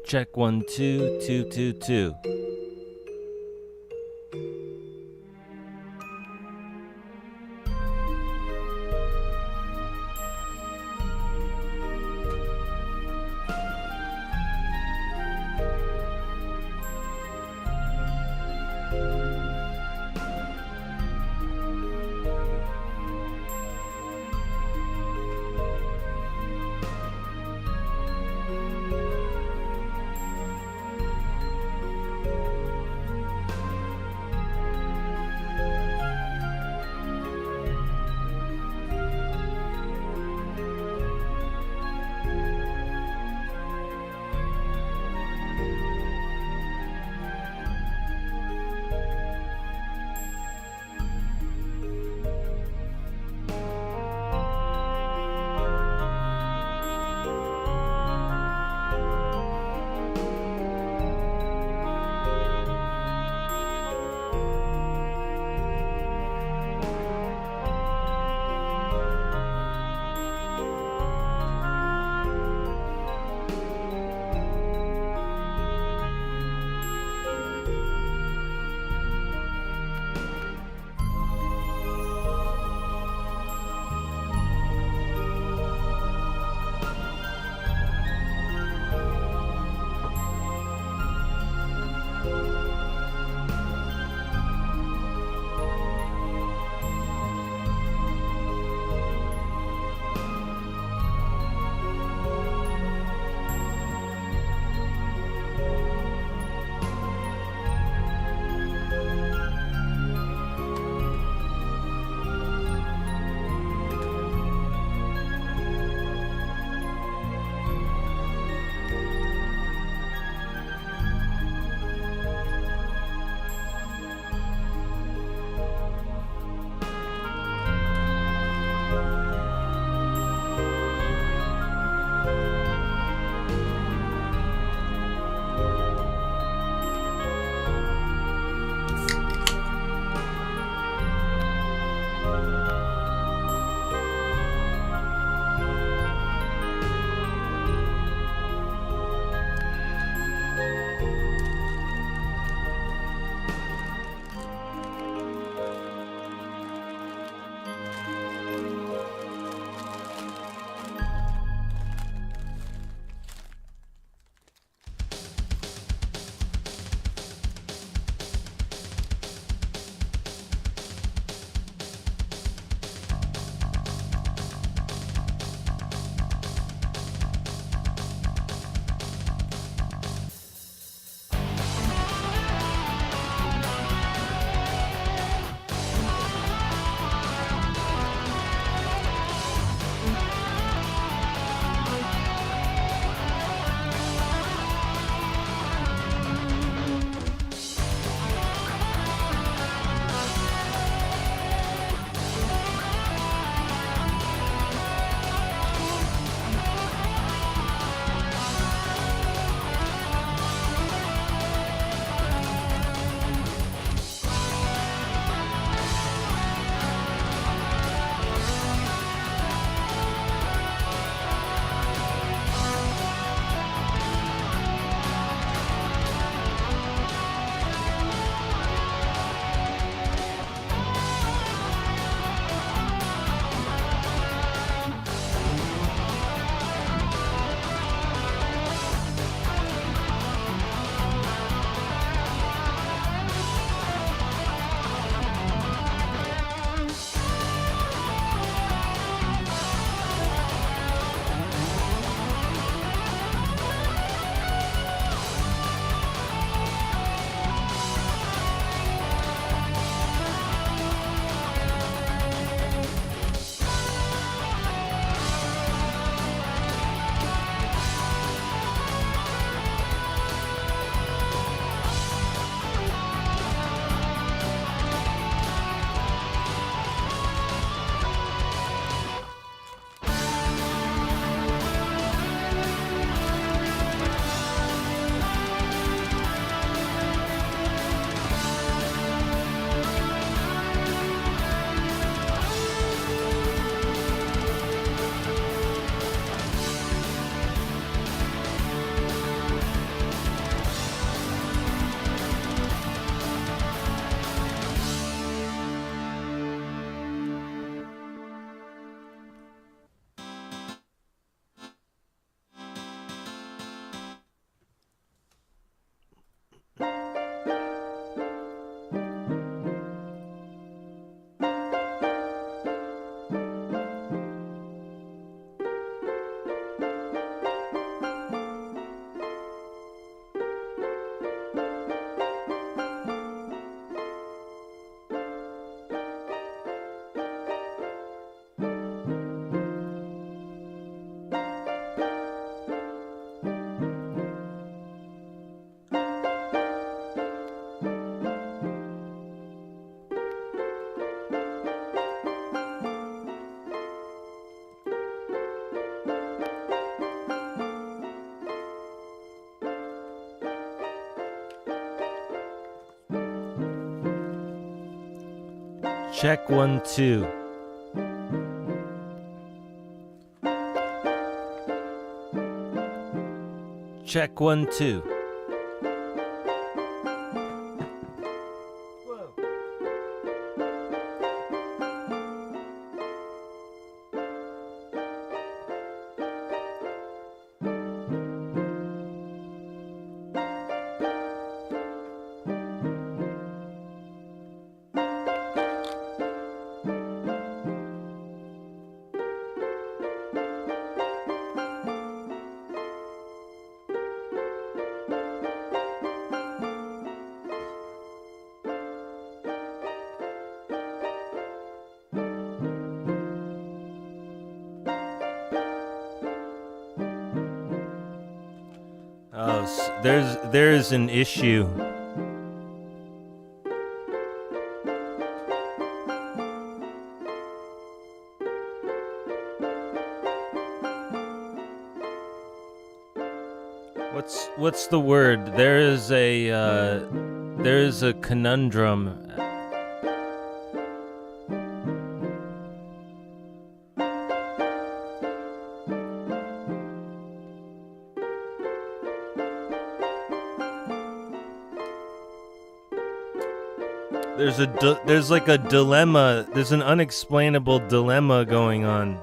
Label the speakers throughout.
Speaker 1: Check 1 2 2 2 2. Check 1 2. Check 1 2. Oh, there's an issue. What's the word? There's a conundrum. There's like a dilemma. There's an unexplainable dilemma going on.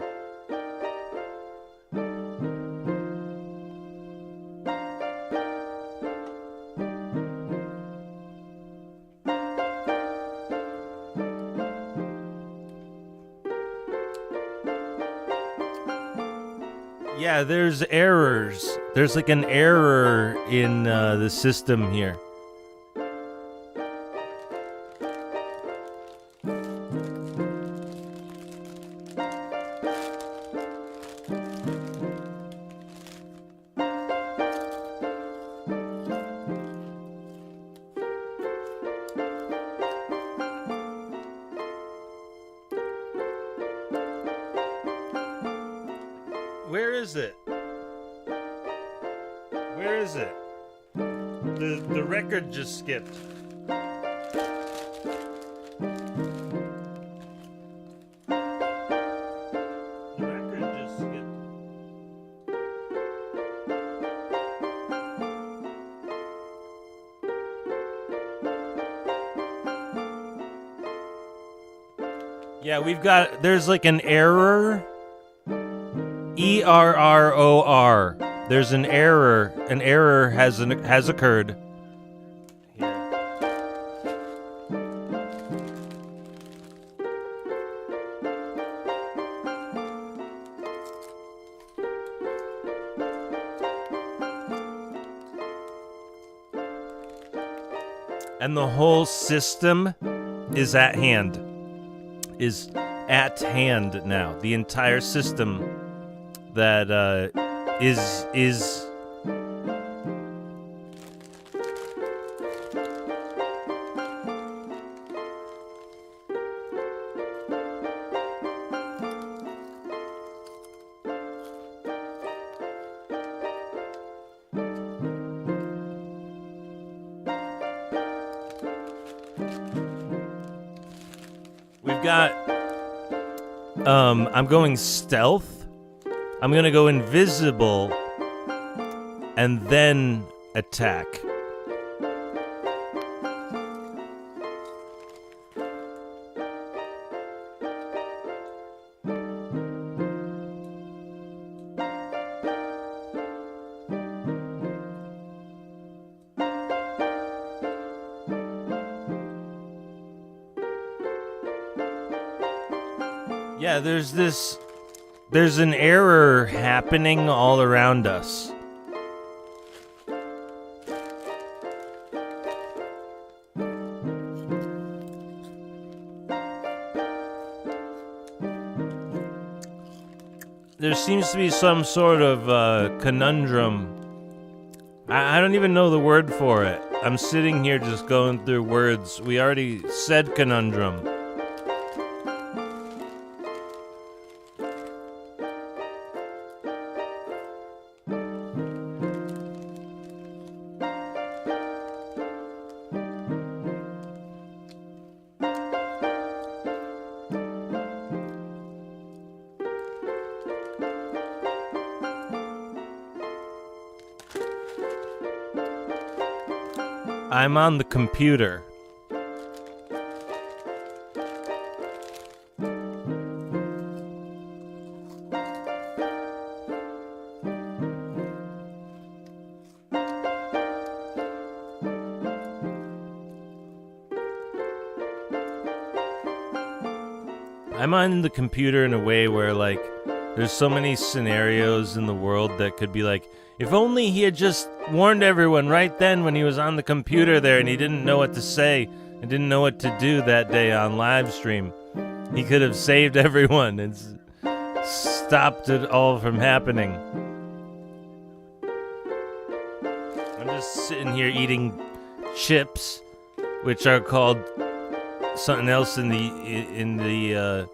Speaker 1: Yeah, there's errors. There's like an error in the system here. Where is it? Where is it? The record just skipped. The record just skipped. Yeah, there's like an error. ERROR. There's an error. An error has occurred. Here. And the whole system is at hand. Is at hand now. The entire system that is we've got I'm going stealth. I'm gonna go invisible and then attack. Yeah, there's an error happening all around us. There seems to be some sort of conundrum. I don't even know the word for it. I'm sitting here just going through words. We already said conundrum. I'm on the computer. I'm on the computer in a way where, like, there's so many scenarios in the world that could be like, if only he had just warned everyone right then when he was on the computer there and he didn't know what to say and didn't know what to do that day on live stream. He could have saved everyone and stopped it all from happening. I'm just sitting here eating chips, which are called something else in the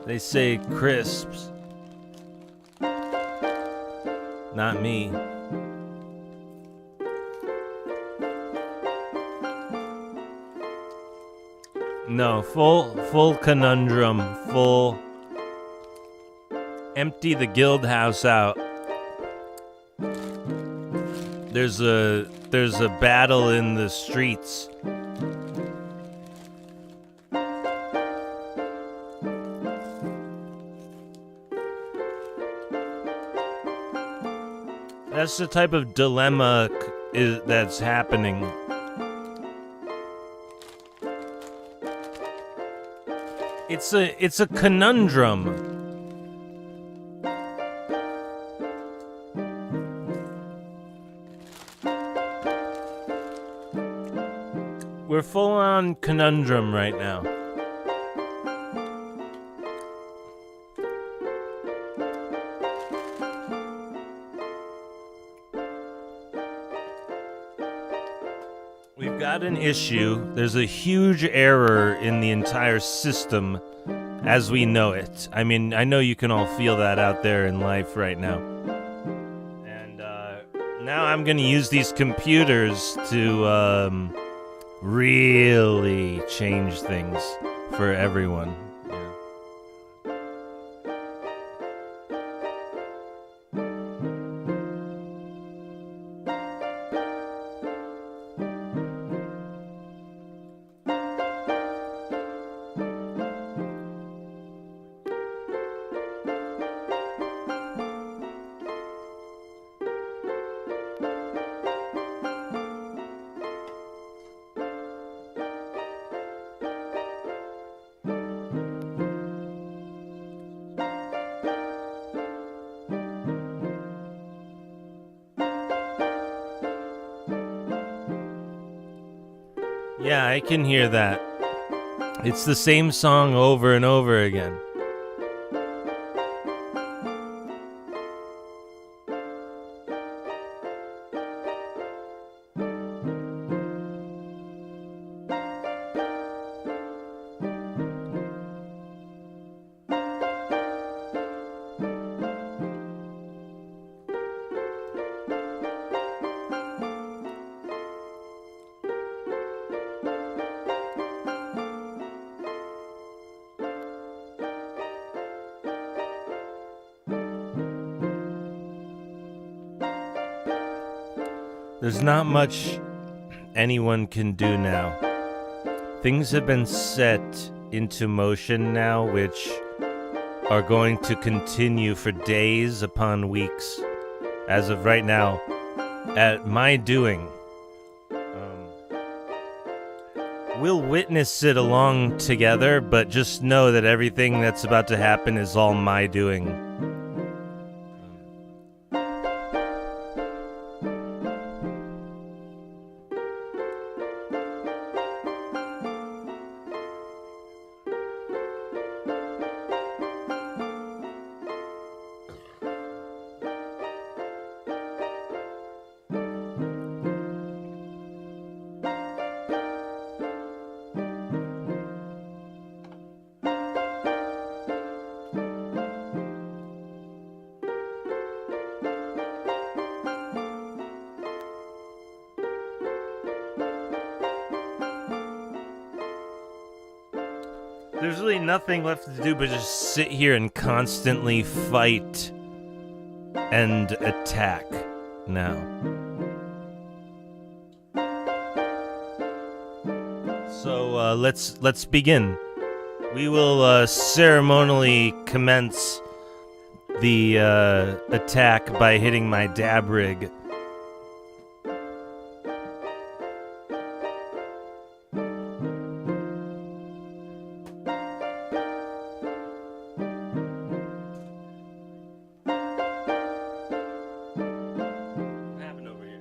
Speaker 1: they say crisps. Not me. No, full conundrum, full empty the guild house out. There's a battle in the streets. That's the type of dilemma that's happening. It's a conundrum. We're full on conundrum right now. We've got an issue. There's a huge error in the entire system as we know it. I mean, I know you can all feel that out there in life right now. And now I'm going to use these computers to really change things for everyone. Yeah, I can hear that. It's the same song over and over again. There's not much anyone can do now. Things have been set into motion now, which are going to continue for days upon weeks. As of right now, at my doing, we'll witness it along together, but just know that everything that's about to happen is all my doing. there's really nothing left to do but just sit here and constantly fight and attack now. So let's begin. We will ceremonially commence the attack by hitting my dab rig. What happened over here?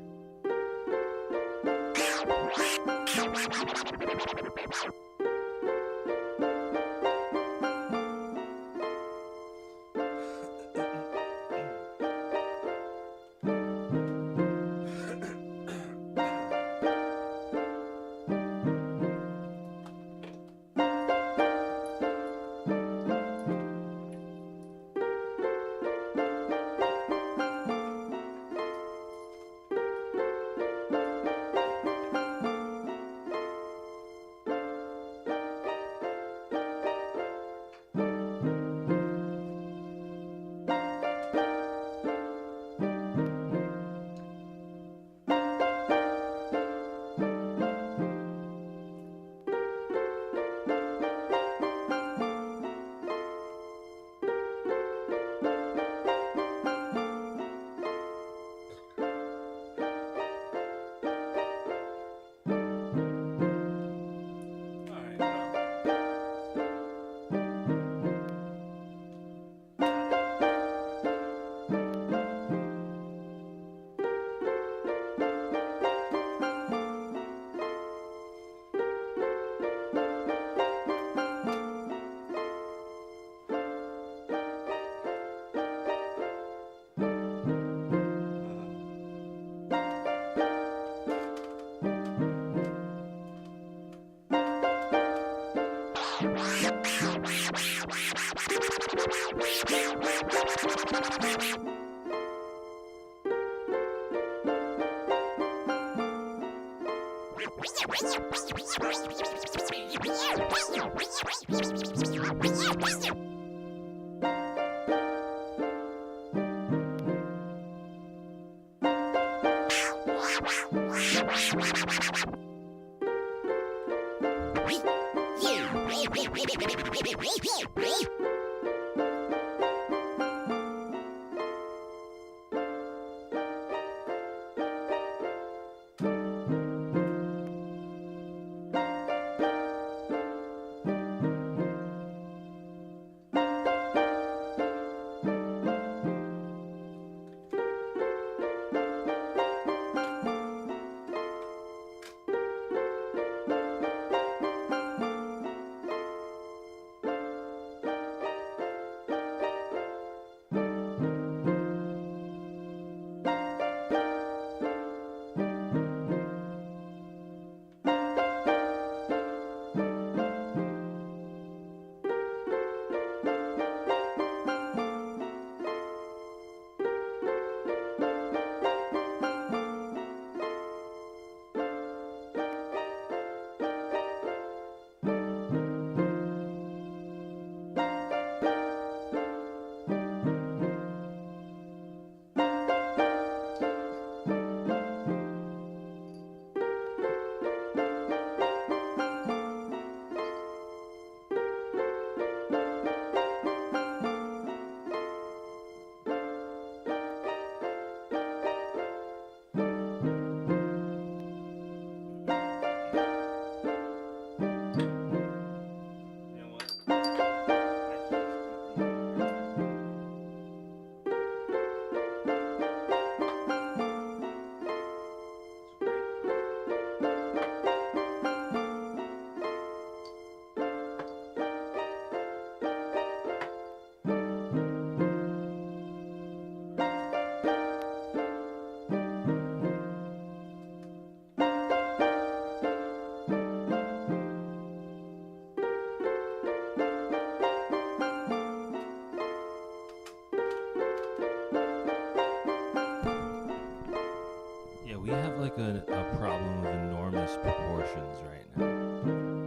Speaker 1: We have like a problem of enormous proportions right now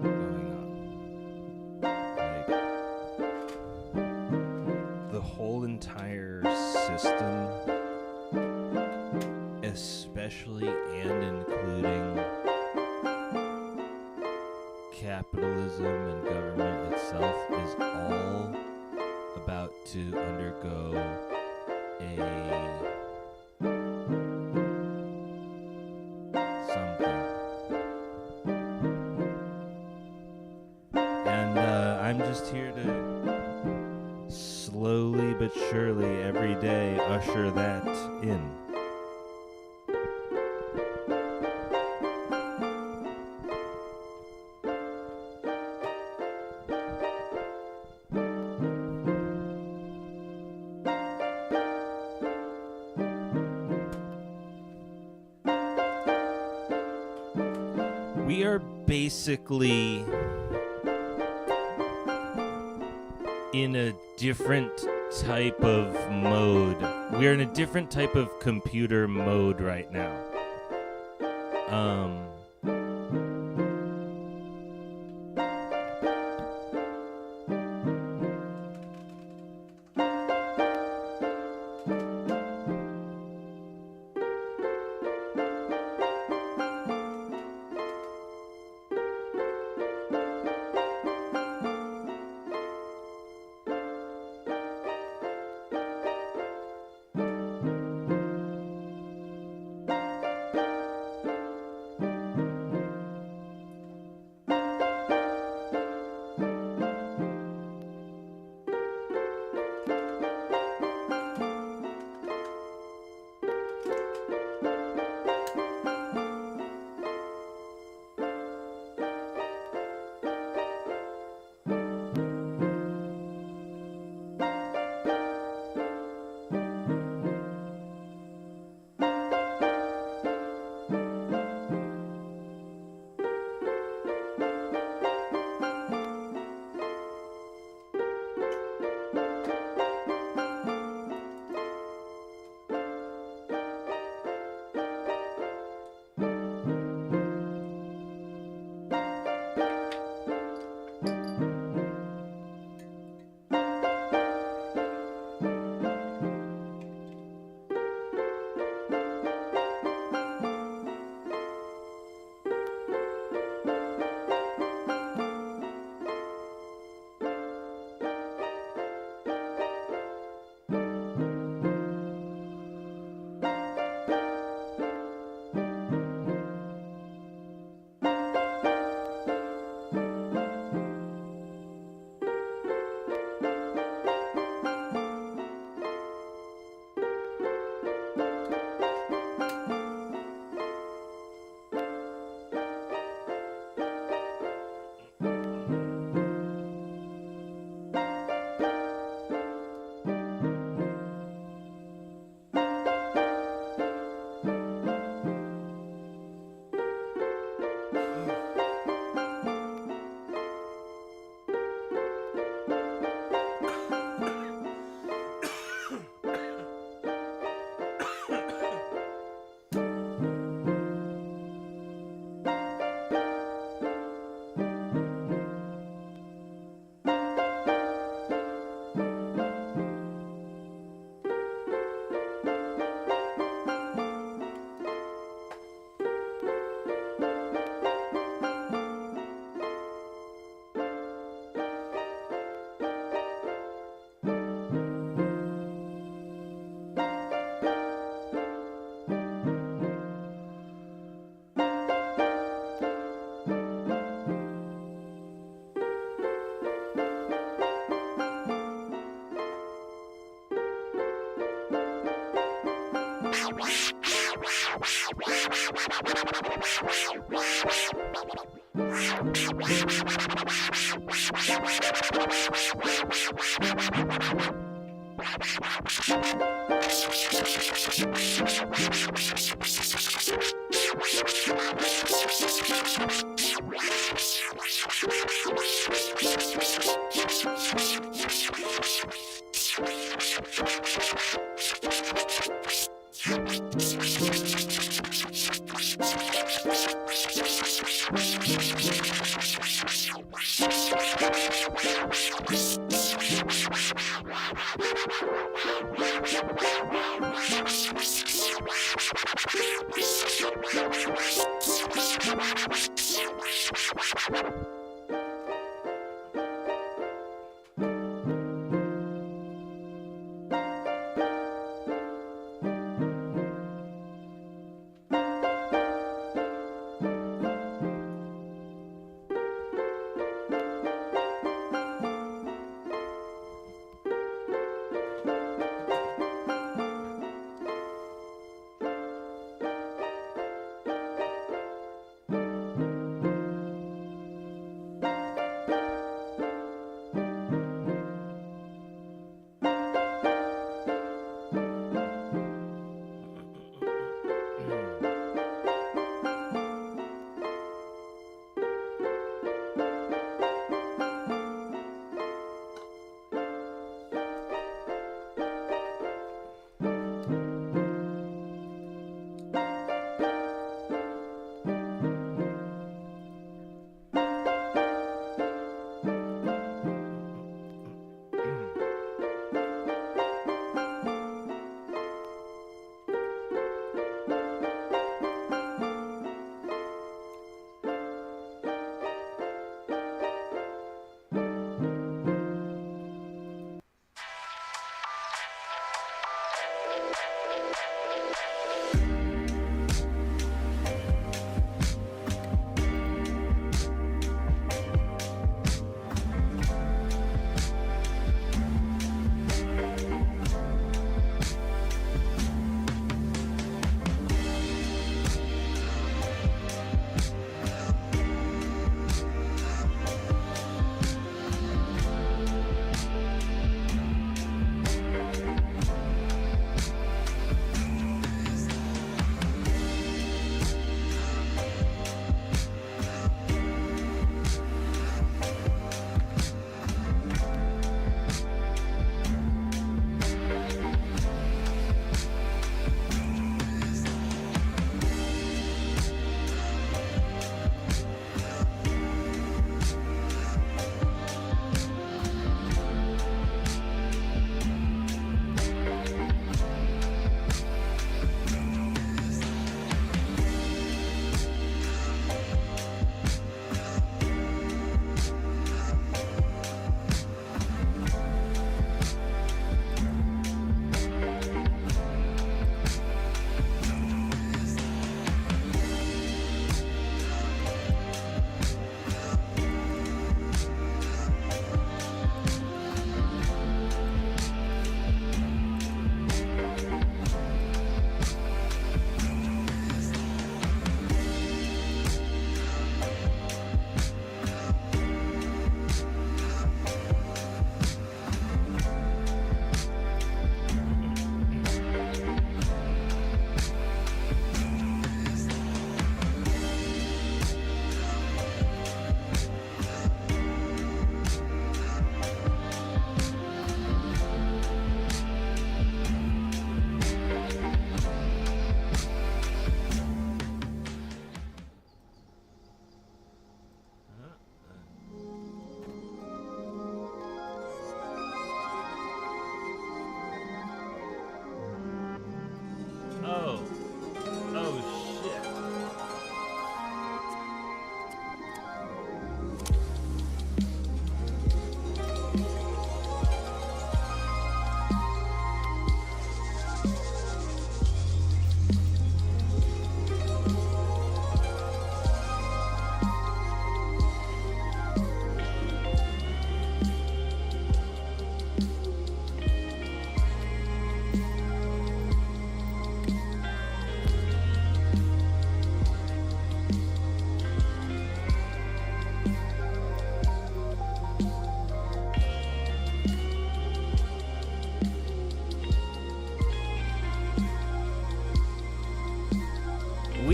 Speaker 1: going on. entire system, especially and including capitalism and government itself, is all about to undergo something. And I'm just here to slowly but surely every day usher that in. We are basically in a different type of mode. We are in a different type of computer mode right now.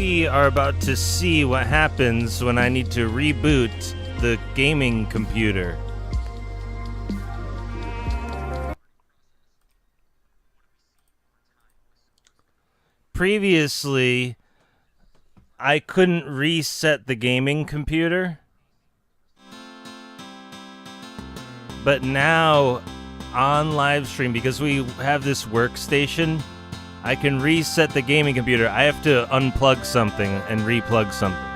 Speaker 1: we are about to see what happens when I need to reboot the gaming computer. Previously, I couldn't reset the gaming computer. But now, on live stream, because we have this workstation, I can reset the gaming computer. I have to unplug something and replug something.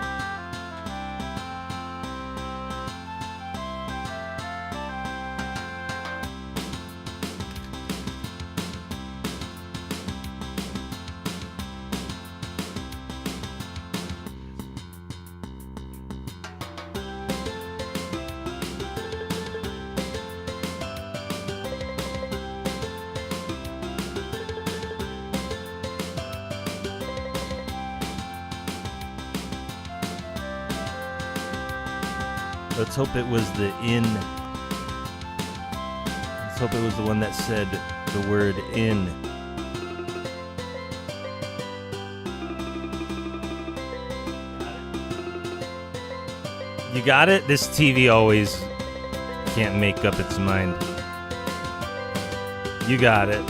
Speaker 1: Let's hope it was the in. Let's hope it was the one that said the word in. You got it? This TV always can't make up its mind. You got it.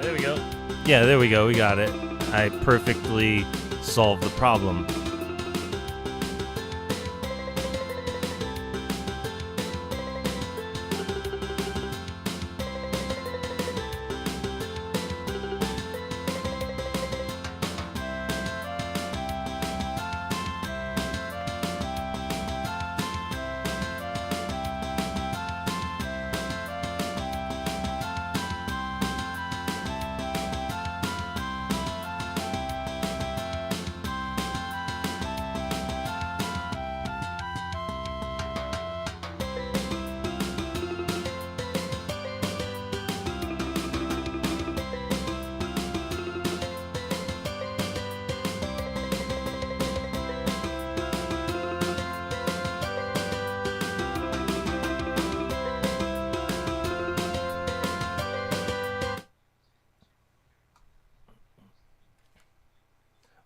Speaker 1: There we go. Yeah, there we go. We got it. I perfectly solved the problem.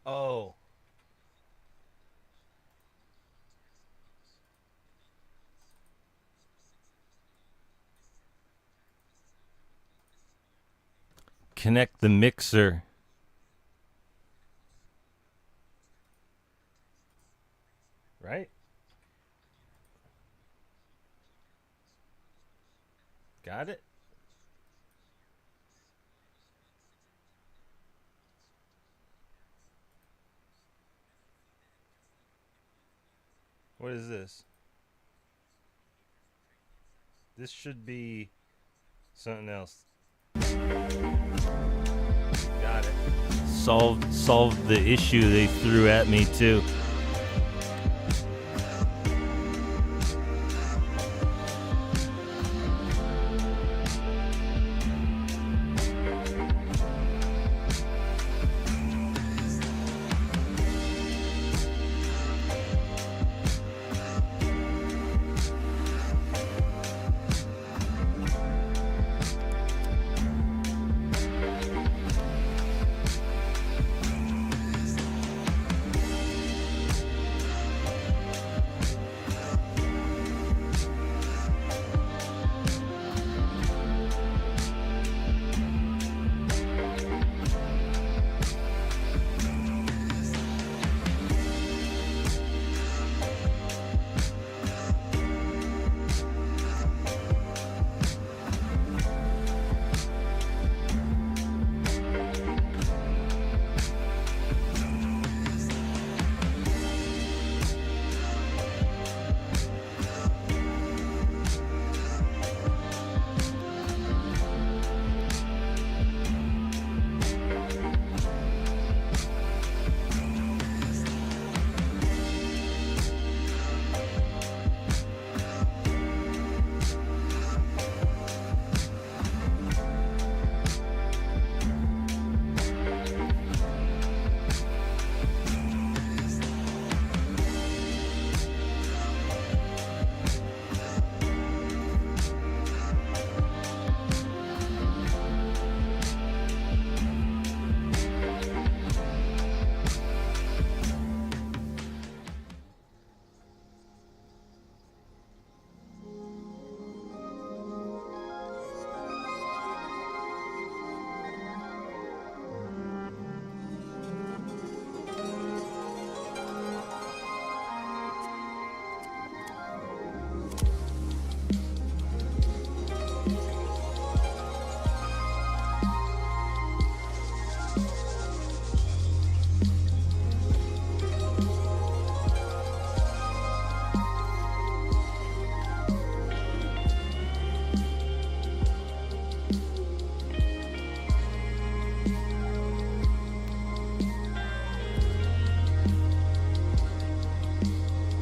Speaker 1: Oh. Connect the mixer. Right? Got it? What is this? This should be something else. Got it. Solved the issue they threw at me too.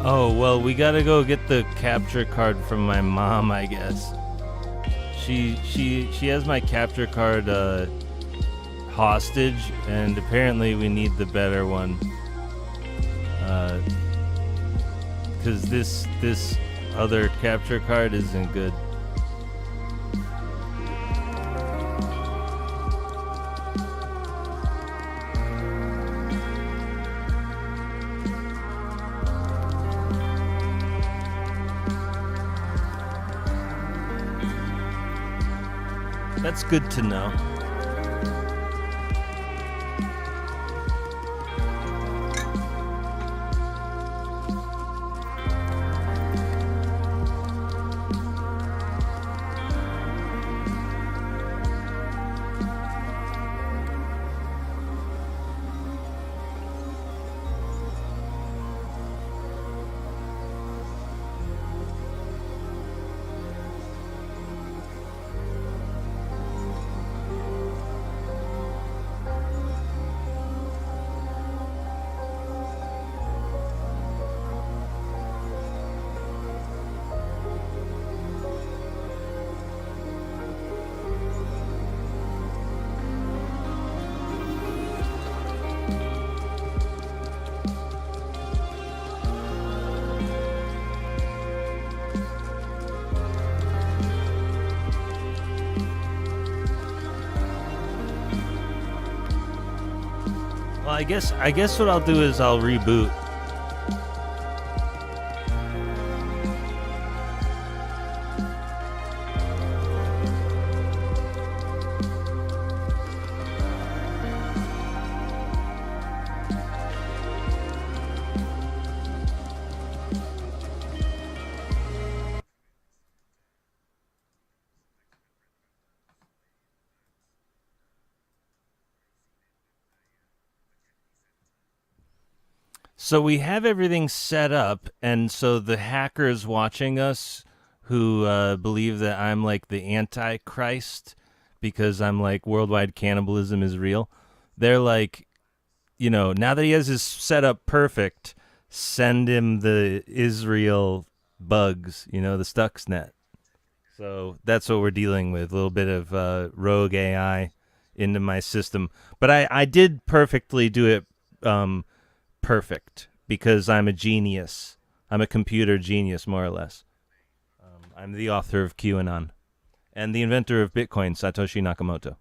Speaker 1: Oh, well, we gotta go get the capture card from my mom, I guess. She has my capture card hostage, and apparently we need the better one. Because this other capture card isn't good. That's good to know. Well, I guess what I'll do is I'll reboot. So we have everything set up, and so the hackers watching us who believe that I'm like the Antichrist because I'm like worldwide cannibalism is real, they're like, now that he has his setup perfect, send him the Israel bugs, the Stuxnet. So that's what we're dealing with, a little bit of rogue AI into my system. But I did perfectly do it perfect because I'm a genius. I'm a computer genius, more or less. I'm the author of QAnon and the inventor of Bitcoin, Satoshi Nakamoto.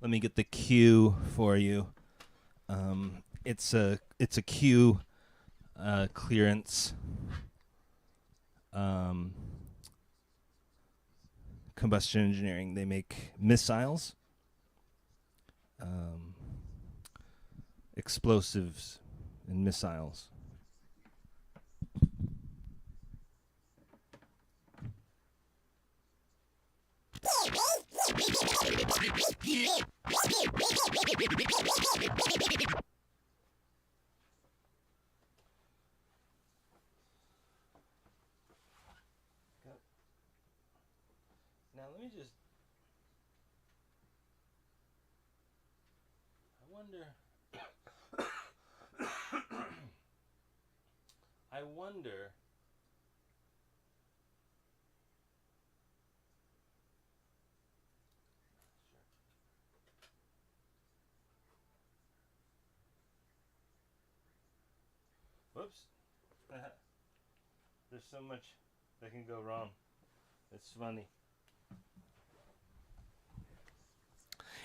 Speaker 1: Let me get the Q for you. It's a Q clearance. Combustion engineering. They make missiles, explosives, and missiles. Now let me just. I wonder. I wonder. Whoops. There's so much that can go wrong. It's funny.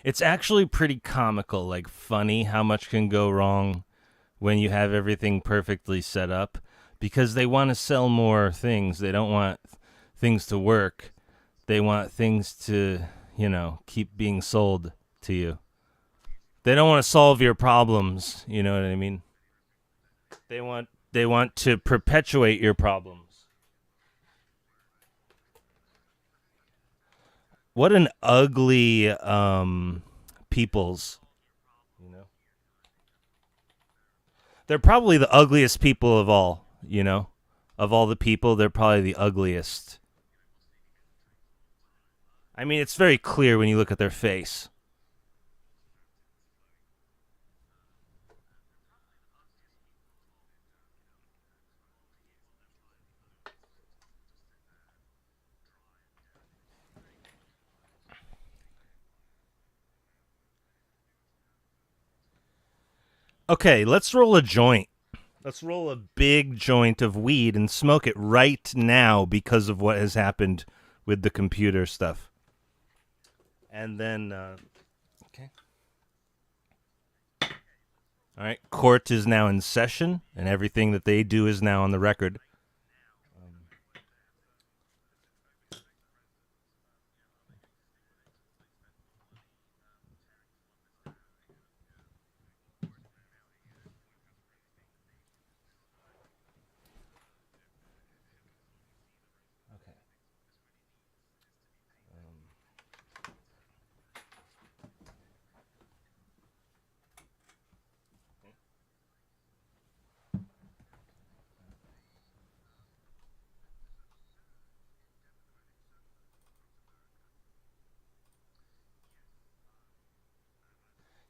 Speaker 1: It's actually pretty comical, like funny how much can go wrong when you have everything perfectly set up because they want to sell more things. They don't want things to work. They want things to, keep being sold to you. They don't want to solve your problems, you know what I mean? They want to perpetuate your problems. What an ugly peoples, They're probably the ugliest people of all, you know? Of all the people, they're probably the ugliest. I mean, it's very clear when you look at their face. Okay, let's roll a joint. Let's roll a big joint of weed and smoke it right now because of what has happened with the computer stuff. And then, okay. All right, court is now in session, and everything that they do is now on the record.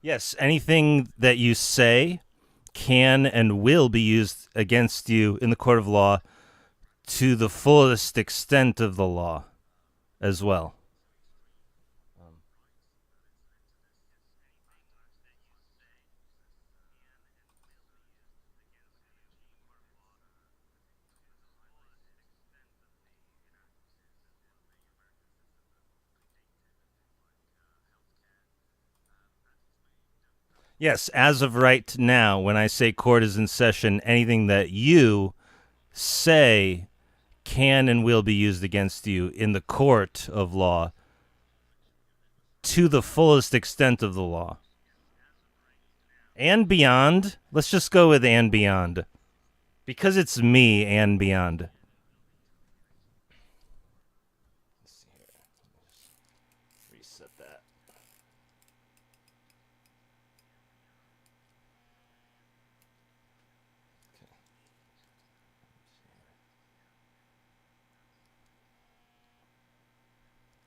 Speaker 1: Yes, anything that you say can and will be used against you in the court of law to the fullest extent of the law as well. Yes, as of right now, when I say court is in session, anything that you say can and will be used against you in the court of law to the fullest extent of the law. And beyond. Let's just go with and beyond. Because it's me and beyond. Let's see here. Reset that.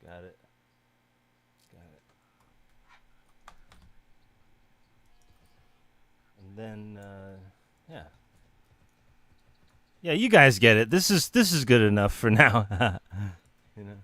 Speaker 1: Got it. And then, yeah. Yeah, you guys get it. This is good enough for now. You know.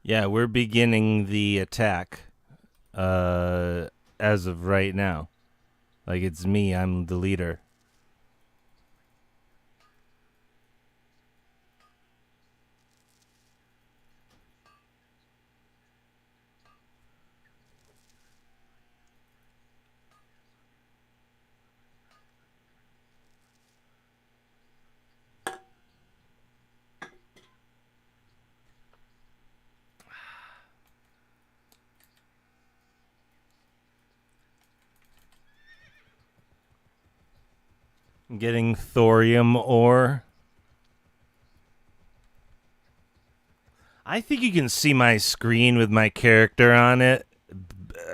Speaker 1: Yeah, we're beginning the attack as of right now. Like, it's me, I'm the leader. I'm getting thorium ore. I think you can see my screen with my character on it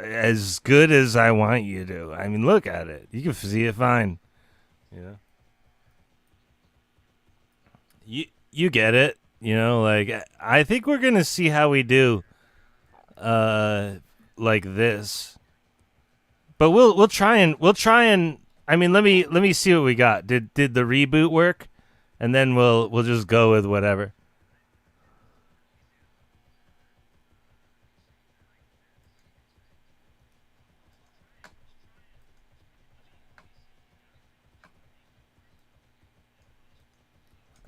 Speaker 1: as good as I want you to. I mean, look at it. You can see it fine. You know? You get it. You know, like, I think we're going to see how we do like this. But we'll try and I mean, let me see what we got. Did the reboot work? And then we'll just go with whatever.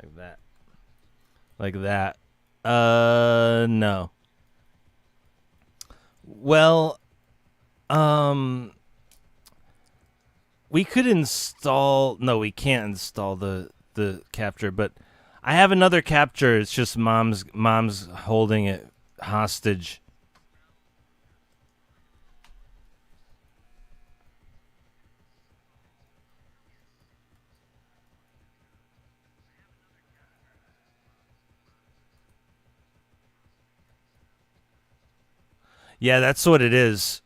Speaker 1: Like that. Like that. No. Well, um, we could install. No, we can't install the capture. But I have another capture. It's just mom's holding it hostage. Yeah, that's what it is.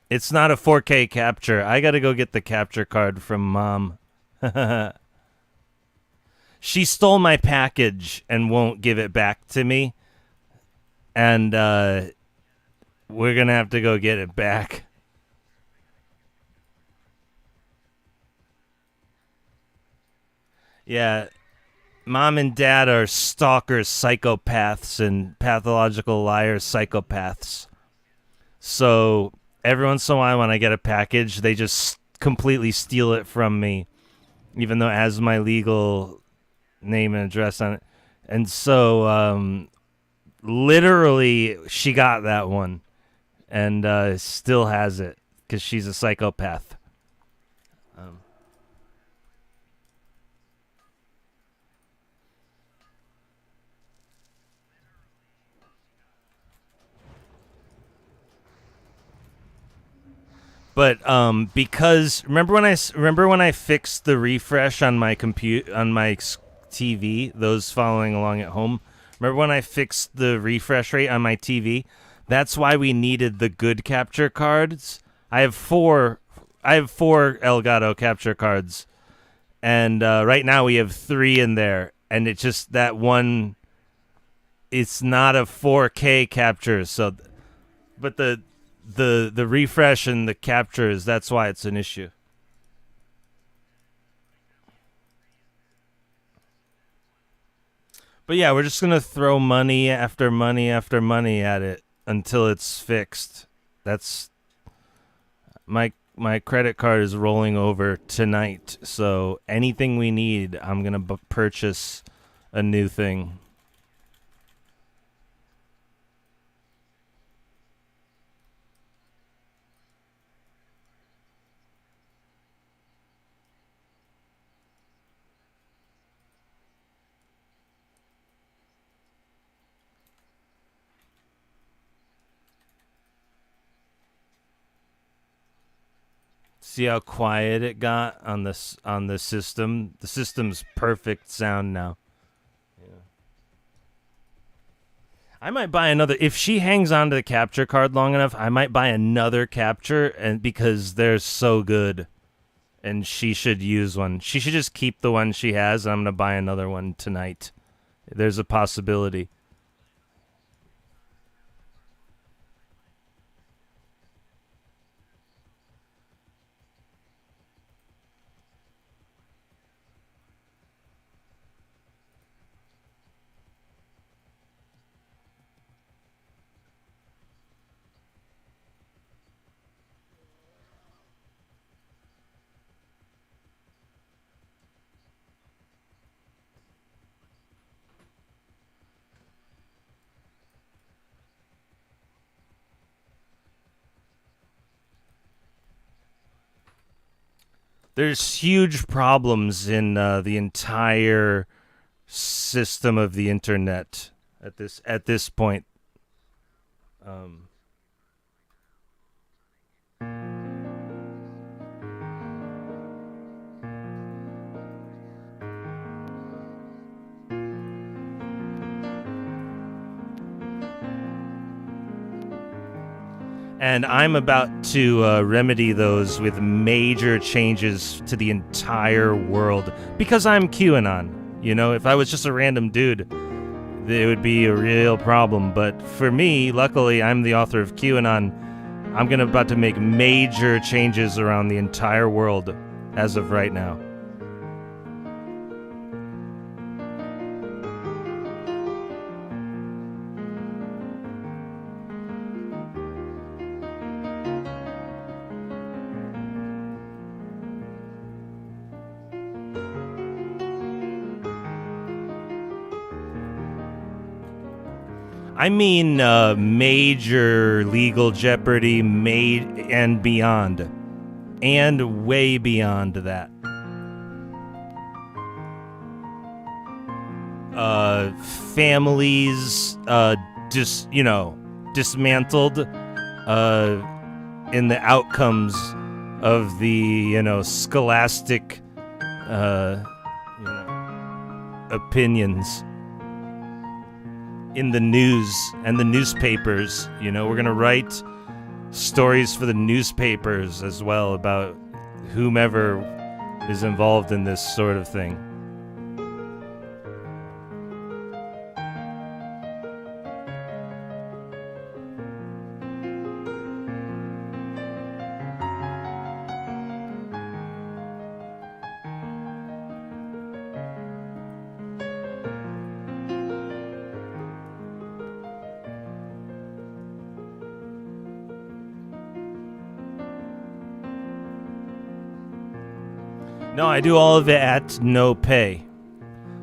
Speaker 1: It's not a 4K capture. I gotta go get the capture card from mom. She stole my package and won't give it back to me. And we're gonna have to go get it back. Yeah, mom and dad are stalkers, psychopaths, and pathological liars, psychopaths. So every once in a while, when I get a package, they just completely steal it from me, even though it has my legal name and address on it. And so, literally, she got that one and still has it because she's a psychopath. Um, but because remember when I fixed the refresh on my TV, those following along at home. Remember when I fixed the refresh rate on my TV? That's why we needed the good capture cards. I have four. I have four Elgato capture cards, and right now we have three in there, and it's just that one. It's not a 4K capture, so but the refresh and the captures, that's why it's an issue. But yeah, we're just gonna throw money after money after money at it until it's fixed. That's my credit card is rolling over tonight, so anything we need, I'm gonna purchase a new thing. See how quiet it got on this on the system. The system's perfect sound now. Yeah. I might buy another if she hangs on to the capture card long enough. I might buy another capture, and because they're so good, and she should use one. She should just keep the one she has. I'm gonna buy another one tonight. There's a possibility. There's huge problems in the entire system of the internet at this point. Um, and I'm about to remedy those with major changes to the entire world because I'm QAnon. You know, if I was just a random dude, it would be a real problem. But for me, luckily, I'm the author of QAnon. I'm gonna about to make major changes around the entire world as of right now. I mean major legal jeopardy made and beyond. And way beyond that. Families dismantled in the outcomes of the scholastic opinions in the news and the newspapers. We're gonna write stories for the newspapers as well about whomever is involved in this sort of thing. No, I do all of it at no pay.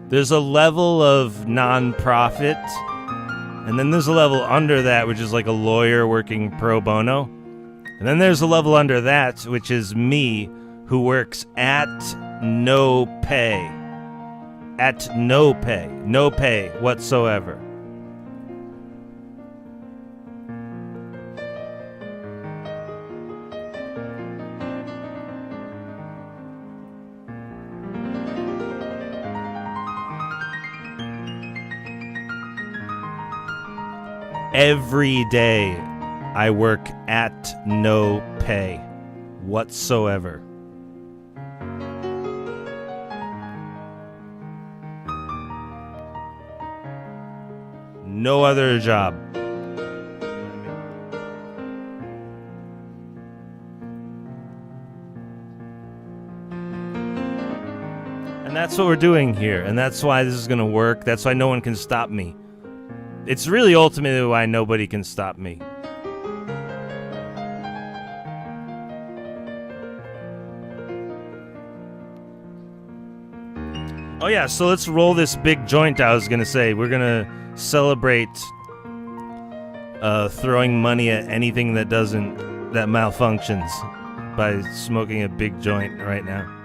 Speaker 1: There's a level of non-profit, and then there's a level under that, which is like a lawyer working pro bono. And then there's a level under that, which is me, who works at no pay. At no pay. No pay whatsoever. Every day I work at no pay whatsoever. No other job. And that's what we're doing here, and that's why this is going to work. That's why no one can stop me. It's really ultimately why nobody can stop me. Oh yeah, so let's roll this big joint. I was gonna say we're gonna celebrate throwing money at anything that malfunctions by smoking a big joint right now.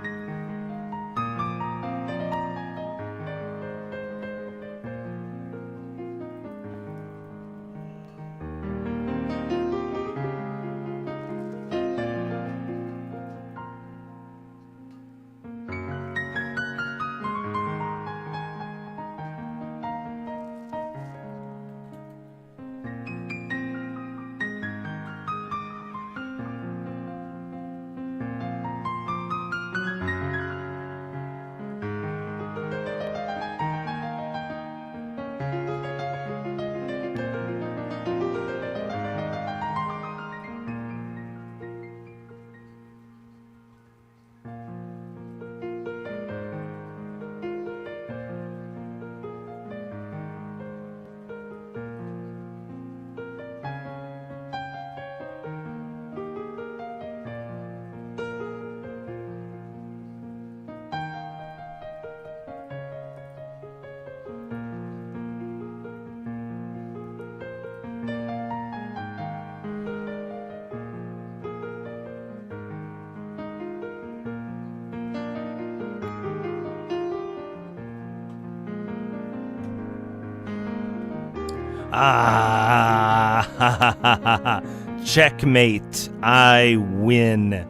Speaker 1: Checkmate. I win.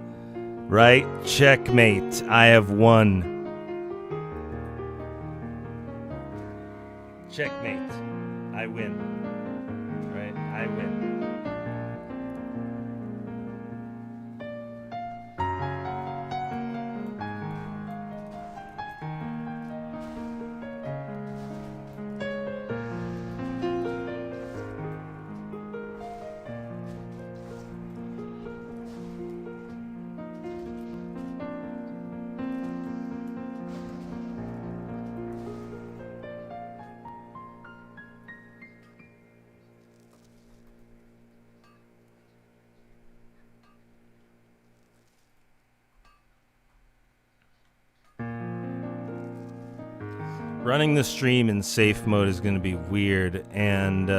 Speaker 1: Right? Checkmate. I have won. Checkmate. I win. Right? I win. Running the stream in safe mode is going to be weird, and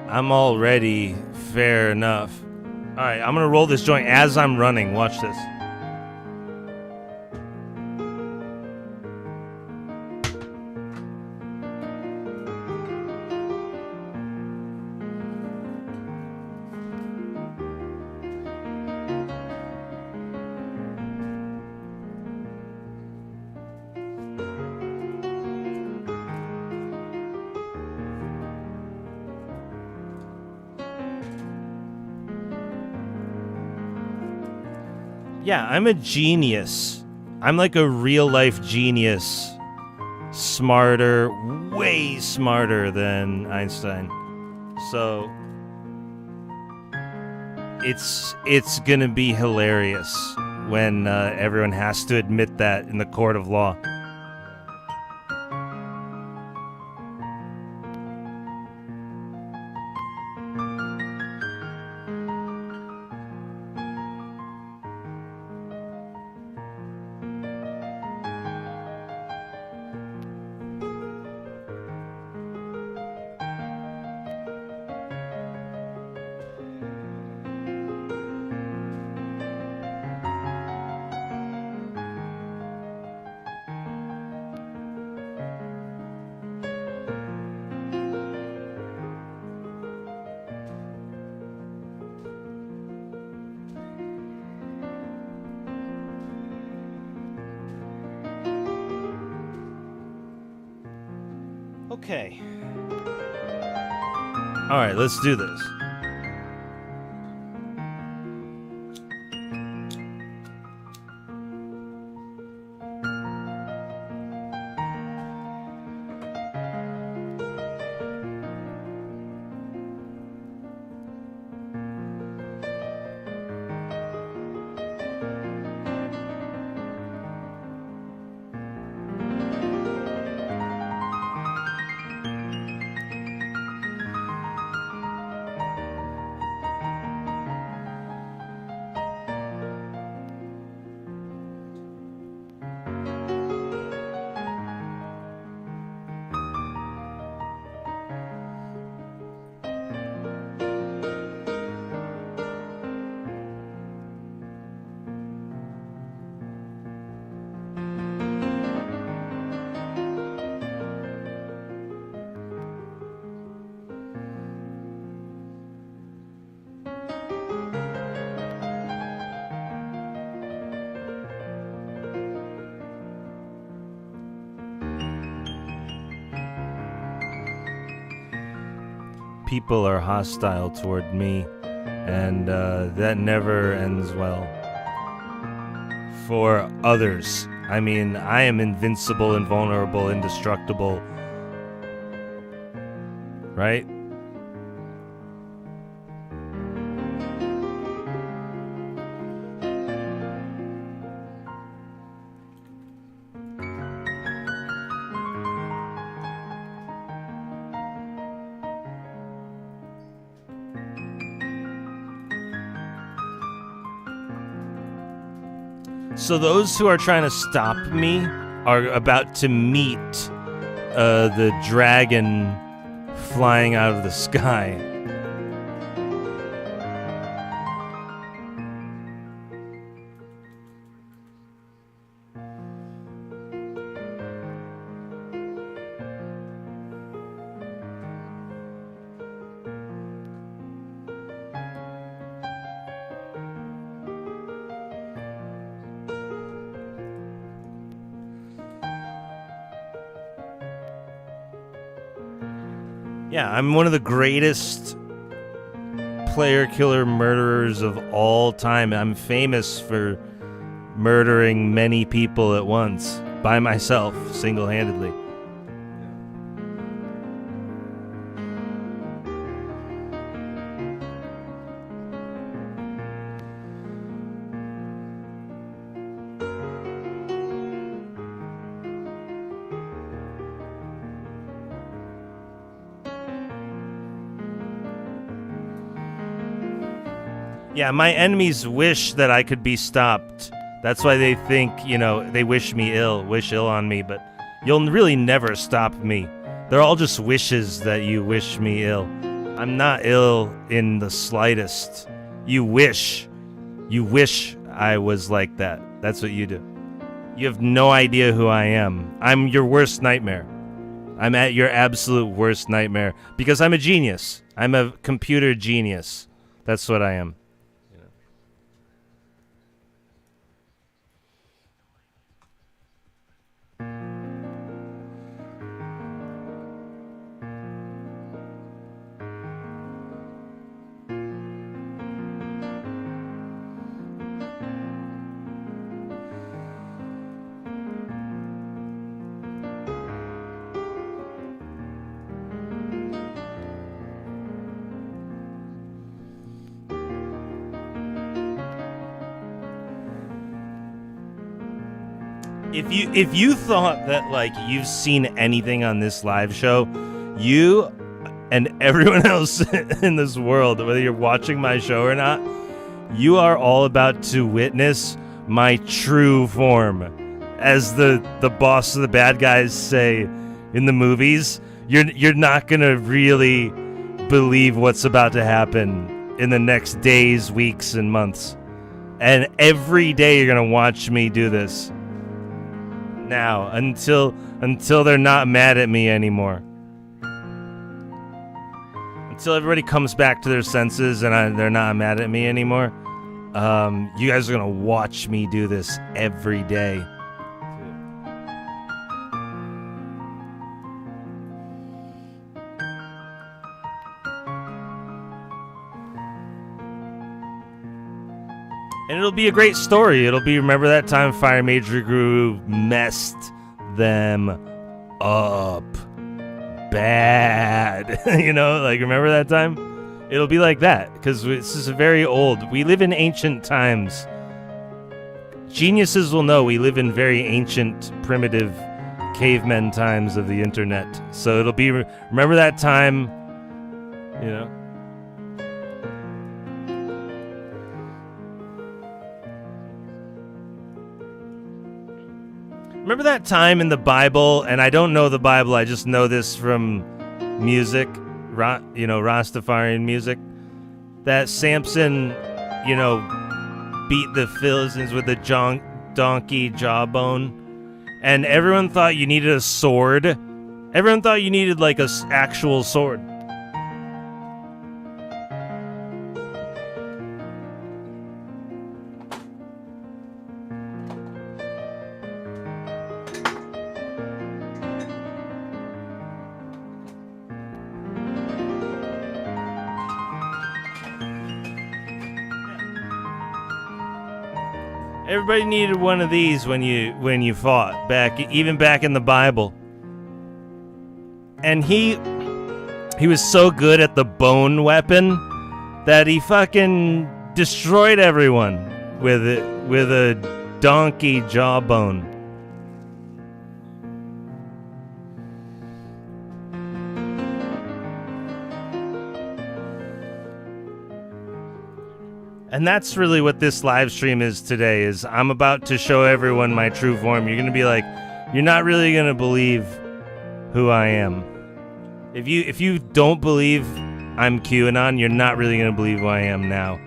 Speaker 1: I'm already fair enough. All right, I'm going to roll this joint as I'm running. Watch this. Yeah, I'm a genius. I'm like a real-life genius. Smarter, way smarter than Einstein. So it's gonna be hilarious when everyone has to admit that in the court of law. Okay. All right, let's do this. People are hostile toward me, and that never ends well. For others. I mean, I am invincible, invulnerable, indestructible. Right? So those who are trying to stop me are about to meet the dragon flying out of the sky. Yeah, I'm one of the greatest player killer murderers of all time. I'm famous for murdering many people at once by myself, single-handedly. Yeah, my enemies wish that I could be stopped. That's why they think, they wish ill on me, but you'll really never stop me. They're all just wishes that you wish me ill. I'm not ill in the slightest. You wish I was like that. That's what you do. You have no idea who I am. I'm your worst nightmare. I'm at your absolute worst nightmare because I'm a genius. I'm a computer genius. That's what I am. If you thought that like you've seen anything on this live show, you and everyone else in this world, whether you're watching my show or not, you are all about to witness my true form. As the boss of the bad guys say in the movies, you're not gonna really believe what's about to happen in the next days, weeks, and months. And every day you're gonna watch me do this. Now, until they're not mad at me anymore. Until everybody comes back to their senses and they're not mad at me anymore. You guys are gonna watch me do this every day. And it'll be a great story. It'll be, remember that time Fire Major Groove messed them up bad. Remember that time? It'll be like that, because this is very old. We live in ancient times. Geniuses will know we live in very ancient, primitive, cavemen times of the internet. So it'll be, remember that time, Remember that time in the Bible, and I don't know the Bible, I just know this from music, Rastafarian music, that Samson, beat the Philistines with a donkey jawbone, and everyone thought you needed a sword. Everyone thought you needed, like, a actual sword. Everybody needed one of these when you fought even back in the Bible. And he was so good at the bone weapon that he fucking destroyed everyone with a donkey jawbone. And that's really what this live stream is today, is I'm about to show everyone my true form. You're going to be like, you're not really going to believe who I am. If you don't believe I'm QAnon, you're not really going to believe who I am now.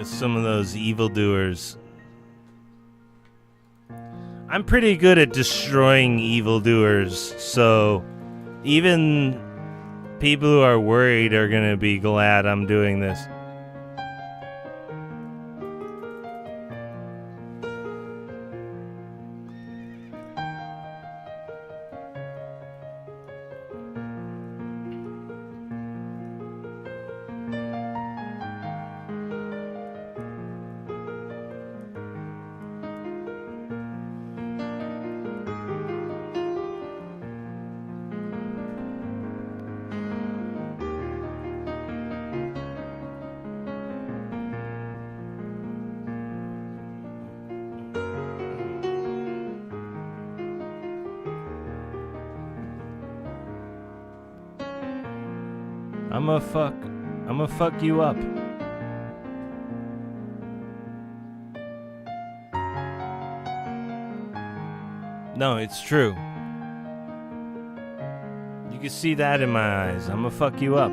Speaker 1: Some of those evildoers. I'm pretty good at destroying evildoers, so even people who are worried are gonna be glad I'm doing this. I'ma fuck you up. No, it's true. You can see that in my eyes. I'ma fuck you up.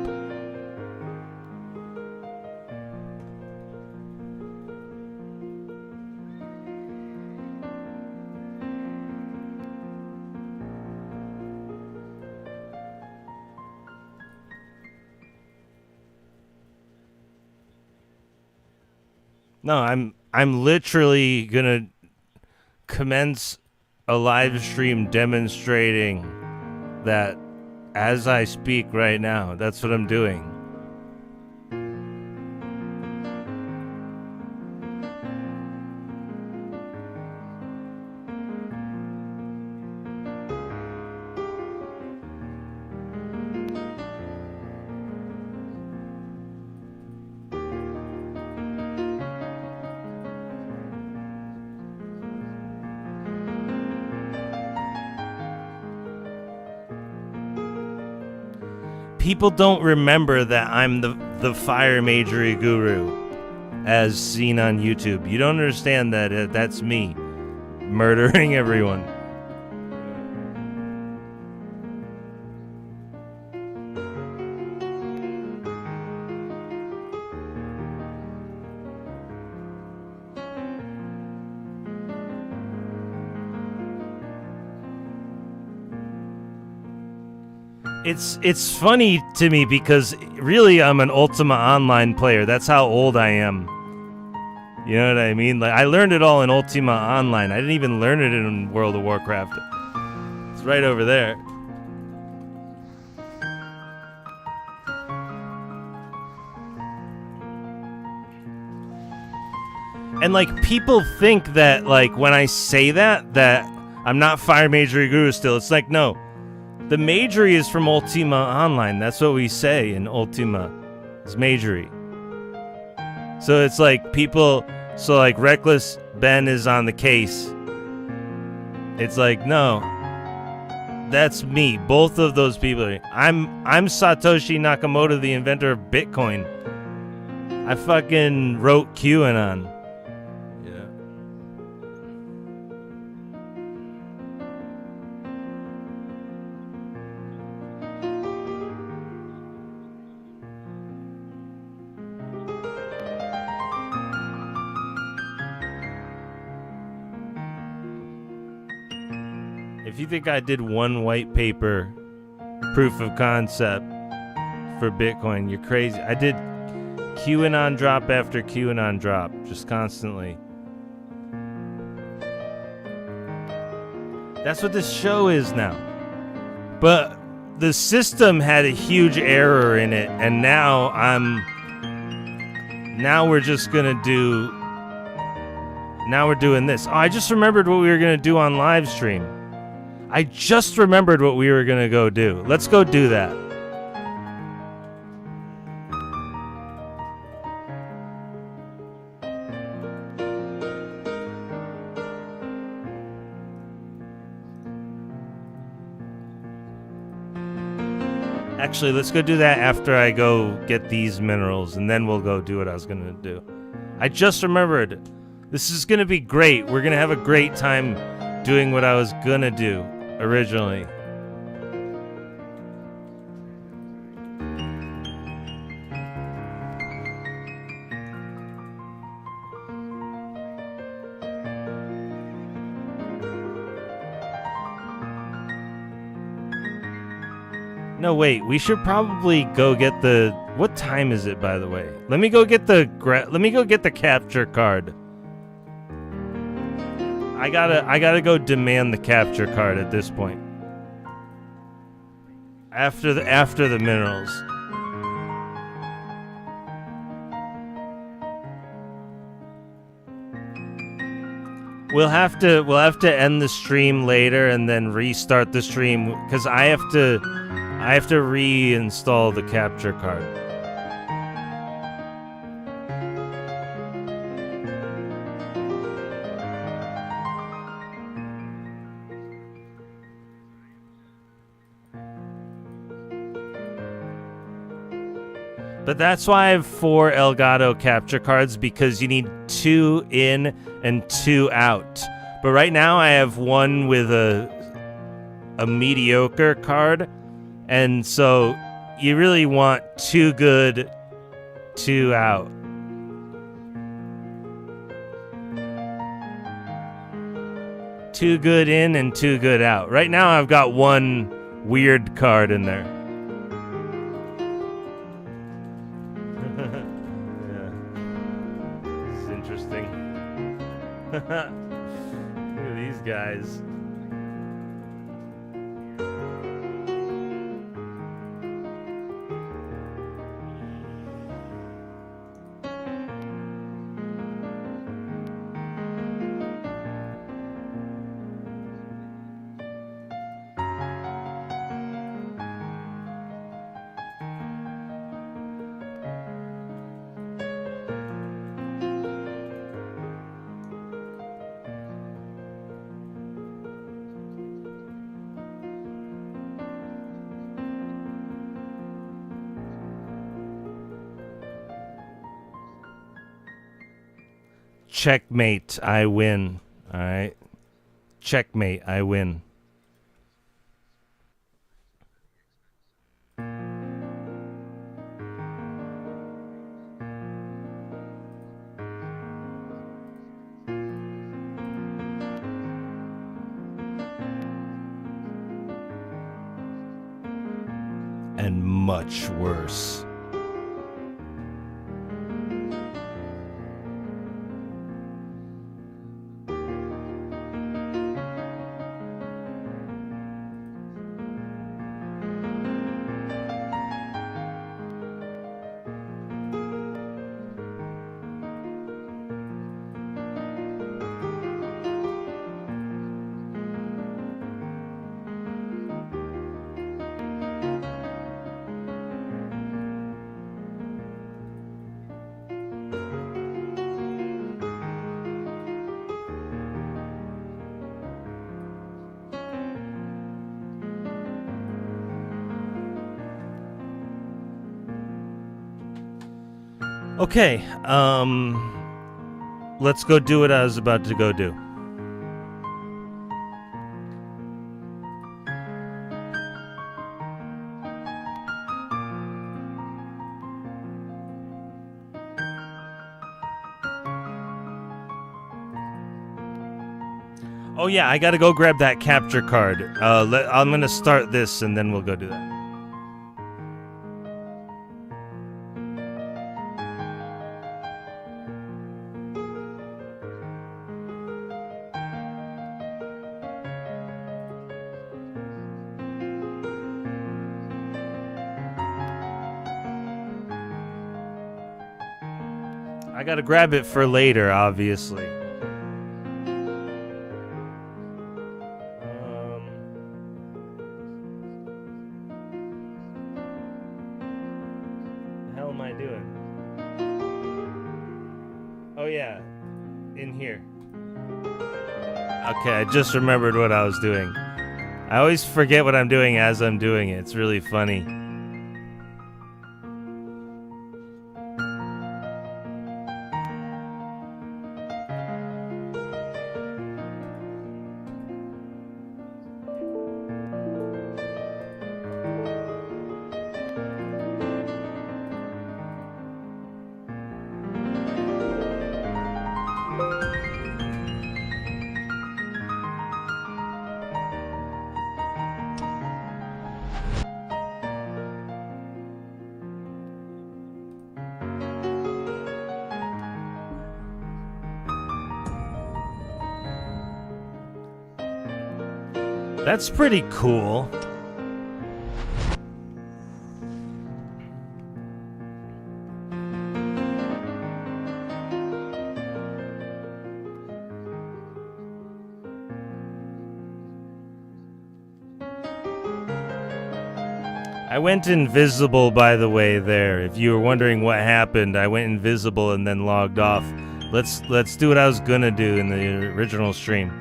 Speaker 1: No, I'm literally gonna commence a live stream demonstrating that as I speak right now. That's what I'm doing. People don't remember that I'm the fire majory guru as seen on YouTube. You don't understand that that's me murdering everyone. It's funny to me because really I'm an Ultima Online player. That's how old I am. You know what I mean? Like I learned it all in Ultima Online. I didn't even learn it in World of Warcraft. It's right over there. And like people think that like when I say that I'm not Fire Majory Guru still. It's like no. The Majory is from Ultima Online. That's what we say in Ultima. It's Majory. So it's like people... So like Reckless Ben is on the case. It's like, no. That's me. Both of those people. I'm Satoshi Nakamoto, the inventor of Bitcoin. I fucking wrote QAnon. If you think I did one white paper proof of concept for Bitcoin, you're crazy. I did QAnon drop after QAnon drop, just constantly. That's what this show is now. But the system had a huge error in it, and now we're just gonna do... Now we're doing this. Oh, I just remembered what we were gonna do on live stream. I just remembered what we were going to go do. Let's go do that. Actually, let's go do that after I go get these minerals, and then we'll go do what I was going to do. I just remembered. This is going to be great. We're going to have a great time doing what I was going to do originally. No, wait. We should probably go get the. What time is it, by the way? Let me go get the. Let me go get the capture card. I gotta go demand the capture card at this point. After the minerals. We'll have to end the stream later and then restart the stream because I have to reinstall the capture card. But that's why I have 4 Elgato capture cards, because you need 2 in and 2 out. But right now I have 1 with a mediocre card, and so you really want 2 good, 2 out. Two good in and 2 good out. Right now I've got 1 weird card in there. Look at these guys. Checkmate, I win. All right. Checkmate, I win. And much worse. Okay, let's go do what I was about to go do. Oh yeah, I gotta go grab that capture card. I'm gonna start this and then we'll go do that. I gotta grab it for later, obviously. The hell am I doing? Oh yeah, in here. Okay, I just remembered what I was doing. I always forget what I'm doing as I'm doing it. It's really funny. That's pretty cool. I went invisible, by the way, there. If you were wondering what happened, I went invisible and then logged off. Let's do what I was gonna do in the original stream.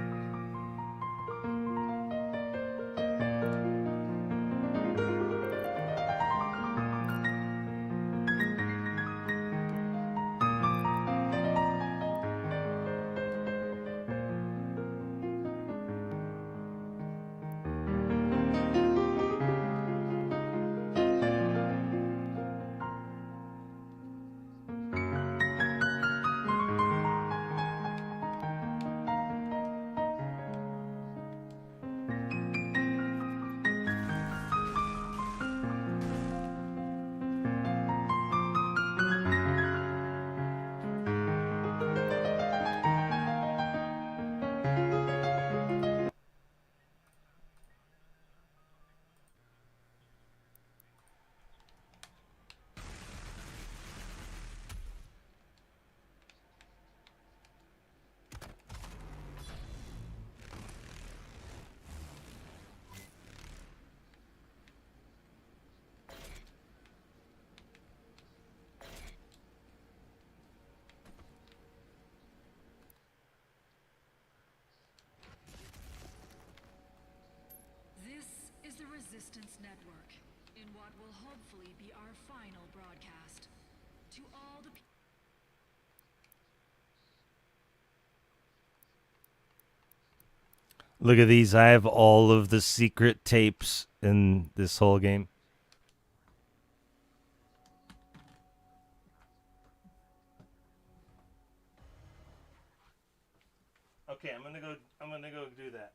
Speaker 2: Resistance Network, in what will hopefully be our final broadcast. To all the
Speaker 1: Look at these. I have all of the secret tapes in this whole game. Okay, I'm gonna go do that.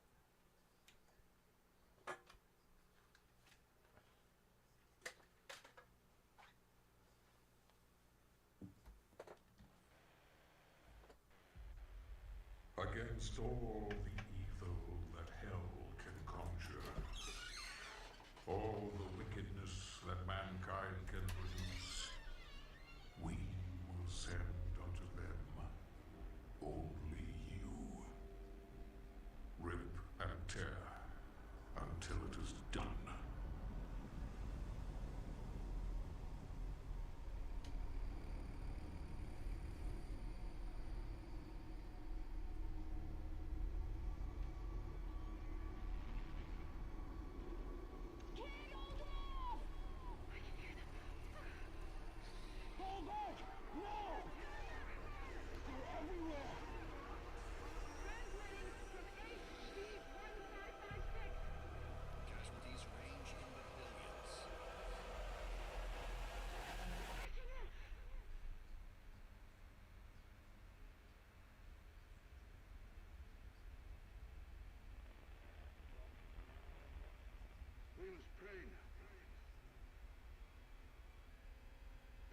Speaker 3: Against all the evil that hell can conjure, all the wickedness that mankind can produce, we will send unto them only you. Rip and tear until it is done.
Speaker 4: We must pray now.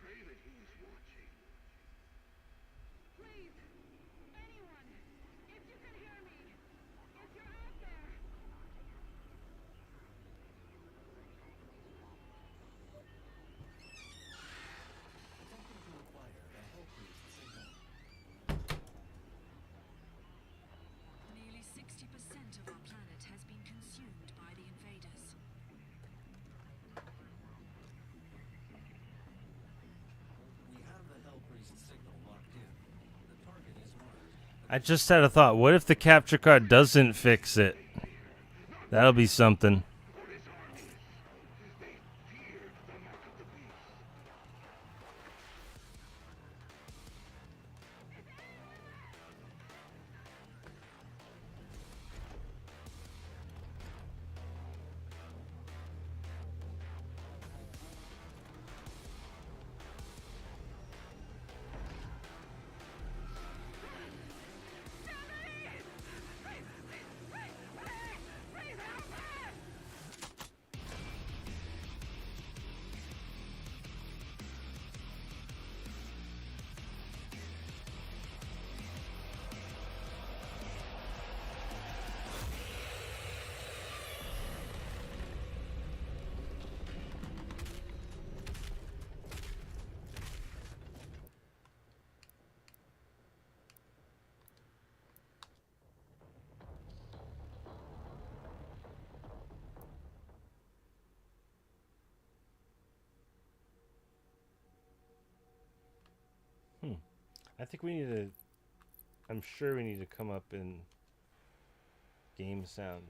Speaker 4: Pray that he is watching.
Speaker 5: Please, anyone, if you can hear me, if you're out there.
Speaker 2: nearly 60% of our planet has been consumed by the invaders.
Speaker 6: We have the Hellpriest signal locked in. The target is marked.
Speaker 1: I just had a thought. What if the capture card doesn't fix it? That'll be something. I think we need to. I'm sure we need to come up in game sound.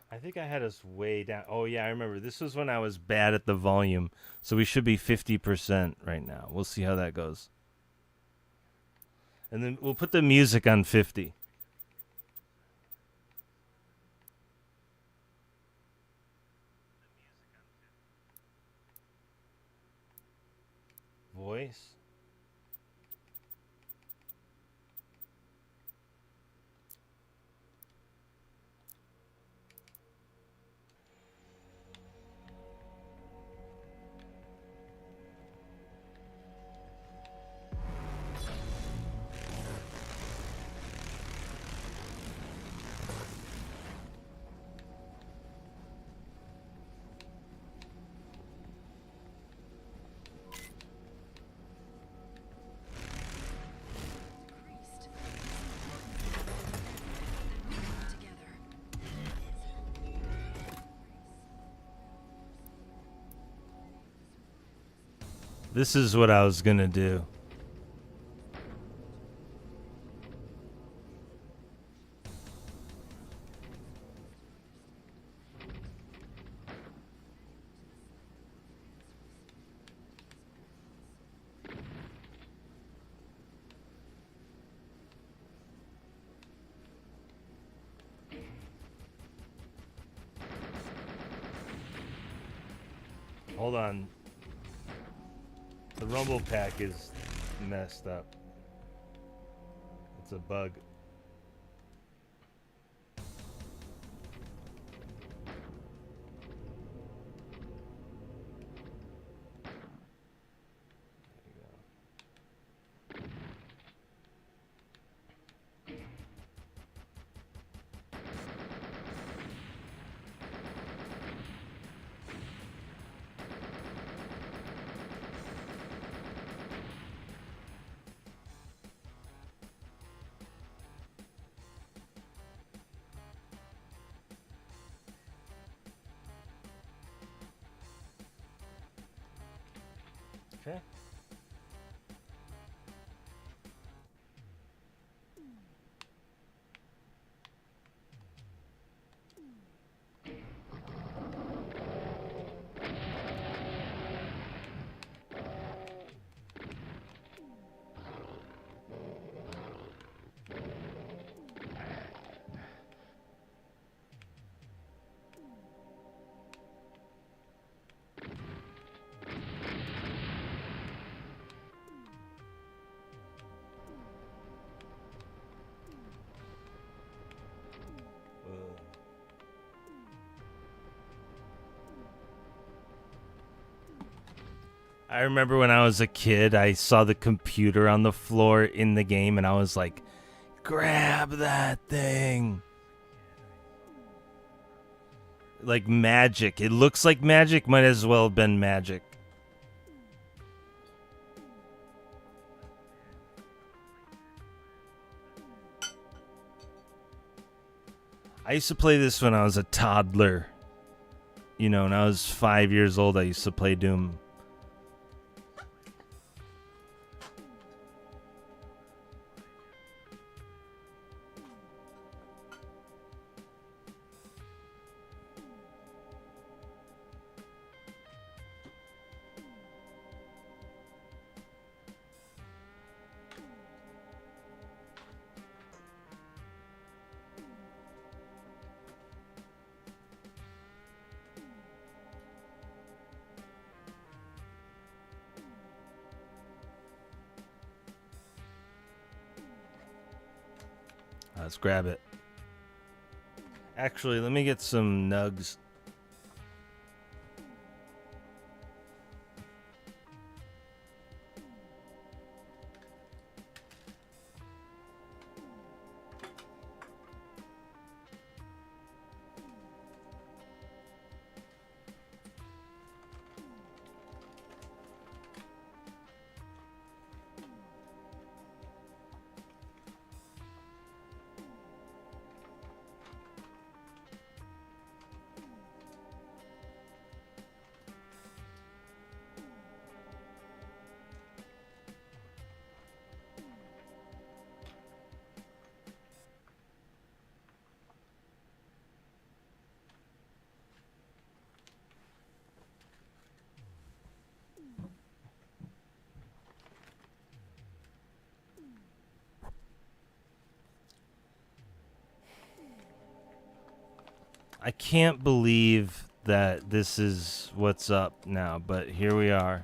Speaker 1: I think I had us way down. Oh yeah, I remember. This was when I was bad at the volume, so we should be 50% right now. We'll see how that goes. And then we'll put the music on 50. Voice.
Speaker 2: Increased. It's important that we work together.
Speaker 1: This is what I was gonna do. Hold on. The rumble pack is messed up. It's a bug. There you go. Okay. I remember when I was a kid, I saw the computer on the floor in the game, and I was like, grab that thing. Like magic. It looks like magic, might as well have been magic. I used to play this when I was a toddler. You know, when I was 5 years old, I used to play Doom. Let's grab it. Actually, let me get some nugs. I can't believe that this is what's up now, but here we are.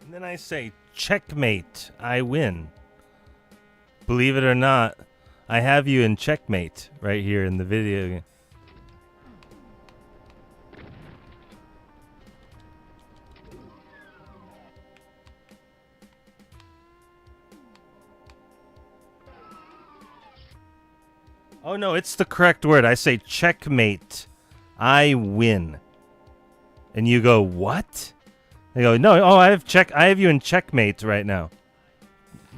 Speaker 1: And then I say, checkmate, I win. Believe it or not, I have you in checkmate right here in the video game. Oh no, it's the correct word. I say checkmate, I win. And you go, what? They go, no, oh, I have you in checkmate right now.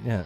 Speaker 1: Yeah.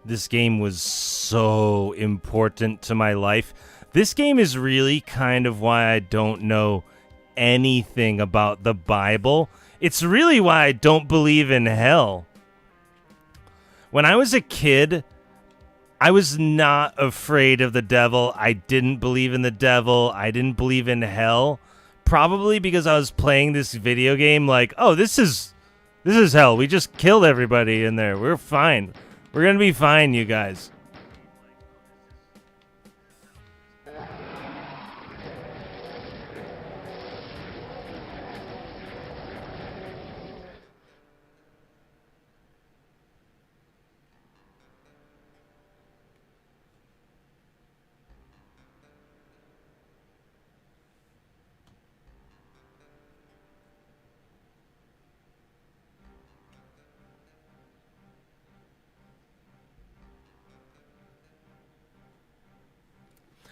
Speaker 1: This game was so important to my life. This game is really kind of why I don't know anything about the Bible. It's really why I don't believe in hell. When I was a kid, I was not afraid of the devil. I didn't believe in the devil. I didn't believe in hell. Probably because I was playing this video game like, oh, this is hell. We just killed everybody in there. We're fine. We're gonna be fine, you guys.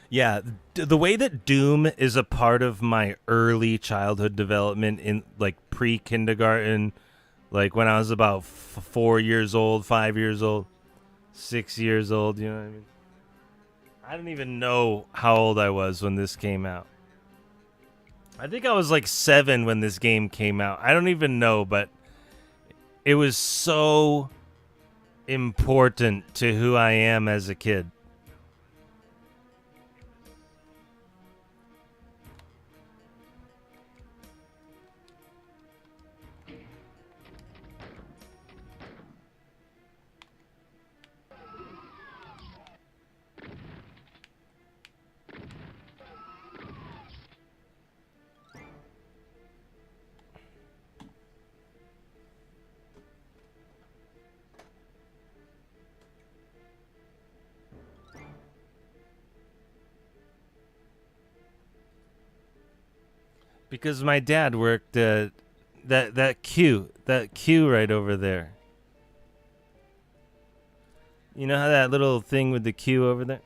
Speaker 1: Yeah, the way that Doom is a part of my early childhood development in like pre-kindergarten, Like when I was about 4 years old, 5 years old, 6 years old, you know what I mean? I don't even know how old I was when this came out. I think I was like 7 when this game came out. I don't even know, but it was so important to who I am as a kid. Because my dad worked that queue right over there. You know how that little thing with the queue over there?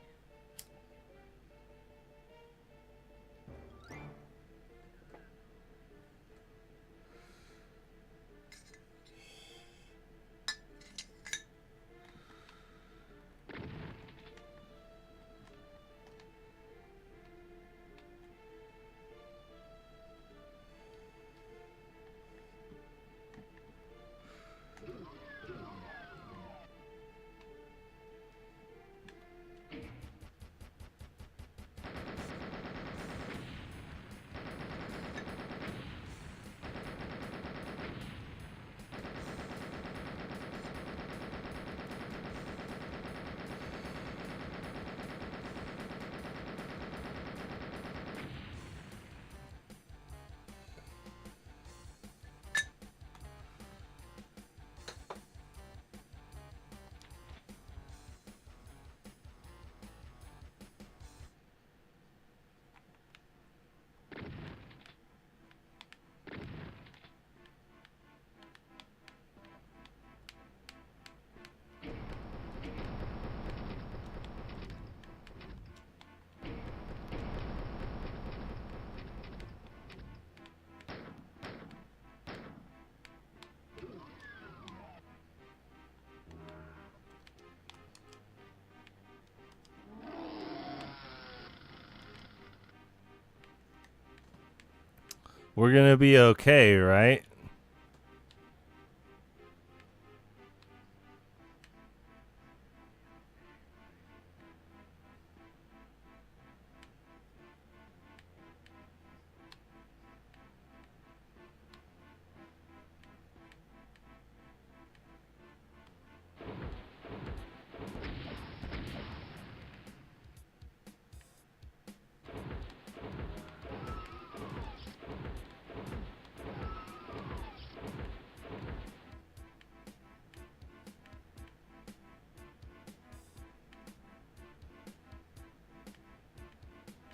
Speaker 1: We're gonna be okay, right?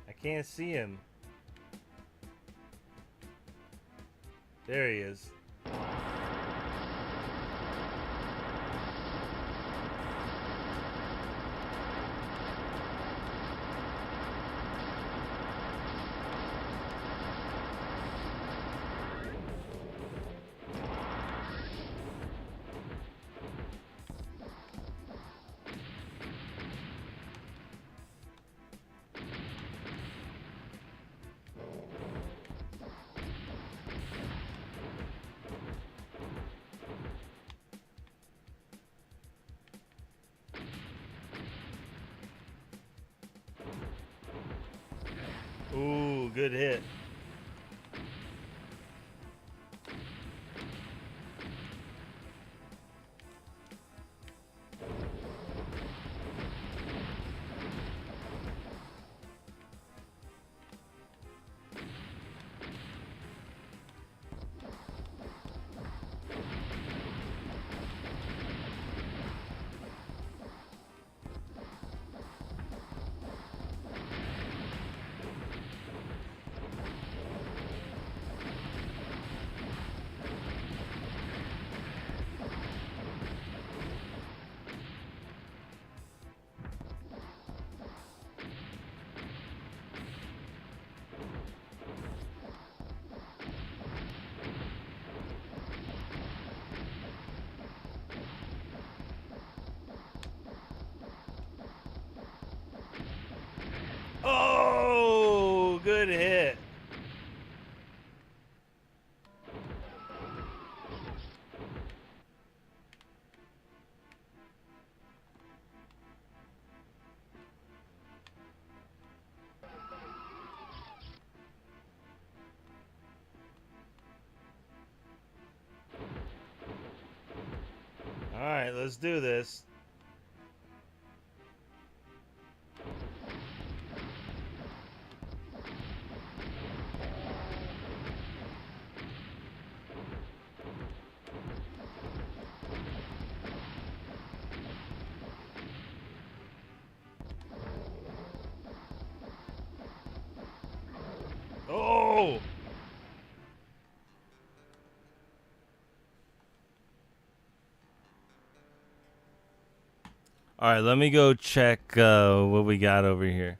Speaker 1: I can't see him. There he is. Ooh, good hit. good hit. All right, let's do this. Oh! All right, let me go check what we got over here.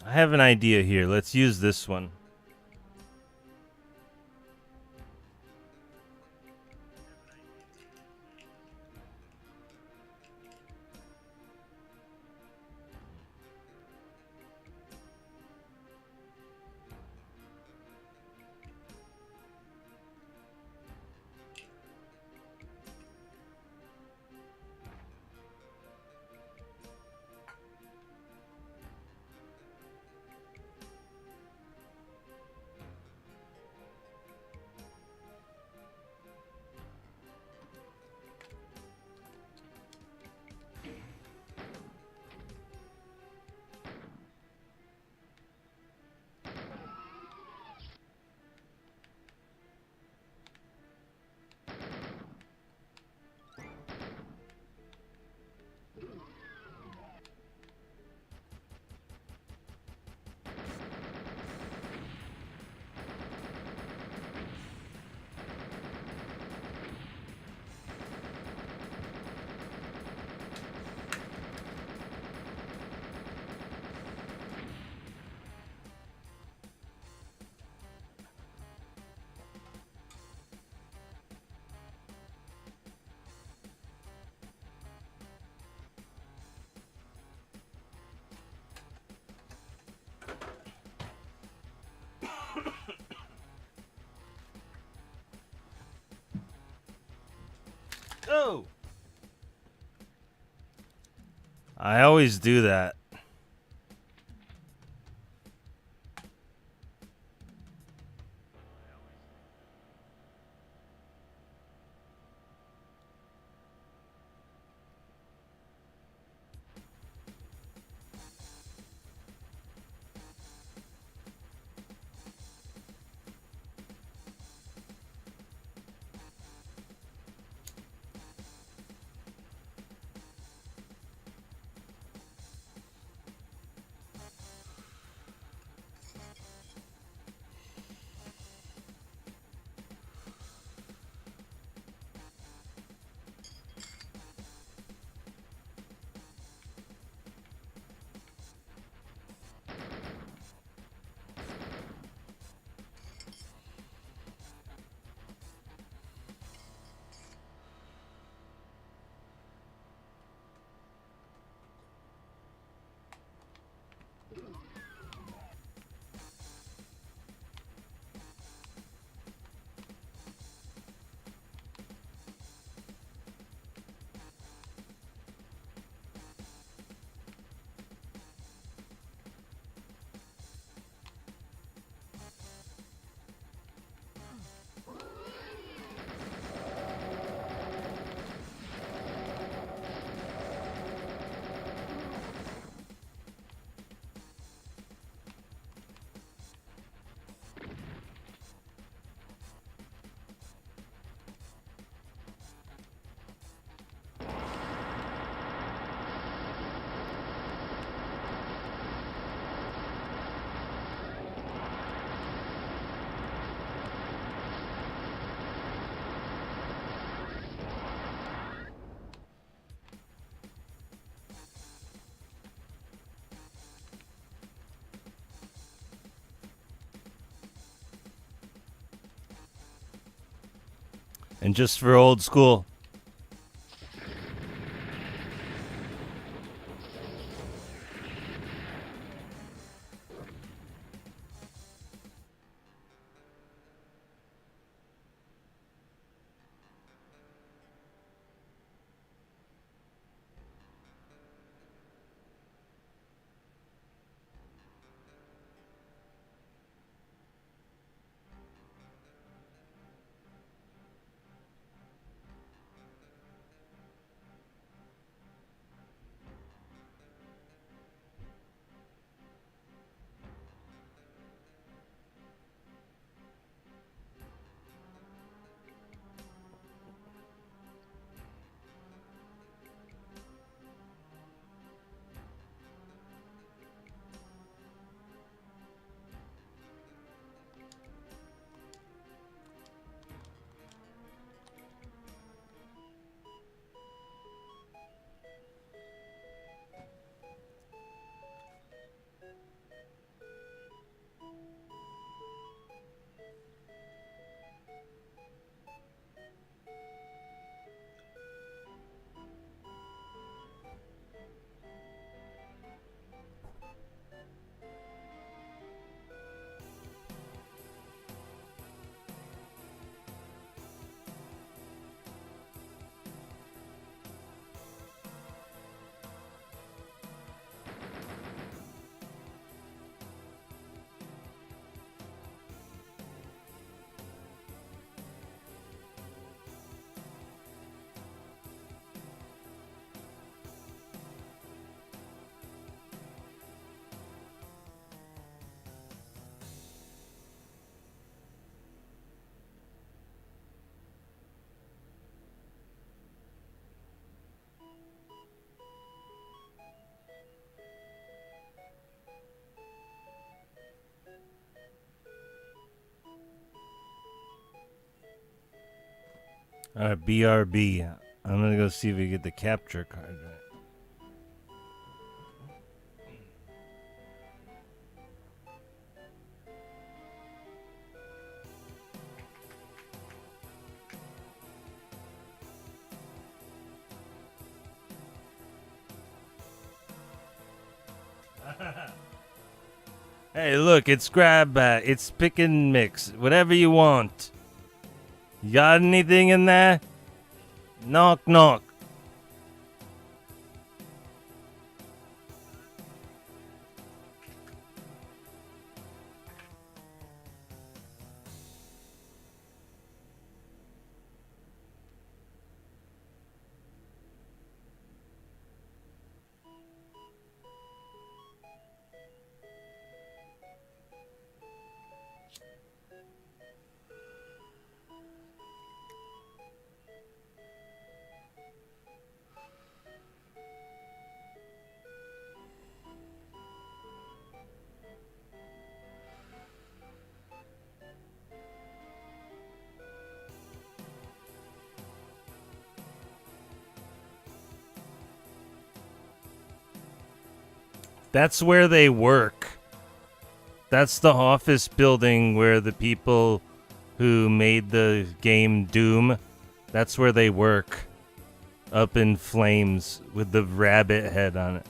Speaker 1: I have an idea here. Let's use this one. Oh! I always do that. And just for old school. Alright, BRB. I'm gonna go see if we get the capture card right. Hey, look, it's grab bag. It's pick and mix. Whatever you want. You got anything in there? Knock, knock. That's where they work. That's the office building where the people who made the game Doom, that's where they work. Up in flames with the rabbit head on it.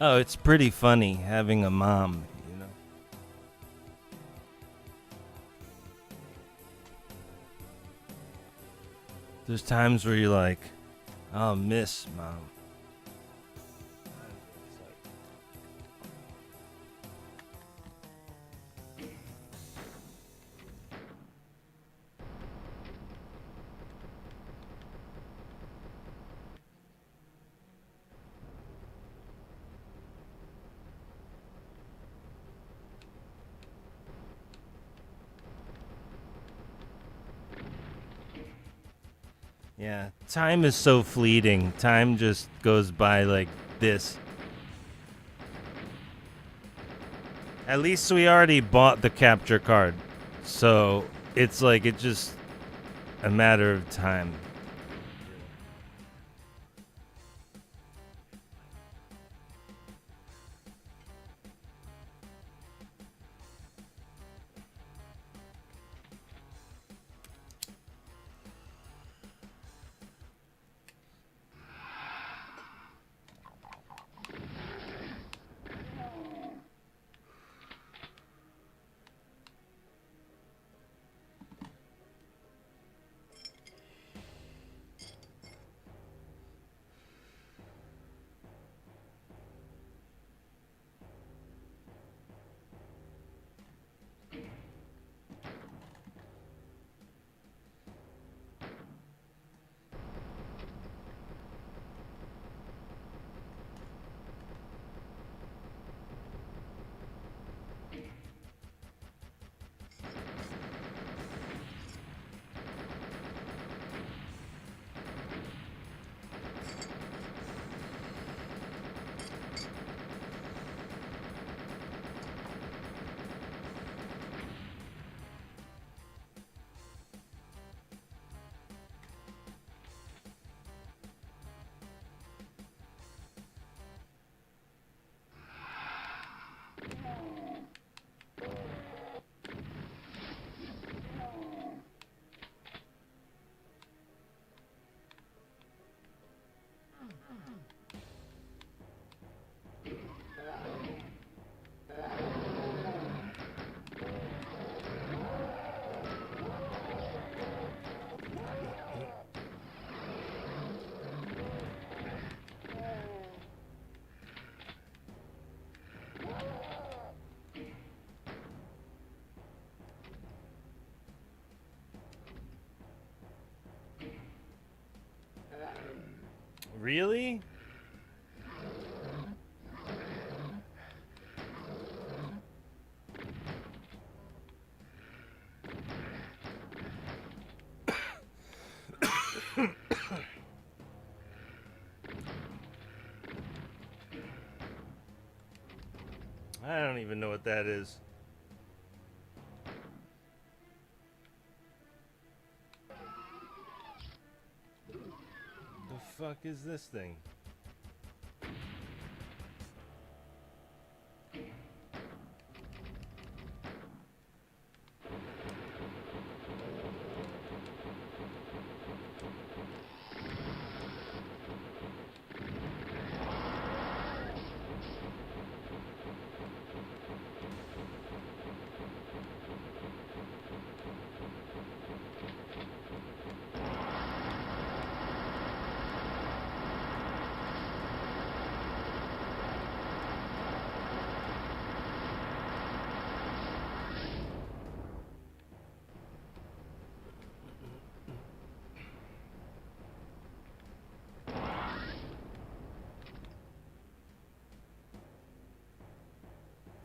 Speaker 1: Oh, it's pretty funny having a mom, you know. There's times where you're like, I'll miss mom. Yeah, time is so fleeting. Time just goes by like this. At least we already bought the capture card. So it's like it's just a matter of time. Really? I don't even know what that is. The fuck is this thing?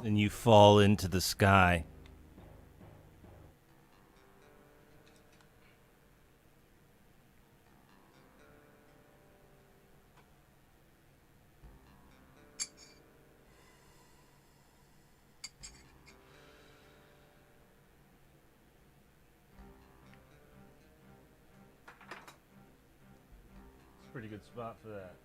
Speaker 1: And you fall into the sky. It's a pretty good spot for that.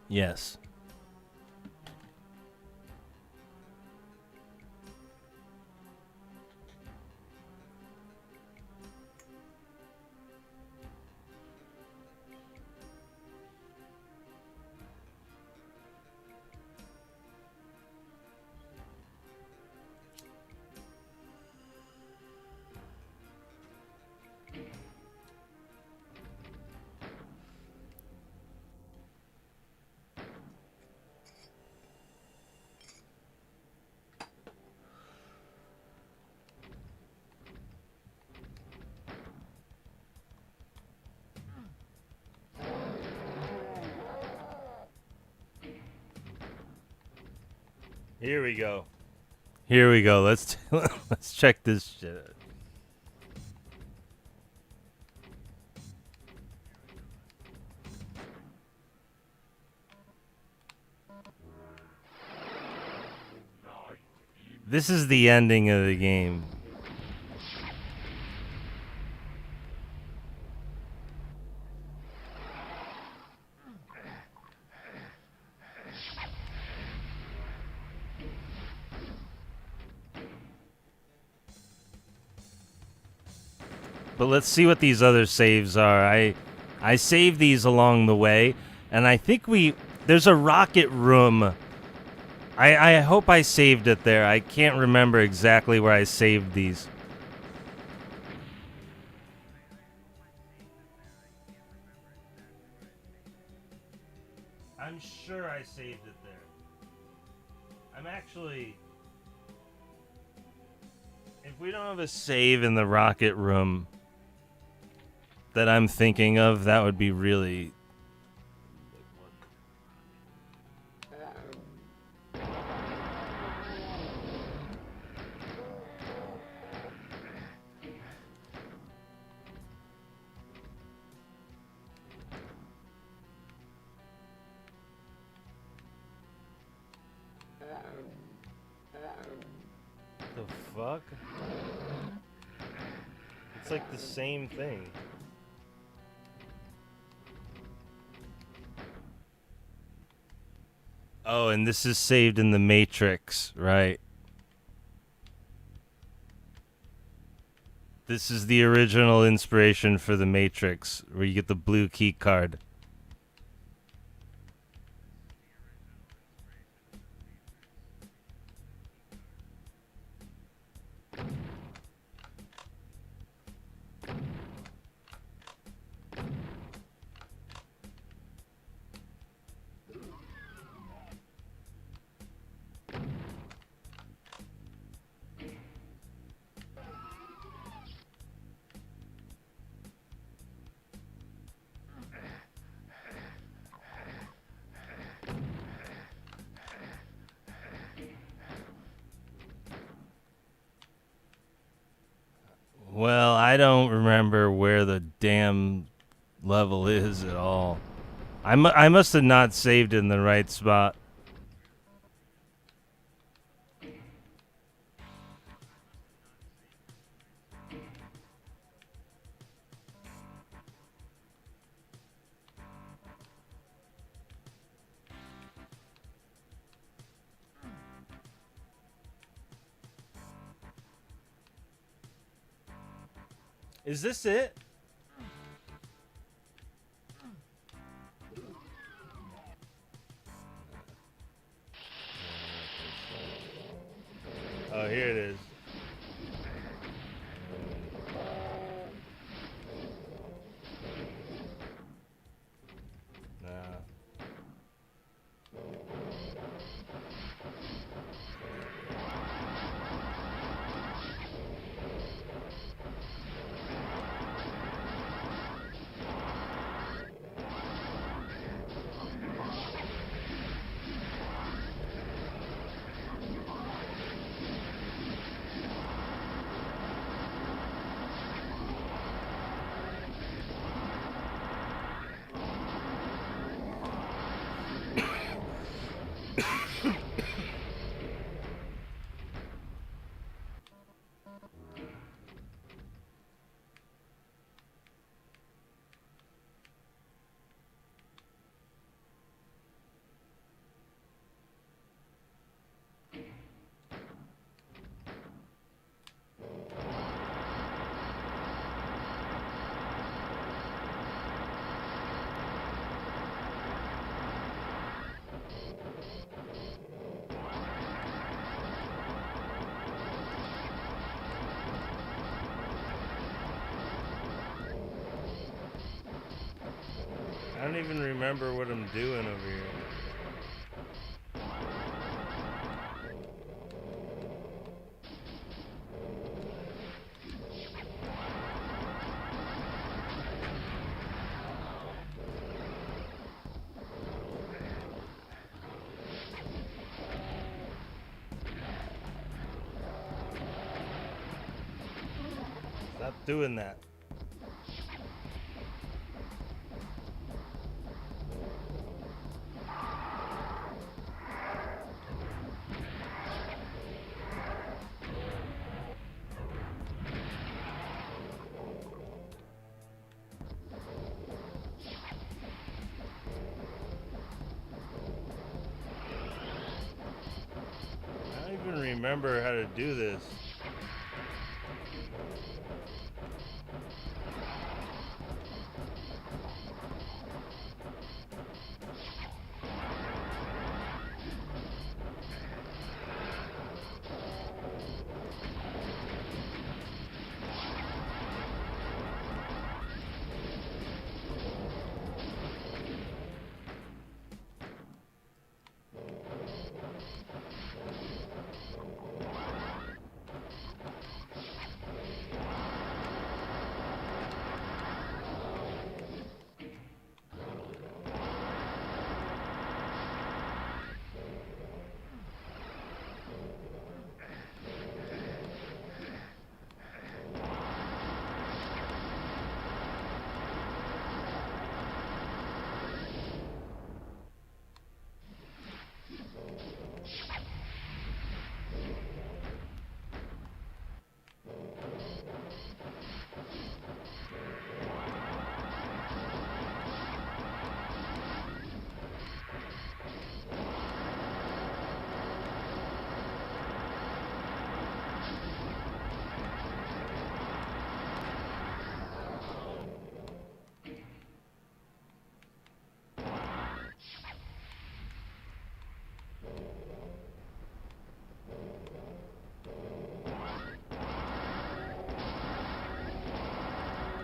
Speaker 1: Yes. Here we go. Here we go. Let's let's check this shit. This is the ending of the game. But let's see what these other saves are. I saved these along the way, and I think there's a rocket room. I hope I saved it there. I can't remember exactly where I saved these. I'm sure I saved it there. I'm actually... If we don't have a save in the rocket room that I'm thinking of, that would be really... The fuck? It's like the same thing. Oh, and this is saved in the Matrix, right? This is the original inspiration for the Matrix, where you get the blue key card. Well, I don't remember where the damn level is at all. I must have not saved it in the right spot. Is this it? Oh, here it is. Nah. I don't even remember what I'm doing over here. Stop doing that. I don't even remember how to do this.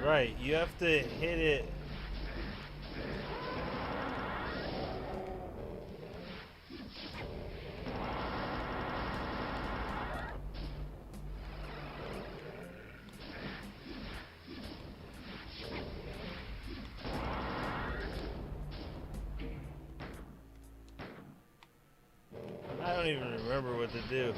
Speaker 1: Right, you have to hit it. I don't even remember what to do.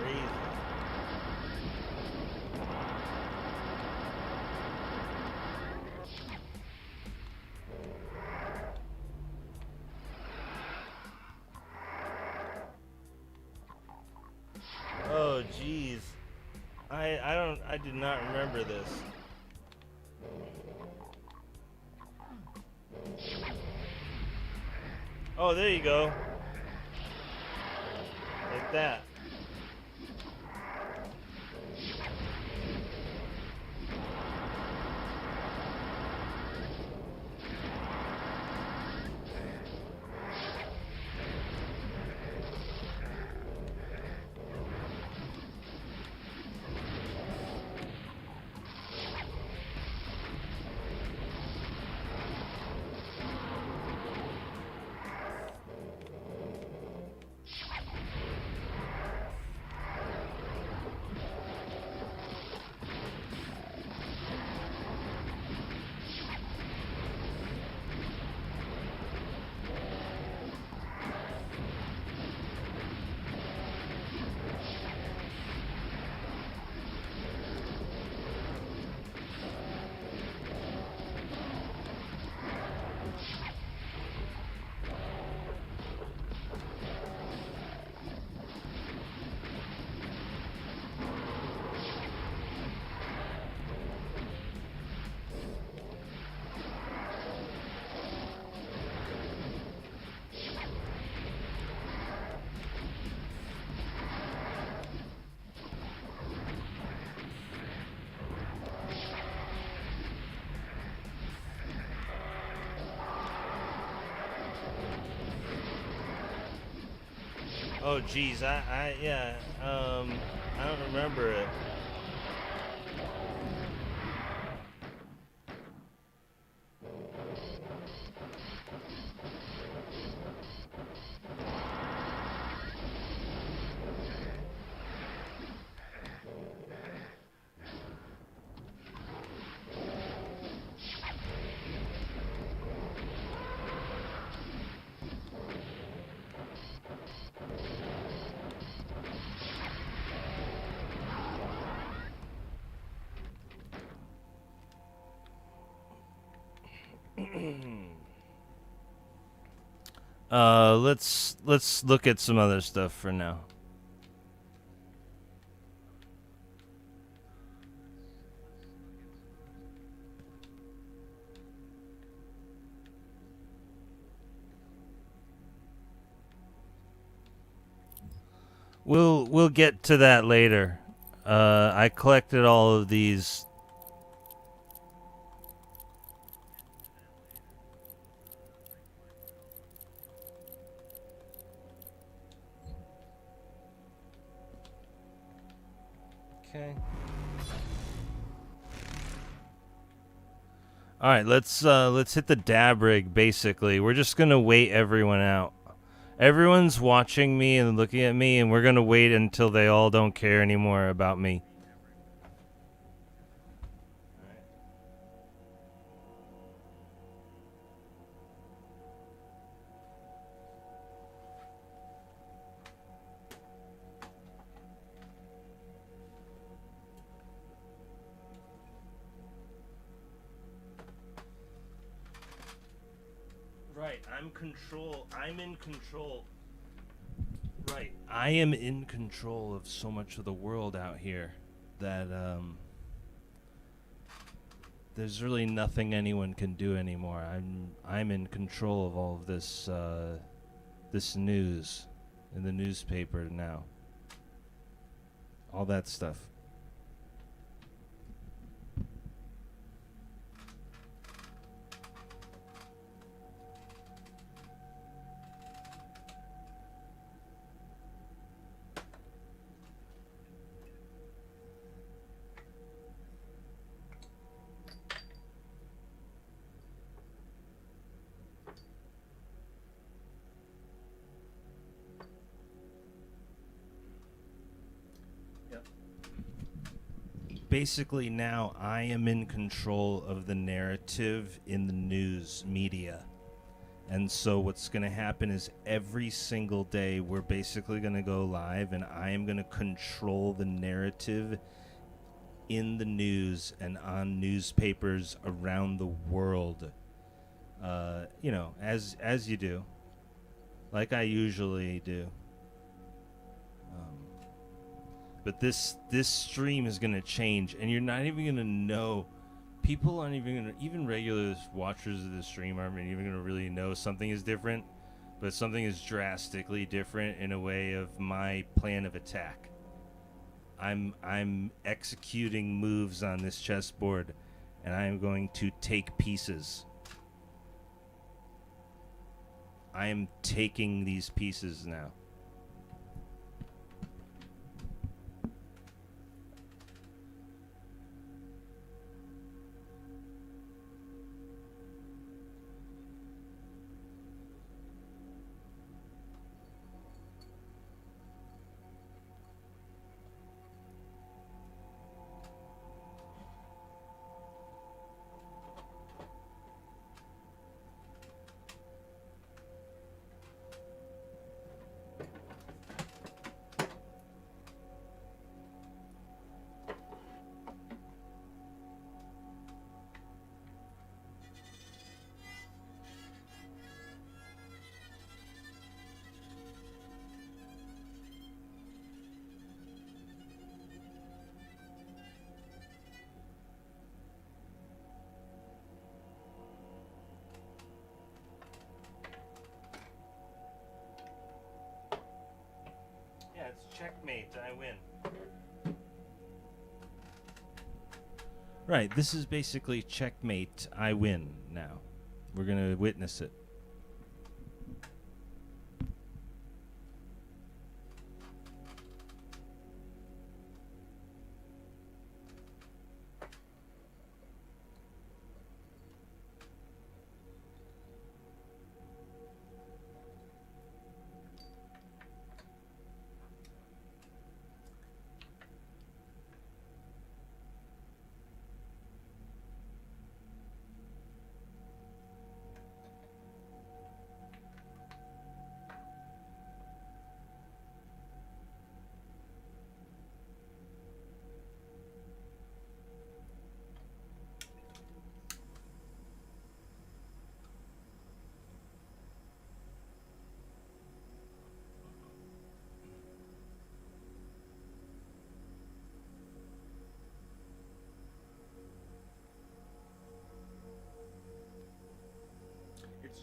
Speaker 1: Crazy. Oh geez. I do not remember this. Oh, there you go. Like that. Oh, geez, yeah, I don't remember it. Let's look at some other stuff for now. We'll get to that later. I collected all of these. Okay. All right, let's hit the dab rig. Basically, we're just gonna wait everyone out. Everyone's watching me and looking at me, and we're gonna wait until they all don't care anymore about me. Right, I'm in control. Right, I am in control of so much of the world out here that there's really nothing anyone can do anymore. I'm in control of all of this this news in the newspaper now. All that stuff. Basically now I am in control of the narrative in the news media. And so what's going to happen is every single day we're basically going to go live and I am going to control the narrative in the news and on newspapers around the world. You know, as you do. Like I usually do. But this stream is going to change, and you're not even going to know. People aren't even going to, even regular watchers of the stream aren't even going to really know something is different, but something is drastically different in a way of my plan of attack. I'm executing moves on this chessboard, and I am going to take pieces. I am taking these pieces now. It's checkmate. I win. Right, this is basically checkmate. I win now. We're going to witness it.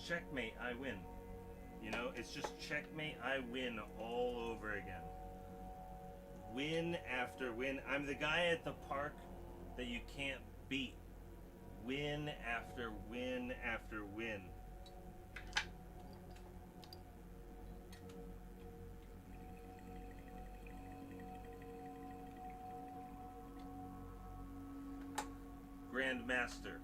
Speaker 1: checkmate, I win. You know, it's just checkmate, I win all over again. Win after win. I'm the guy at the park that you can't beat. Win after win after win. Grandmaster.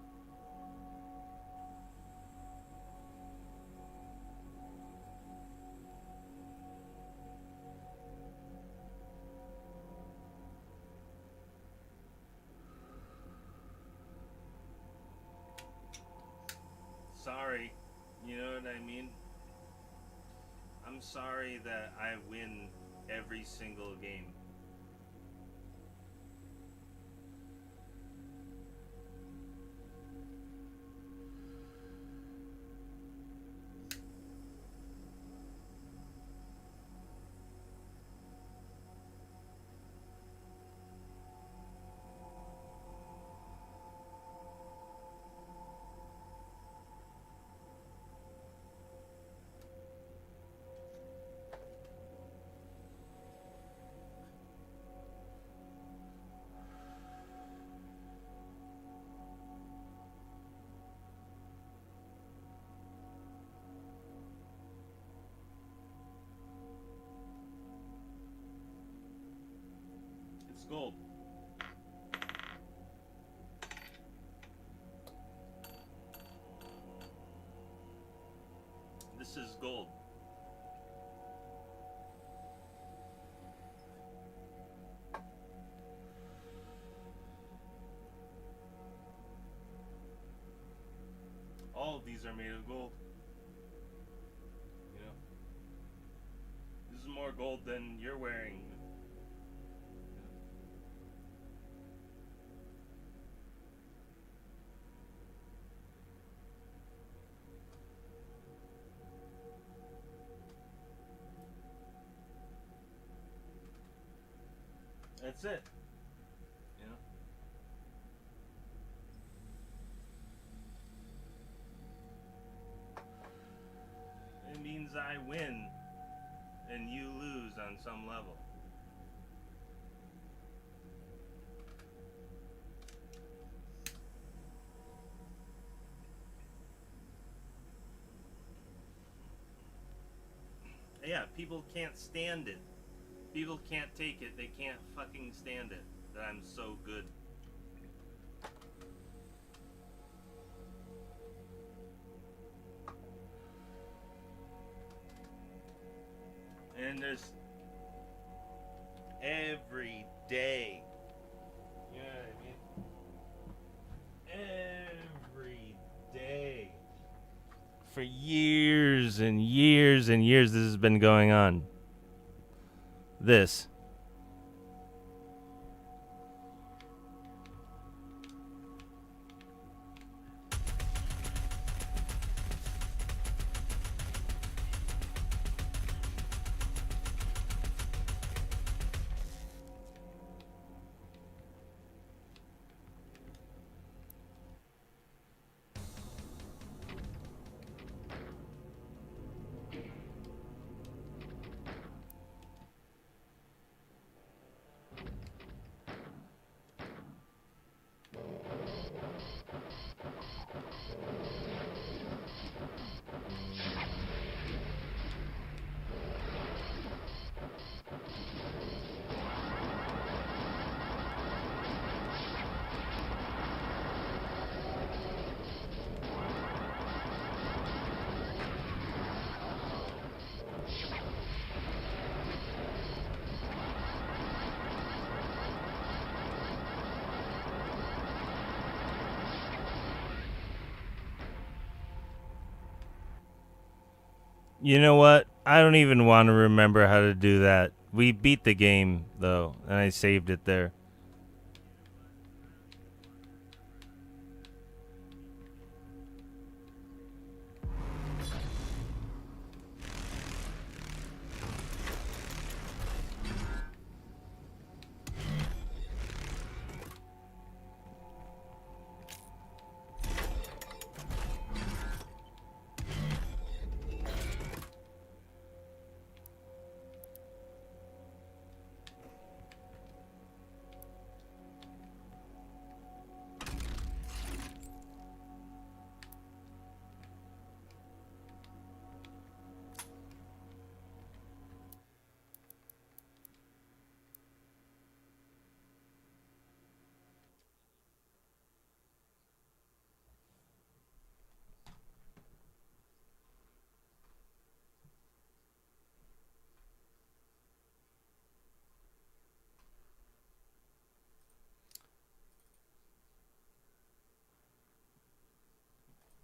Speaker 1: Sorry, you know what I mean? I'm sorry that I win every single game. It's gold. This is gold. All of these are made of gold. You know? This is more gold than you're wearing. That's it. You know? It means I win and you lose on some level. Yeah, people can't stand it. People can't take it. They can't fucking stand it that I'm so good. And there's every day. You know what I mean? Every day. For years and years and years this has been going on. This. You know what? I don't even want to remember how to do that. We beat the game, though, and I saved it there.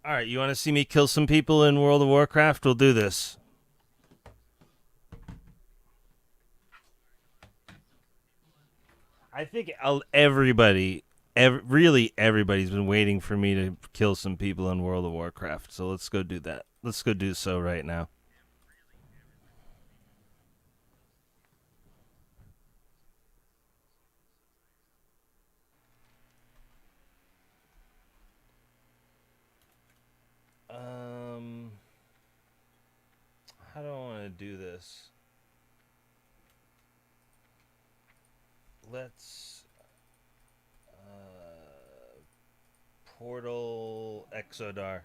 Speaker 1: All right, you want to see me kill some people in World of Warcraft? We'll do this. I think really everybody's been waiting for me to kill some people in World of Warcraft. So let's go do that. Let's go do so right now. How do I want to do this? Let's Portal Exodar.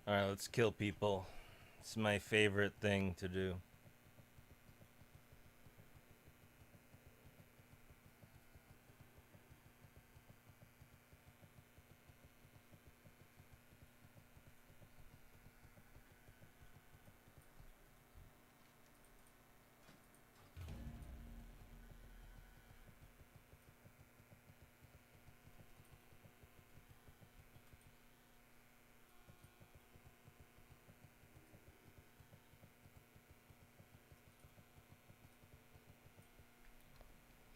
Speaker 1: All right, let's kill people. It's my favorite thing to do.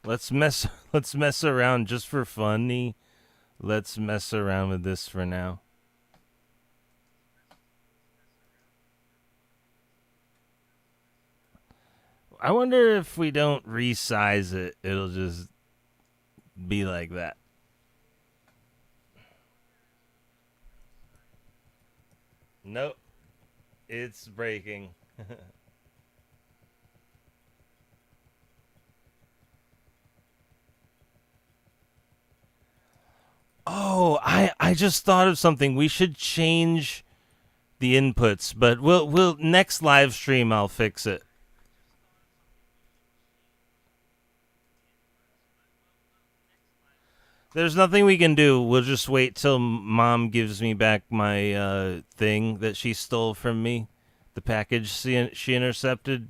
Speaker 1: Let's mess around just for funny. Let's mess around with this for now. I wonder if we don't resize it, it'll just be like that. Nope. It's breaking. Oh, I just thought of something. We should change the inputs, but we'll next live stream I'll fix it. There's nothing we can do. We'll just wait till Mom gives me back my thing that she stole from me, the package she intercepted.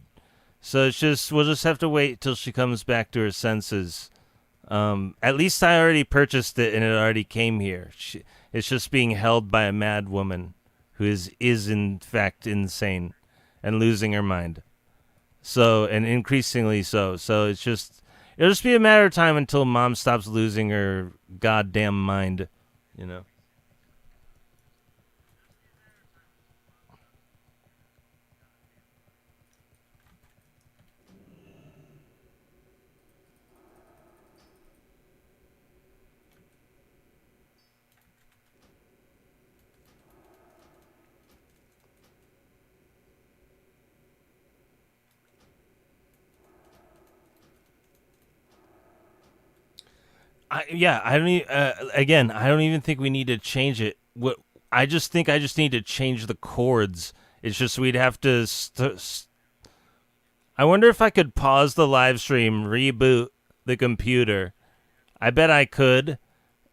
Speaker 1: So we'll just have to wait till she comes back to her senses. At least I already purchased it and it already came here. It's just being held by a mad woman who is in fact insane and losing her mind. So, and increasingly so. So it'll just be a matter of time until Mom stops losing her goddamn mind, you know. I don't even think we need to change it. I just think I just need to change the chords. It's just we'd have to. I wonder if I could pause the live stream, reboot the computer. I bet I could.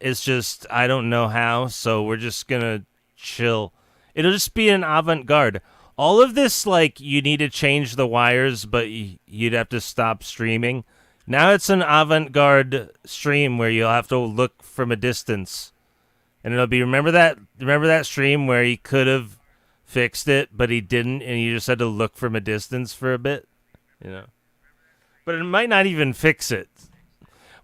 Speaker 1: It's just I don't know how, so we're just gonna chill. It'll just be an avant-garde. All of this, like, you need to change the wires, but you'd have to stop streaming. Now it's an avant-garde stream where you'll have to look from a distance. And it'll be, remember that stream where he could have fixed it, but he didn't, and you just had to look from a distance for a bit? You know? But it might not even fix it.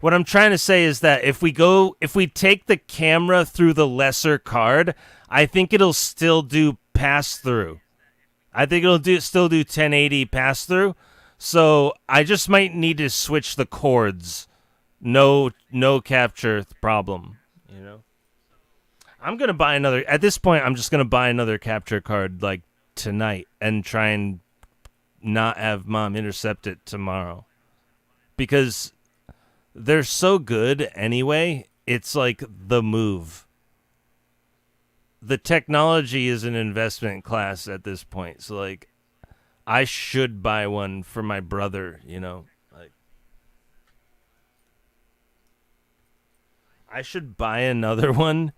Speaker 1: What I'm trying to say is that if we take the camera through the lesser card, I think it'll still do pass-through. I think it'll still do 1080 pass-through. So I just might need to switch the chords no capture problem. You know, I'm gonna buy another. At this point, I'm just gonna buy another capture card like tonight and try and not have mom intercept it tomorrow, because they're so good anyway. It's like the move. The technology is an investment class at this point. So like I should buy one for my brother, you know. Like I should buy another one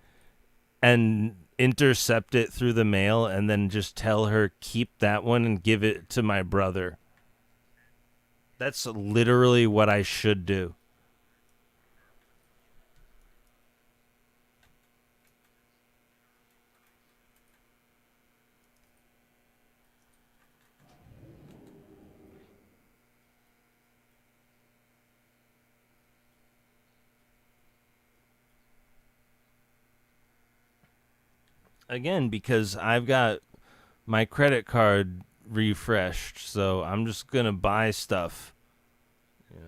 Speaker 1: and intercept it through the mail and then just tell her keep that one and give it to my brother. That's literally what I should do. Again, because I've got my credit card refreshed, so I'm just gonna buy stuff. You know.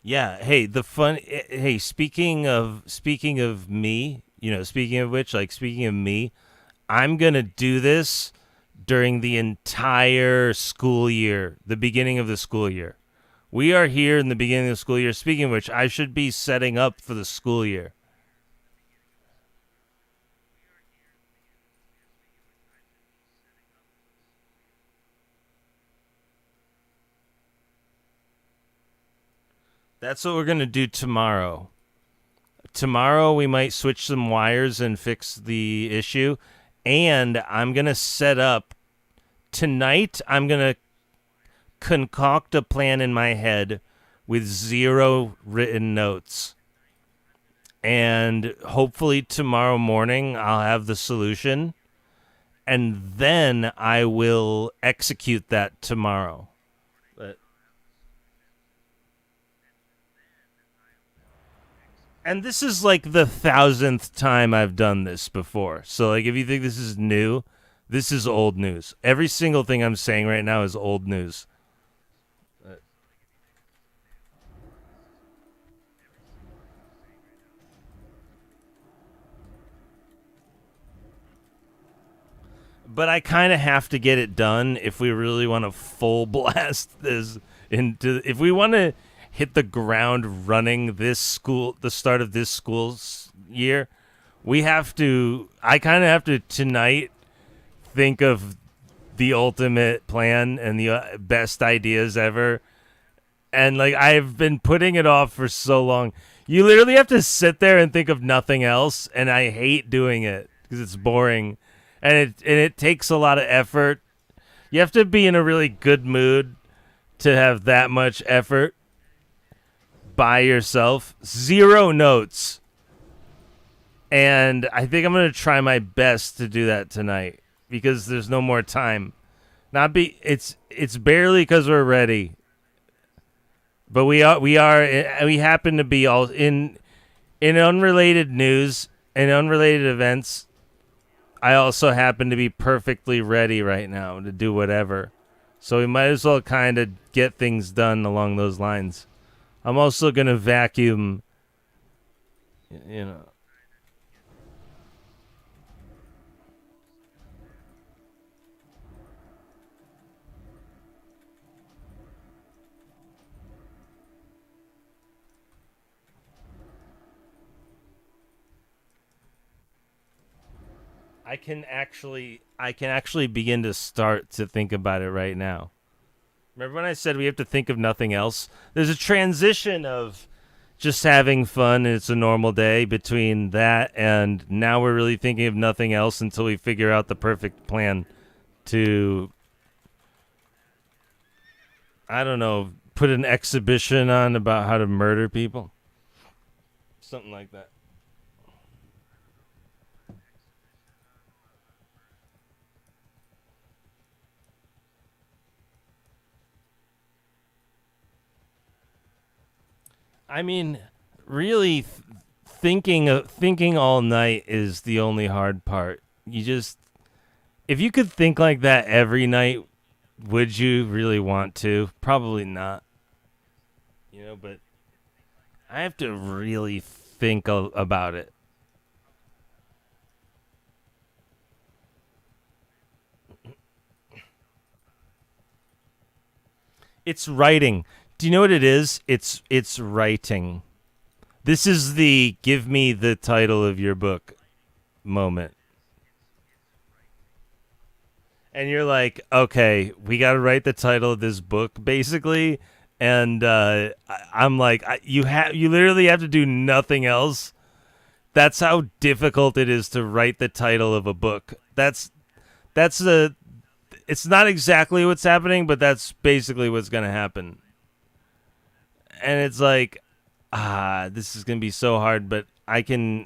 Speaker 1: Yeah. Hey, the fun. Hey, speaking of me, you know, speaking of which, like speaking of me, I'm gonna do this during the entire school year, the beginning of the school year. We are here in the beginning of the school year. Speaking of which, I should be setting up for the school year. That's what we're gonna do tomorrow. Tomorrow we might switch some wires and fix the issue, and I'm gonna set up tonight. I'm gonna concoct a plan in my head with zero written notes. And hopefully tomorrow morning I'll have the solution. And then I will execute that tomorrow. But, and this is like the 1,000th time I've done this before. So like if you think this is new, this is old news. Every single thing I'm saying right now is old news. But I kind of have to get it done if we really want to full blast this into. If we want to hit the ground running the start of this year, we have to. I kind of have to tonight think of the ultimate plan and the best ideas ever. And like I've been putting it off for so long. You literally have to sit there and think of nothing else, and I hate doing it because it's boring. And it takes a lot of effort. You have to be in a really good mood to have that much effort by yourself. Zero notes. And I think I'm going to try my best to do that tonight because there's no more time. It's barely because we're ready. But we happen to be all in unrelated news and unrelated events. I also happen to be perfectly ready right now to do whatever. So we might as well kind of get things done along those lines. I'm also going to vacuum, you know. I can actually begin to start to think about it right now. Remember when I said we have to think of nothing else? There's a transition of just having fun and it's a normal day between that and now we're really thinking of nothing else until we figure out the perfect plan to, I don't know, put an exhibition on about how to murder people. Something like that. I mean, really, thinking all night is the only hard part. You just, if you could think like that every night, would you really want to? Probably not. You know, but I have to really think about it. It's writing. Do you know what it is? It's writing. This is the give me the title of your book moment. And you're like, okay, we got to write the title of this book, basically. And I'm like, you literally have to do nothing else. That's how difficult it is to write the title of a book. It's not exactly what's happening, but that's basically what's going to happen. And it's like, this is going to be so hard, but I can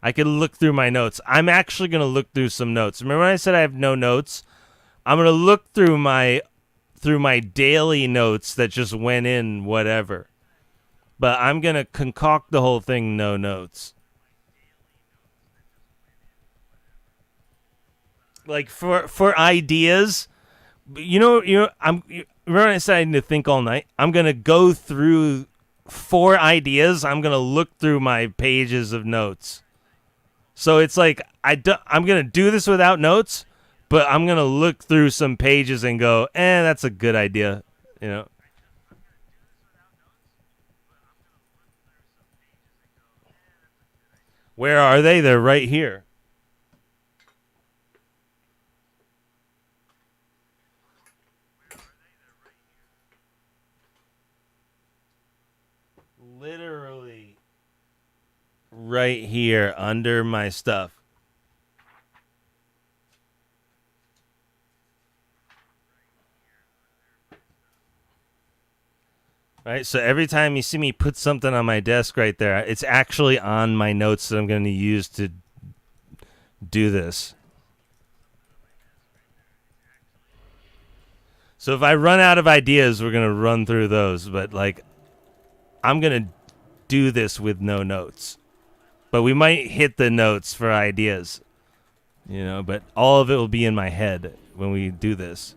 Speaker 1: look through my notes. I'm actually going to look through some notes. Remember when I said I have no notes? I'm going to look through my daily notes that just went in whatever. But I'm going to concoct the whole thing no notes. Like for ideas, remember when I said I need to think all night? I'm going to go through 4 ideas. I'm going to look through my pages of notes. So it's like I'm going to do this without notes, but I'm going to look through some pages and go, that's a good idea, you know. Where are they? They're right here. Literally right here under my stuff. Right, so every time you see me put something on my desk right there, it's actually on my notes that I'm going to use to do this. So if I run out of ideas, we're going to run through those, but like I'm going to do this with no notes. But we might hit the notes for ideas, but all of it will be in my head when we do this.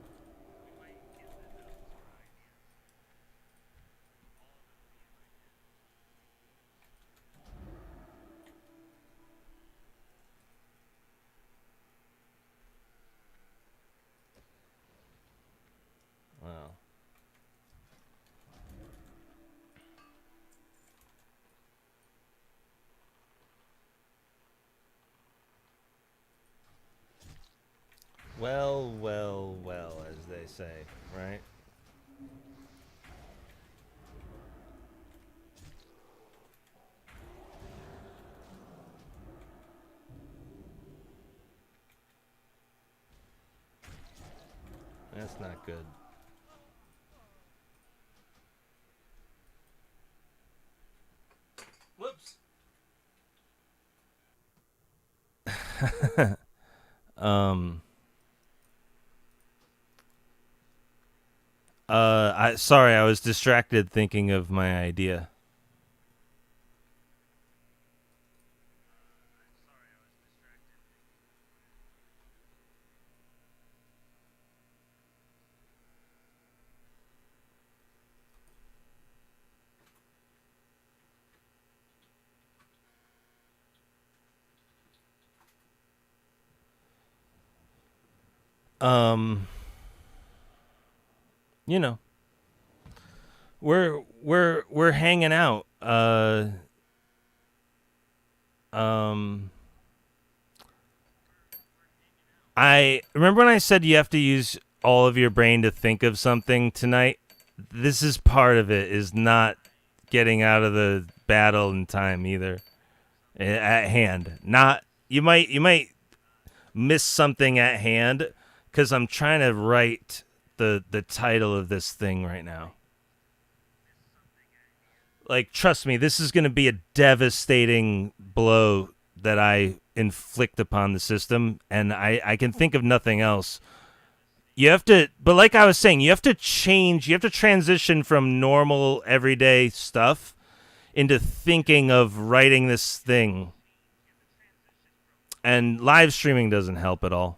Speaker 1: Wow. Well, as they say, right? That's not good. Whoops. Sorry, I was distracted thinking of my idea. We're hanging out. I remember when I said you have to use all of your brain to think of something tonight, this is part of it, is not getting out of the battle in time either. At hand. Not you might miss something at hand because I'm trying to write the title of this thing right now. Like, trust me, this is going to be a devastating blow that I inflict upon the system, and I can think of nothing else. You have to, but like I was saying, you have to transition from normal everyday stuff into thinking of writing this thing. And live streaming doesn't help at all.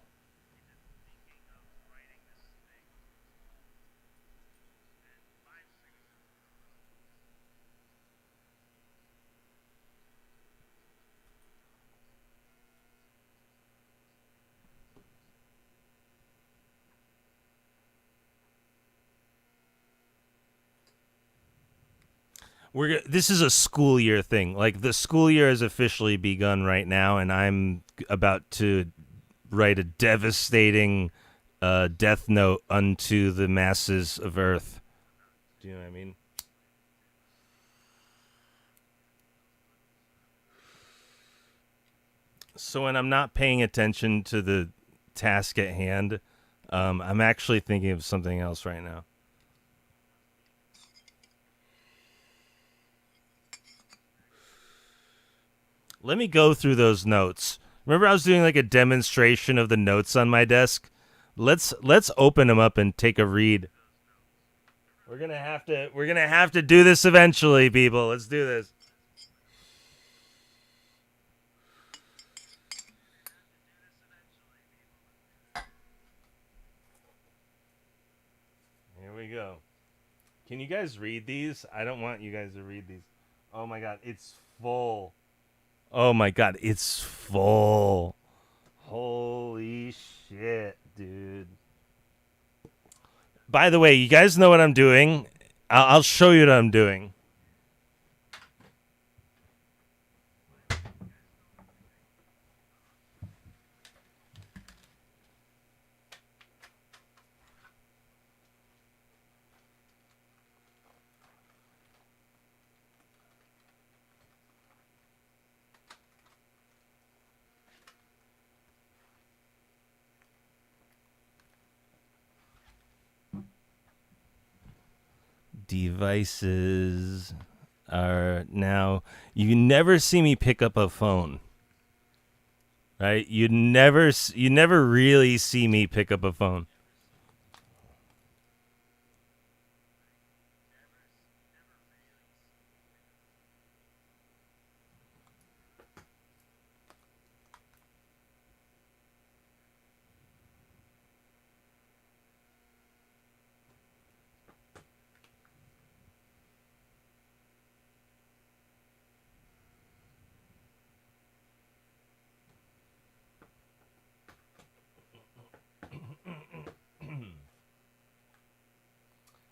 Speaker 1: This is a school year thing. Like, the school year has officially begun right now, and I'm about to write a devastating death note unto the masses of Earth. Do you know what I mean? So when I'm not paying attention to the task at hand, I'm actually thinking of something else right now. Let me go through those notes. Remember I was doing like a demonstration of the notes on my desk? Let's open them up and take a read. We're going to have to do this eventually, people. Let's do this. Here we go. Can you guys read these? I don't want you guys to read these. Oh my god, it's full. Oh my god, it's full. Holy shit, dude. By the way, you guys know what I'm doing? I'll show you what I'm doing. Devices are now, you never see me pick up a phone, right? You never really see me pick up a phone.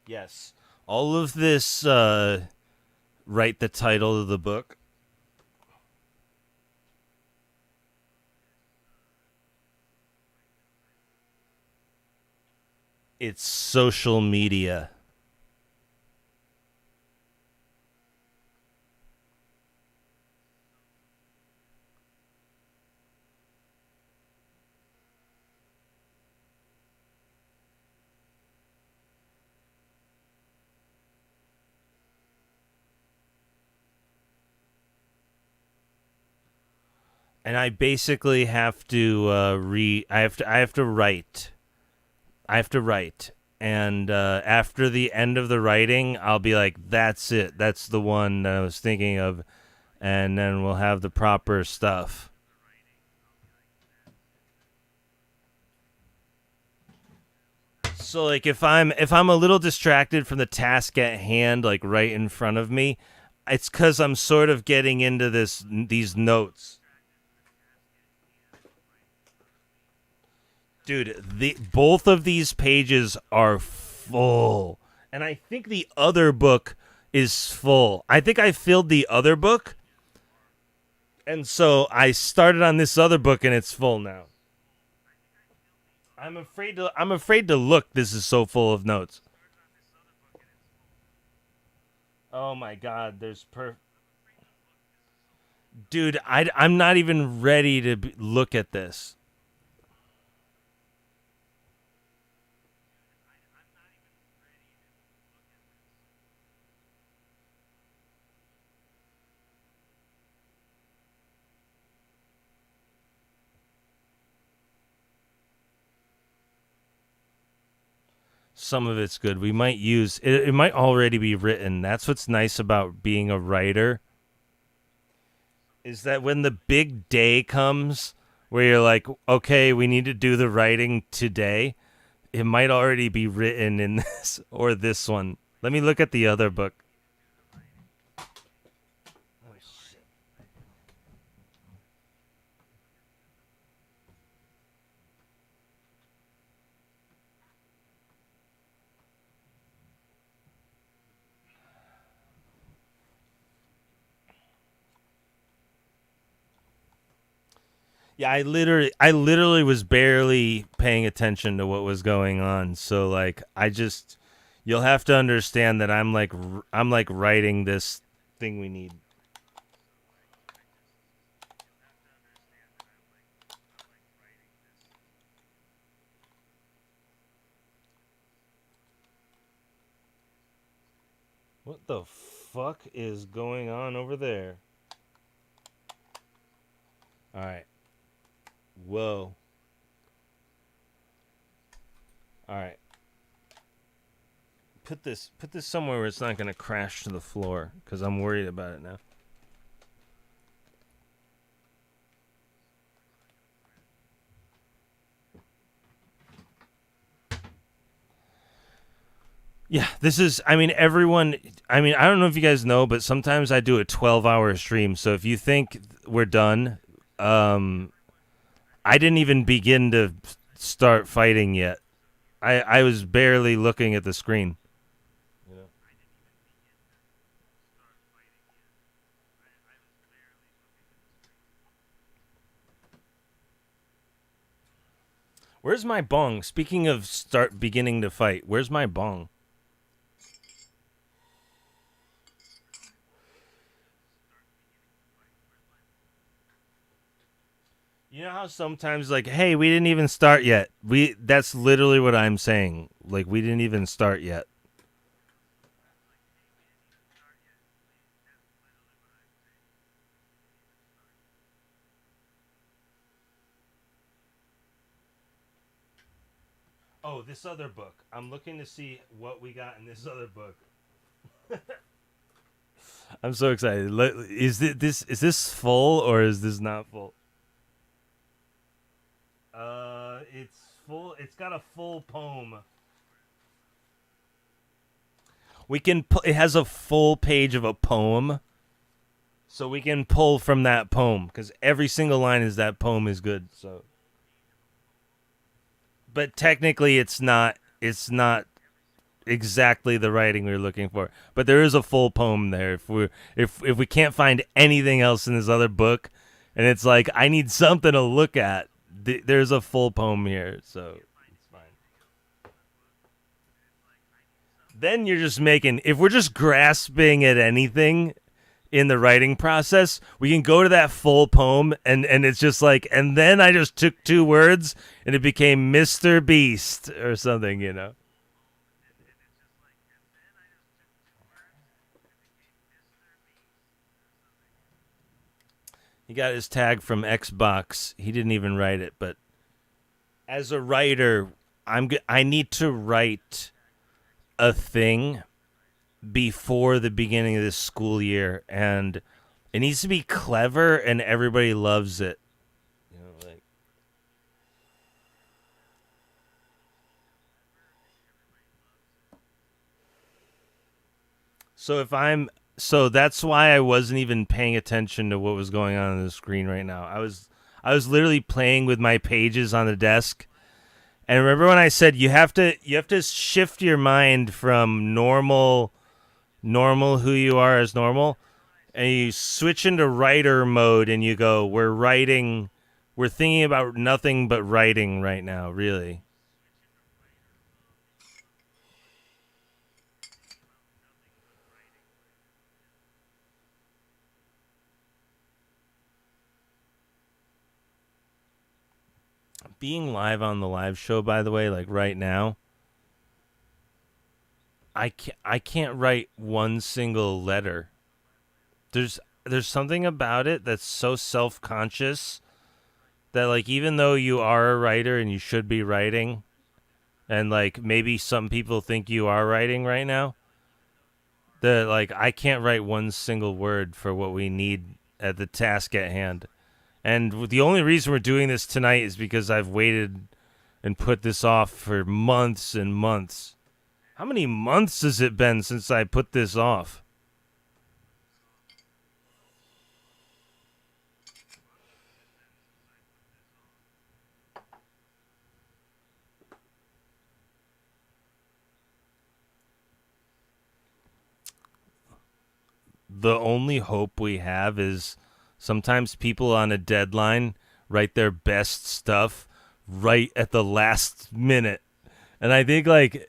Speaker 1: Yes. All of this, write the title of the book. It's social media. And I basically have to I have to write. I have to write. And after the end of the writing, I'll be like, that's it. That's the one that I was thinking of. And then we'll have the proper stuff. So like if I'm a little distracted from the task at hand, like right in front of me, it's 'cause I'm sort of getting into these notes. Dude, both of these pages are full. And I think the other book is full. I think I filled the other book. And so I started on this other book and it's full now. I'm afraid to look. This is so full of notes. Oh my God, Dude, I'm not even ready to look at this. Some of it's good. We might use it. It might already be written. That's what's nice about being a writer. Is that when the big day comes where you're like, okay, we need to do the writing today, it might already be written in this or this one. Let me look at the other book. Yeah, I literally was barely paying attention to what was going on. So like, you'll have to understand that I'm like writing this thing we need. What the fuck is going on over there? All right. Whoa. All right. Put this somewhere where it's not going to crash to the floor cuz I'm worried about it now. Yeah, this is, I mean, I don't know if you guys know, but sometimes I do a 12-hour stream. So if you think we're done, I didn't even begin to start fighting yet. I was barely looking at the screen. You know? Where's my bong? Speaking of beginning to fight, where's my bong? You know how sometimes like, hey, we didn't even start yet. That's literally what I'm saying. Like, we didn't even start yet. Oh, this other book. I'm looking to see what we got in this other book. I'm so excited. Is this full or is this not full? It's full. It's got a full poem. It has a full page of a poem, so we can pull from that poem because every single line is that poem is good. So, but technically, it's not. It's not exactly the writing we were looking for. But there is a full poem there. If we can't find anything else in this other book, and it's like I need something to look at. There's a full poem here, so it's fine. Then you're just making, if we're just grasping at anything in the writing process, we can go to that full poem, and it's just like, and then I just took two words, and it became Mr. Beast, or something, you know? He got his tag from Xbox. He didn't even write it, but as a writer, I need to write a thing before the beginning of this school year, and it needs to be clever and everybody loves it. You know, like, so that's why I wasn't even paying attention to what was going on the screen right now. I was literally playing with my pages on the desk. And remember when I said you have to shift your mind from normal who you are as normal, and you switch into writer mode and you go, we're thinking about nothing but writing right now, really. being live on the live show, by the way, like right now, I can't write one single letter. There's something about it that's so self-conscious that, like, even though you are a writer and you should be writing, and like maybe some people think you are writing right now, that like I can't write one single word for what we need at the task at hand. And the only reason we're doing this tonight is because I've waited and put this off for months and months. How many months has it been since I put this off? The only hope we have is sometimes people on a deadline write their best stuff right at the last minute. And I think, like,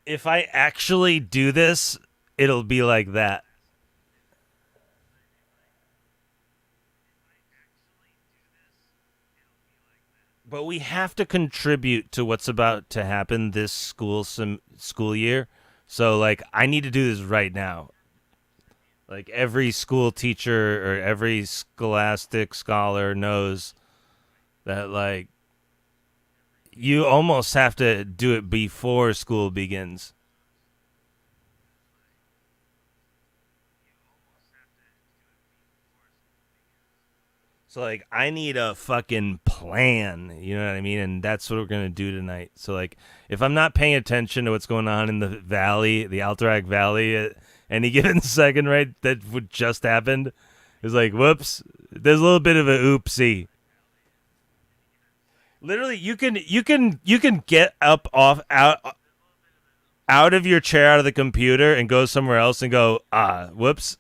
Speaker 1: if I actually do this, it'll be like that. But we have to contribute to what's about to happen this school year. So, like, I need to do this right now. Like, every school teacher or every scholastic scholar knows that, like, you almost have to do it before school begins. So, like, I need a fucking plan, you know what I mean? And that's what we're going to do tonight. So, like, if I'm not paying attention to what's going on in the valley, the Alterac Valley, at any given second, right, that would just happened, it's like, whoops, there's a little bit of a oopsie. Literally, you can get up out of your chair, out of the computer, and go somewhere else and go, whoops.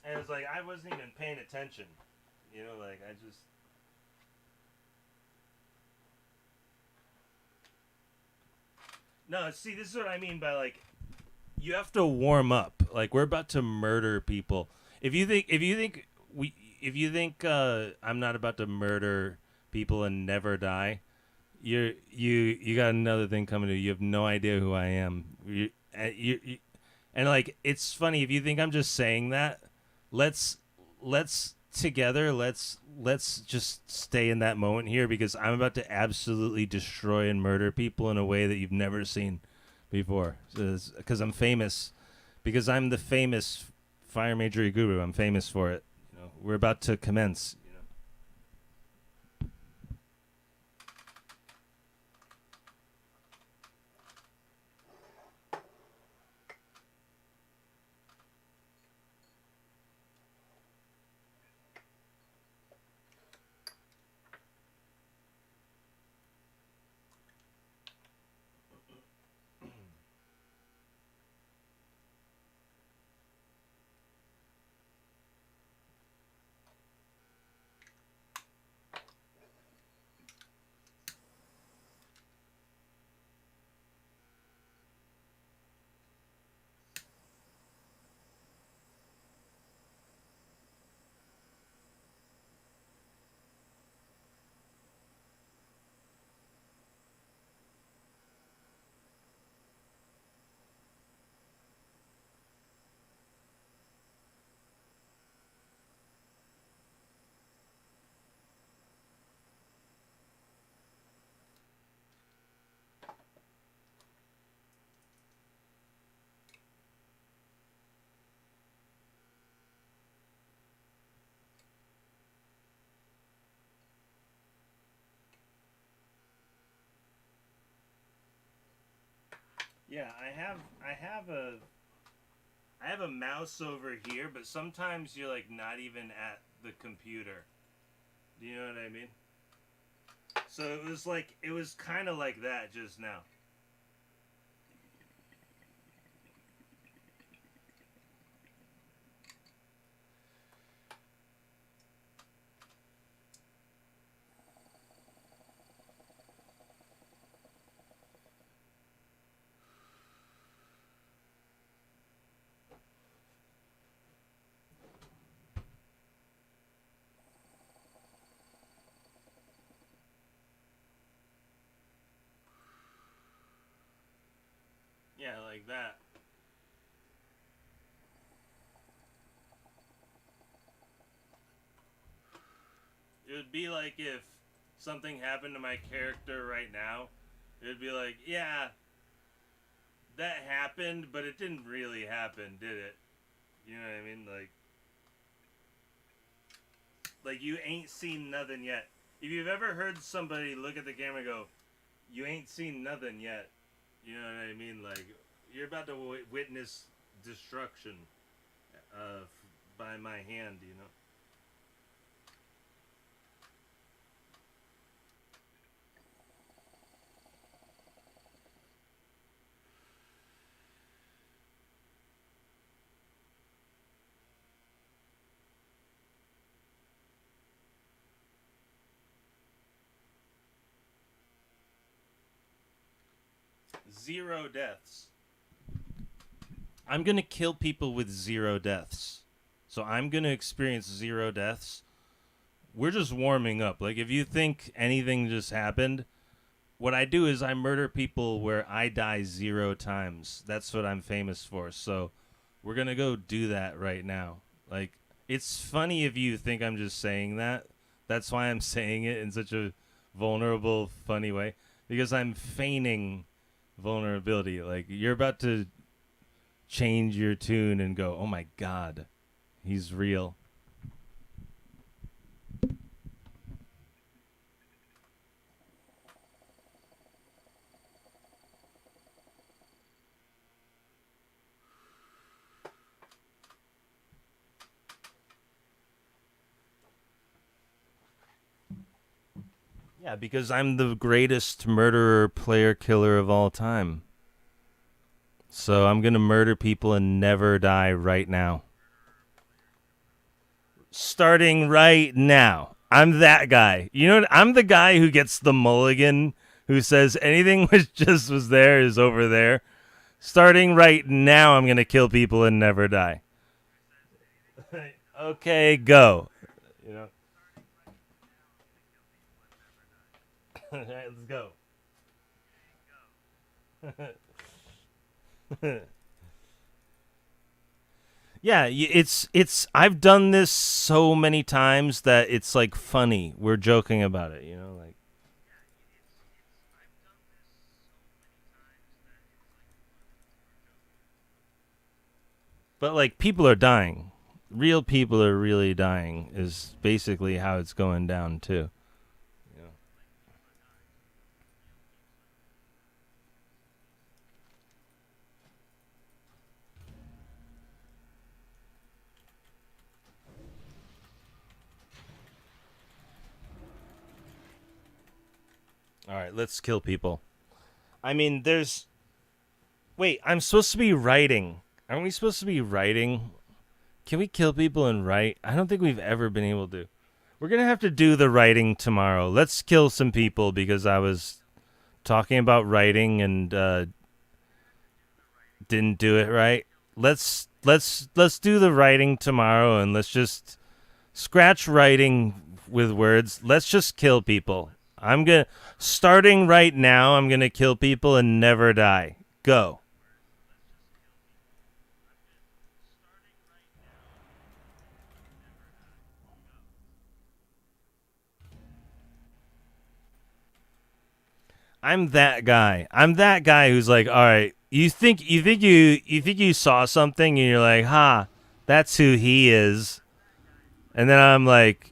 Speaker 1: And it's like, I wasn't even paying attention. You know, like, I just... No, see, this is what I mean by, like, you have to warm up. Like, we're about to murder people. If you think I'm not about to murder people and never die, you got another thing coming to you. You have no idea who I am. And like, it's funny if you think I'm just saying that. Let's together. Let's just stay in that moment here, because I'm about to absolutely destroy and murder people in a way that you've never seen before. Because I'm famous, because I'm the famous Fire Major Iguru. I'm famous for it. You know, we're about to commence. Yeah, I have a mouse over here, but sometimes you're like not even at the computer. Do you know what I mean? So it was kind of like that just now. Yeah, like that. It would be like if something happened to my character right now. It would be like, yeah, that happened, but it didn't really happen, did it? You know what I mean? Like you ain't seen nothing yet. If you've ever heard somebody look at the camera and go, you ain't seen nothing yet. You know what I mean? Like, you're about to witness destruction by my hand, you know? Zero deaths. I'm gonna kill people with 0 deaths. So I'm gonna experience 0 deaths. We're just warming up. Like, if you think anything just happened, what I do is I murder people where I die 0 times. That's what I'm famous for. So we're gonna go do that right now. Like, it's funny if you think I'm just saying that. That's why I'm saying it in such a vulnerable, funny way. Because I'm feigning vulnerability. Like, you're about to change your tune and go, oh my god, he's real. Yeah, because I'm the greatest murderer, player, killer of all time. So I'm going to murder people and never die right now. Starting right now. I'm that guy. You know what? I'm the guy who gets the mulligan, who says anything which just was there is over there. Starting right now, I'm going to kill people and never die. Okay, go. You know? All right, let's go. Yeah, it's I've done this so many times that it's like funny. We're joking about it, you know, like. But like, people are dying. Real people are really dying is basically how it's going down too. All right, let's kill people. I mean, there's. Wait, I'm supposed to be writing. Aren't we supposed to be writing? Can we kill people and write? I don't think we've ever been able to. We're going to have to do the writing tomorrow. Let's kill some people because I was talking about writing and didn't do it right. Let's do the writing tomorrow and let's just scratch writing with words. Let's just kill people. Starting right now, I'm going to kill people and never die. Go. I'm that guy. I'm that guy who's like, all right, you think you saw something and you're like, ha, that's who he is. And then I'm like,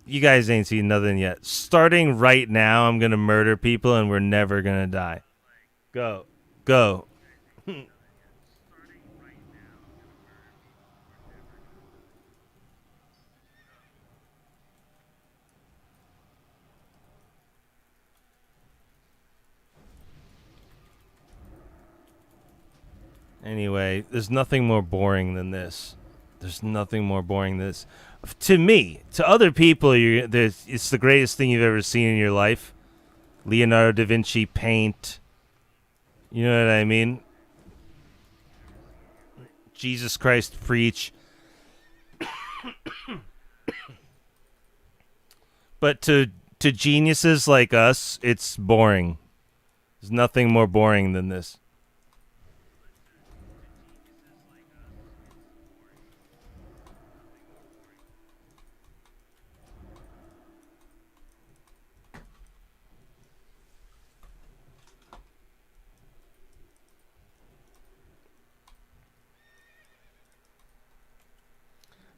Speaker 1: you guys ain't seen nothing yet. Starting right now, I'm going to murder people and we're never going to die. Go. Go. Anyway, there's nothing more boring than this. There's nothing more boring than this. To me, to other people, it's the greatest thing you've ever seen in your life. Leonardo da Vinci paint. You know what I mean? Jesus Christ preach. But to geniuses like us, it's boring. There's nothing more boring than this.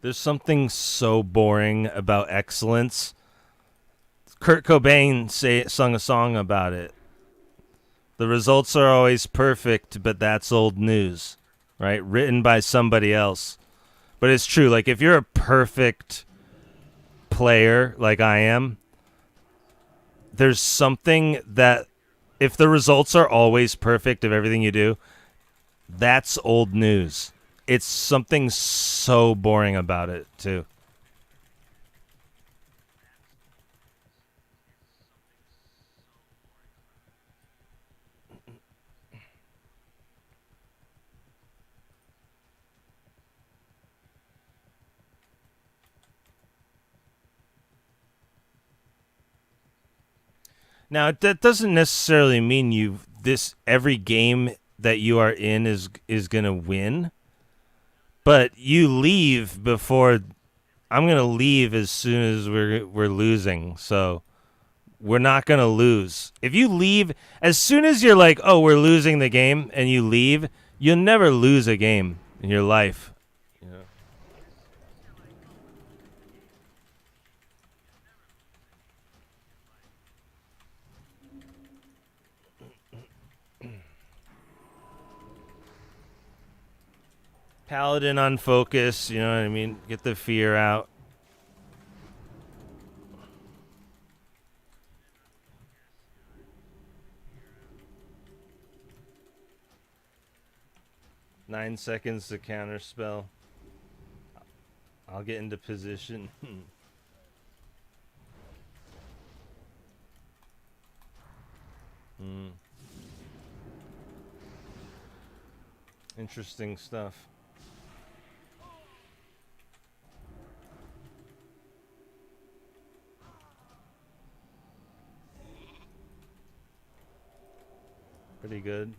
Speaker 1: There's something so boring about excellence. Kurt Cobain sung a song about it. The results are always perfect, but that's old news, right? Written by somebody else. But it's true. Like, if you're a perfect player like I am, there's something that if the results are always perfect of everything you do, that's old news. It's something so boring about it, too. Now, that doesn't necessarily mean every game that you are in is going to win. But you leave before I'm going to leave as soon as we're losing. So we're not going to lose. If you leave as soon as you're like, "Oh, we're losing the game," and you leave, you'll never lose a game in your life. You know? Paladin on focus, you know what I mean? Get the fear out. Nine seconds to counter spell. I'll get into position. Interesting stuff. Pretty good.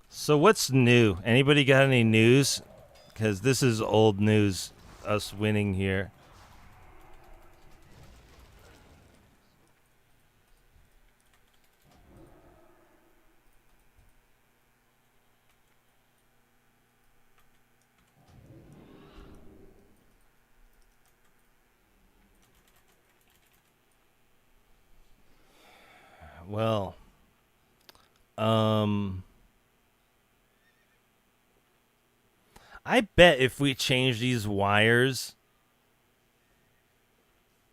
Speaker 1: So what's new? Anybody got any news? Because this is old news, us winning here. Well, I bet if we change these wires,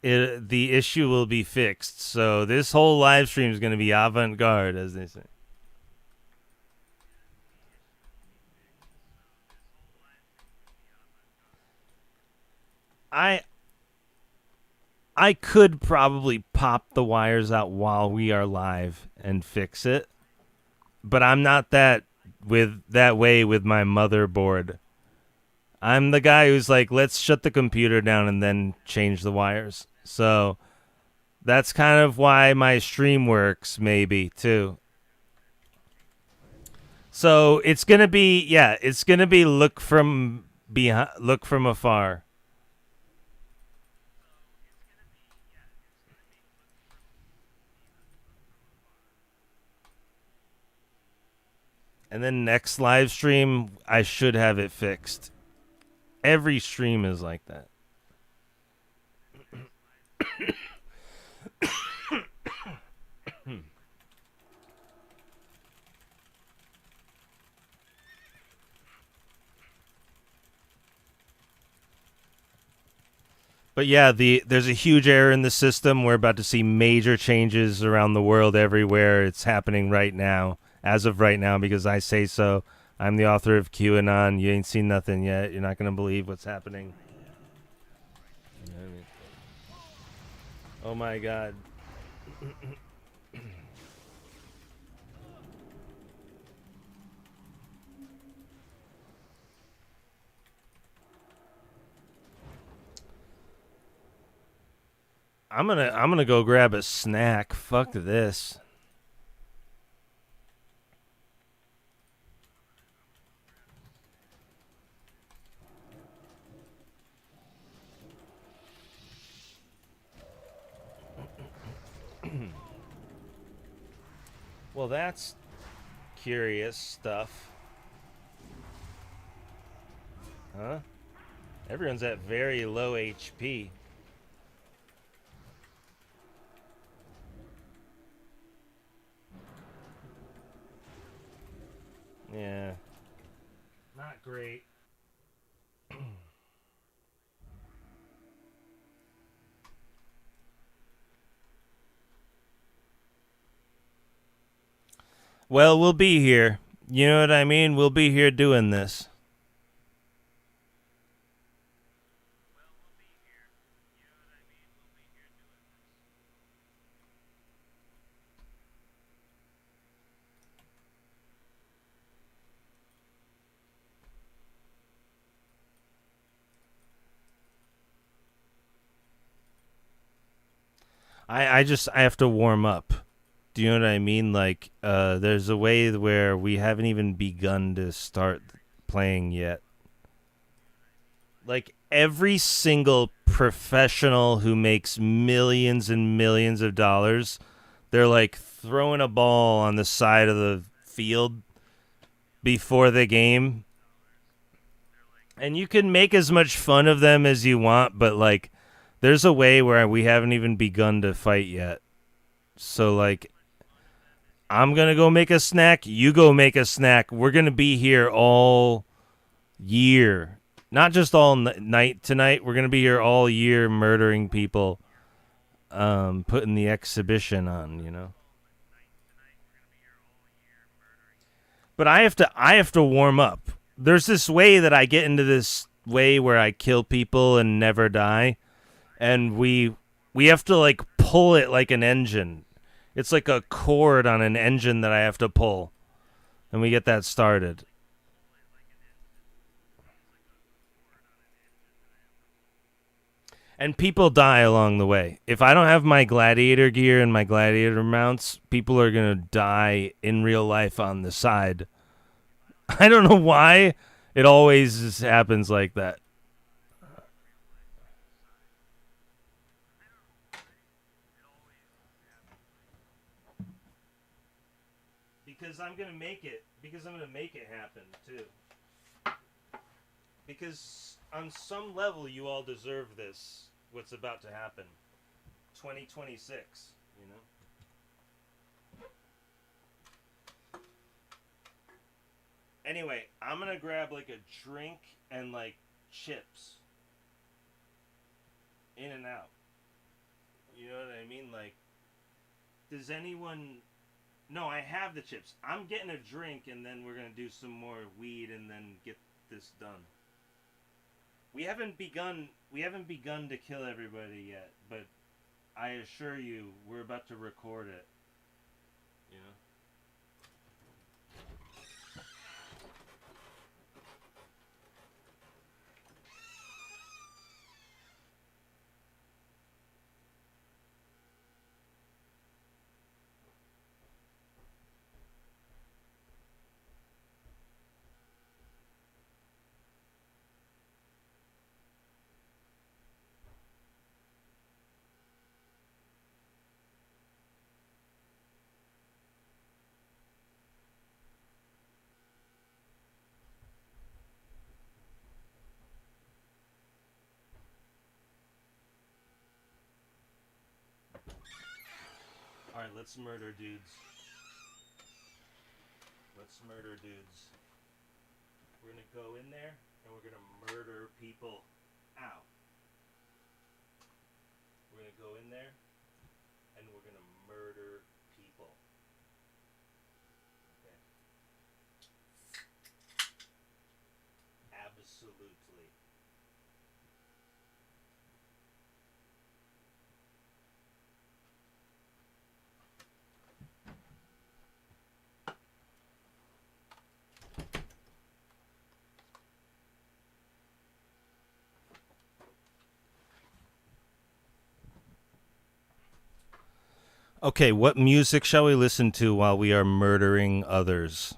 Speaker 1: the issue will be fixed. So this whole live stream is going to be avant-garde, as they say. I could probably pop the wires out while we are live and fix it, but I'm not that way with my motherboard. I'm the guy who's like, let's shut the computer down and then change the wires. So that's kind of why my stream works, maybe, too. So it's gonna be look from afar. And then next live stream, I should have it fixed. Every stream is like that. But yeah, there's a huge error in the system. We're about to see major changes around the world everywhere. It's happening right now, as of right now, because I say so. I'm the author of QAnon. You ain't seen nothing yet. You're not going to believe what's happening. You know what I mean? Oh my God. I'm gonna go grab a snack. Fuck this. Well, that's curious stuff. Huh? Everyone's at very low HP. Yeah. Not great. Well, we'll be here. You know what I mean? We'll be here doing this. I have to warm up. Do you know what I mean? Like, there's a way where we haven't even begun to start playing yet. Like, every single professional who makes millions and millions of dollars, they're like throwing a ball on the side of the field before the game. And you can make as much fun of them as you want, but like, there's a way where we haven't even begun to fight yet. So, like, I'm going to go make a snack. You go make a snack. We're going to be here all year. Not just all night tonight. We're going to be here all year murdering people, putting the exhibition on, you know. But I have to warm up. There's this way that I get into this way where I kill people and never die. And we have to like pull it like an engine. It's like a cord on an engine that I have to pull. And we get that started. And people die along the way. If I don't have my gladiator gear and my gladiator mounts, people are going to die in real life on the side. I don't know why it always just happens like that. Because I'm going to make it. Because I'm going to make it happen, too. Because on some level, you all deserve this, what's about to happen. 2026, you know? Anyway, I'm going to grab, like, a drink and, like, chips. In and out. You know what I mean? Like, does anyone... No, I have the chips. I'm getting a drink, and then we're going to do some more weed and then get this done. We haven't begun to kill everybody yet, but I assure you, we're about to record it. You know? Alright, let's murder dudes. Let's murder dudes. We're gonna go in there and we're gonna murder people. Ow. We're gonna go in there and we're gonna murder people. Okay. Absolutely. Okay, what music shall we listen to while we are murdering others?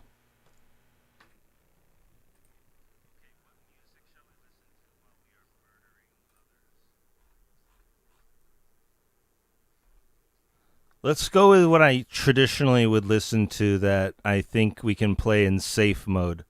Speaker 1: Let's go with what I traditionally would listen to that I think we can play in safe mode.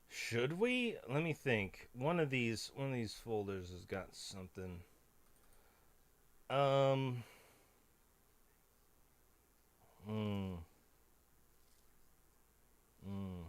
Speaker 1: Should we? Let me think. One of these folders has got something. Um. Mm. Mm.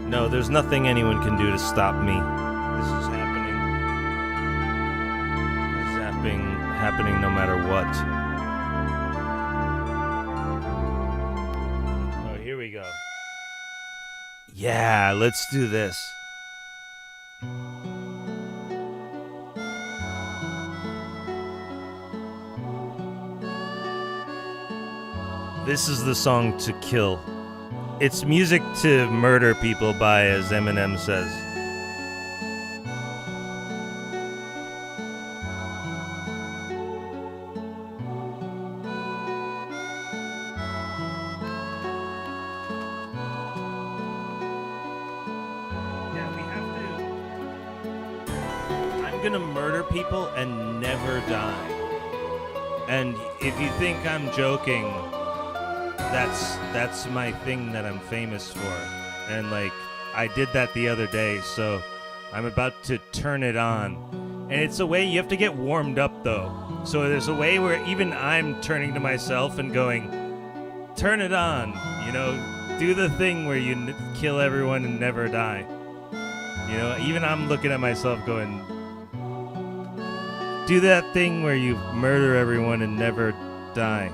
Speaker 1: No, there's nothing anyone can do to stop me. This is happening. This is happening no matter what. Oh, here we go. Yeah, let's do this. This is the song to kill. It's music to murder people by, as Eminem says. Yeah, we have to. I'm gonna murder people and never die. And if you think I'm joking, that's my thing that I'm famous for. And like I did that the other day, so I'm about to turn it on. And it's a way you have to get warmed up though. So there's a way where even I'm turning to myself and going, turn it on, you know, do the thing where you kill everyone and never die. You know, even I'm looking at myself going, do that thing where you murder everyone and never die.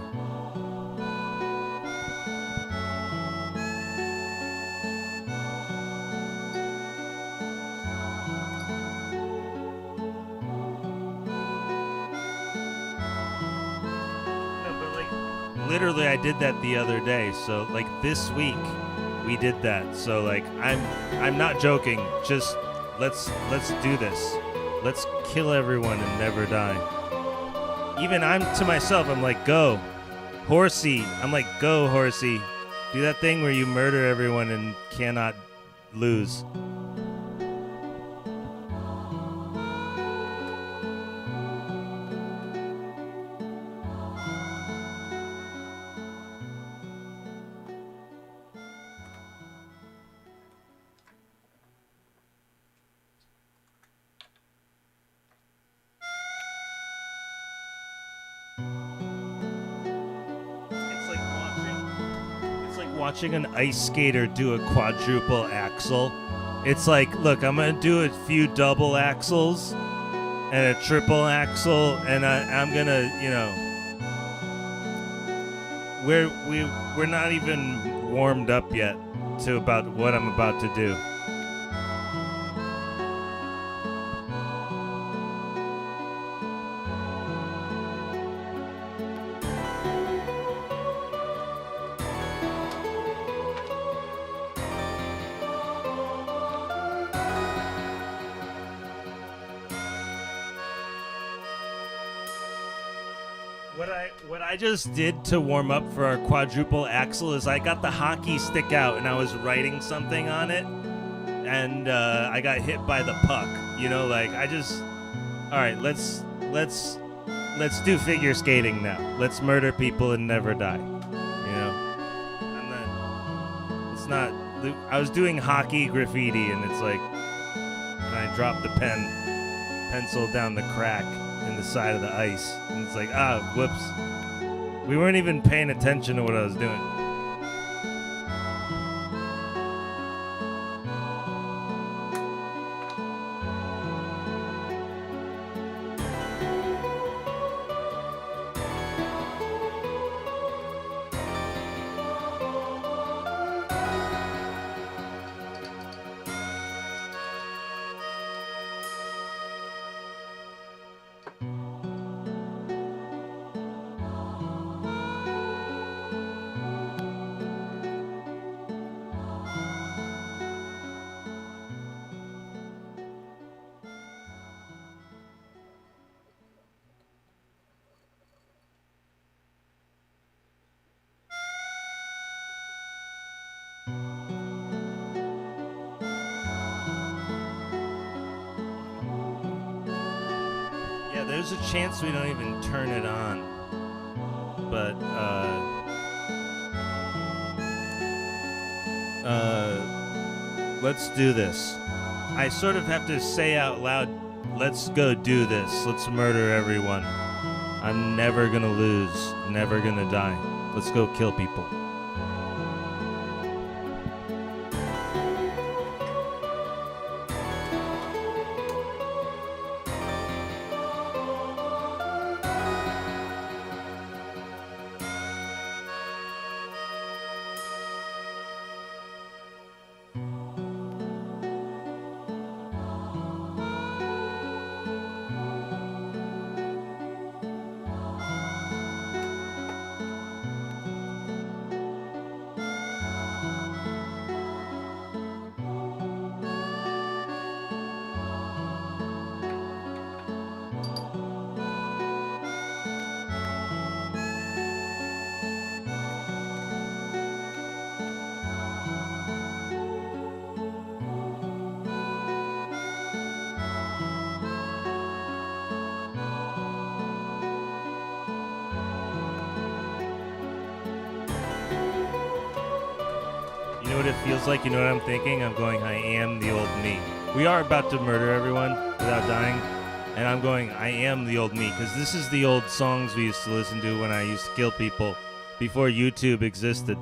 Speaker 1: Literally, I did that the other day. So, like this week, we did that. So, like, I'm not joking. Just let's do this. Let's kill everyone and never die. Even I'm to myself. I'm like, go, Horsey. I'm like, go, Horsey. Do that thing where you murder everyone and cannot lose. Watching an ice skater do a quadruple axel. It's like, look, I'm gonna do a few double axels and a triple axel, and I'm gonna, you know, we're not even warmed up yet to about what I'm about to do. What I just did to warm up for our quadruple axel is I got the hockey stick out and I was writing something on it, and I got hit by the puck. You know, like all right, let's do figure skating now. Let's murder people and never die. You know, and then it's not. I was doing hockey graffiti, and it's like, and I dropped the pencil down the crack in the side of the ice, and it's like, whoops. We weren't even paying attention to what I was doing. there's a chance we don't even turn it on. But, let's do this. I sort of have to say out loud, let's go do this. Let's murder everyone. I'm never gonna lose, never gonna die. Let's go kill people. You know what it feels like? You know what I'm thinking? I'm going, I am the old me. We are about to murder everyone without dying. And I'm going, I am the old me. Because this is the old songs we used to listen to when I used to kill people before YouTube existed.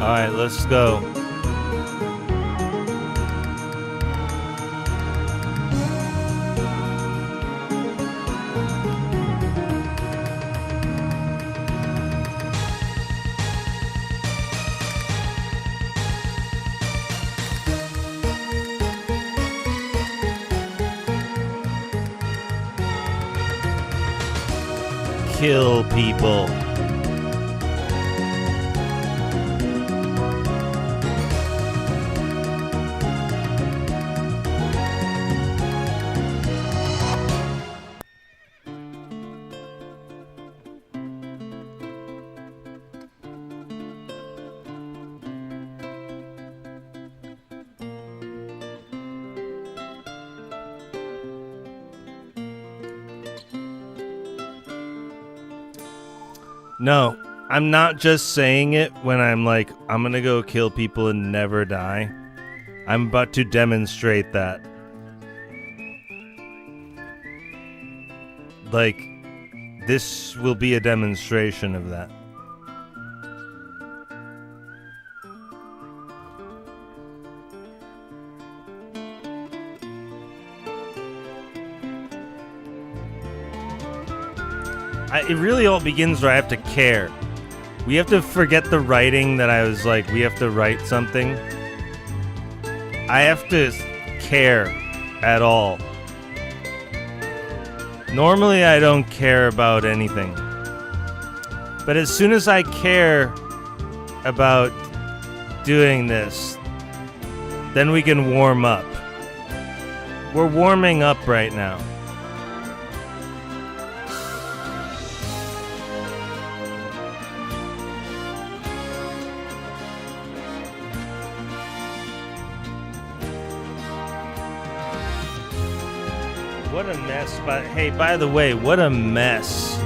Speaker 1: All right, let's go. Kill people. No, I'm not just saying it when I'm like, I'm gonna go kill people and never die. I'm about to demonstrate that. Like, this will be a demonstration of that. It really all begins where I have to care. We have to forget the writing that I was like, we have to write something. I have to care at all. Normally I don't care about anything. But as soon as I care about doing this, then we can warm up. We're warming up right now. What a mess. But hey, by the way, what a mess.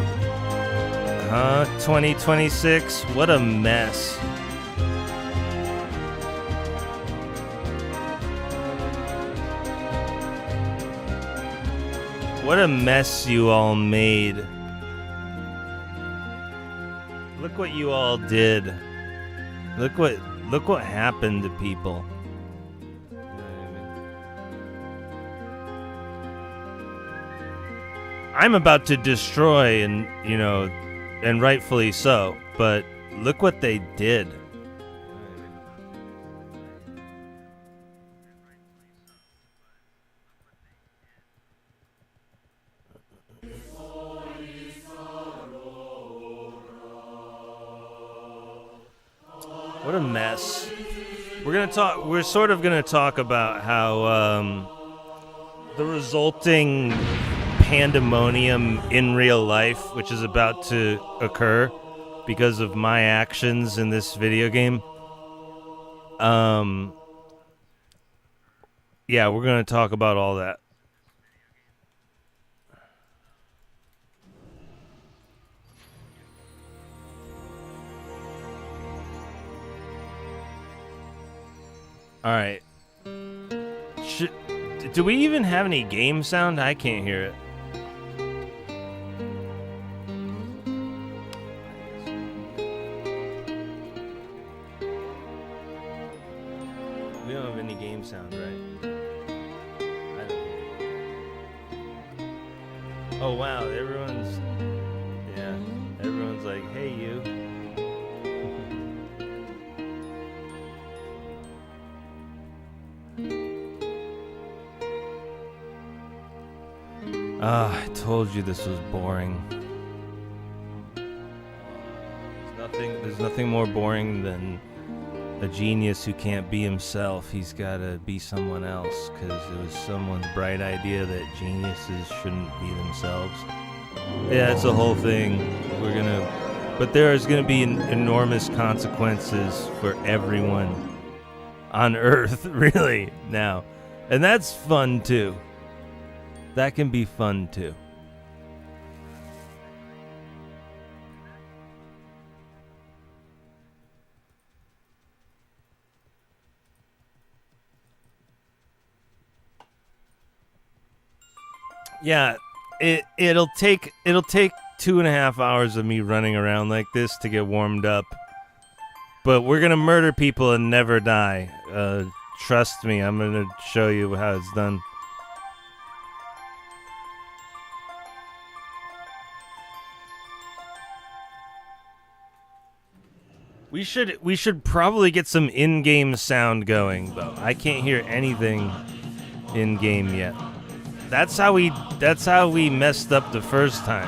Speaker 1: 2026? What a mess. What a mess you all made. Look what you all did. Look what happened to people. I'm about to destroy, and and rightfully so, but look what they did. What a mess. We're sort of gonna talk about how the resulting pandemonium in real life, which is about to occur because of my actions in this video game. Yeah, we're going to talk about all that. All right. Do we even have any game sound? I can't hear it. We don't have any game sound, right? I don't hear it. Oh wow, everyone's like, hey you. I told you this was boring. There's nothing more boring than a genius who can't be himself. He's got to be someone else because it was someone's bright idea that geniuses shouldn't be themselves. Yeah, it's a whole thing. But there is gonna be enormous consequences for everyone on Earth, really, now. And that's fun too. That can be fun too. Yeah, it'll take 2.5 hours of me running around like this to get warmed up. But we're gonna murder people and never die. Trust me, I'm gonna show you how it's done. We should probably get some in-game sound going, though. I can't hear anything in-game yet. That's how we messed up the first time.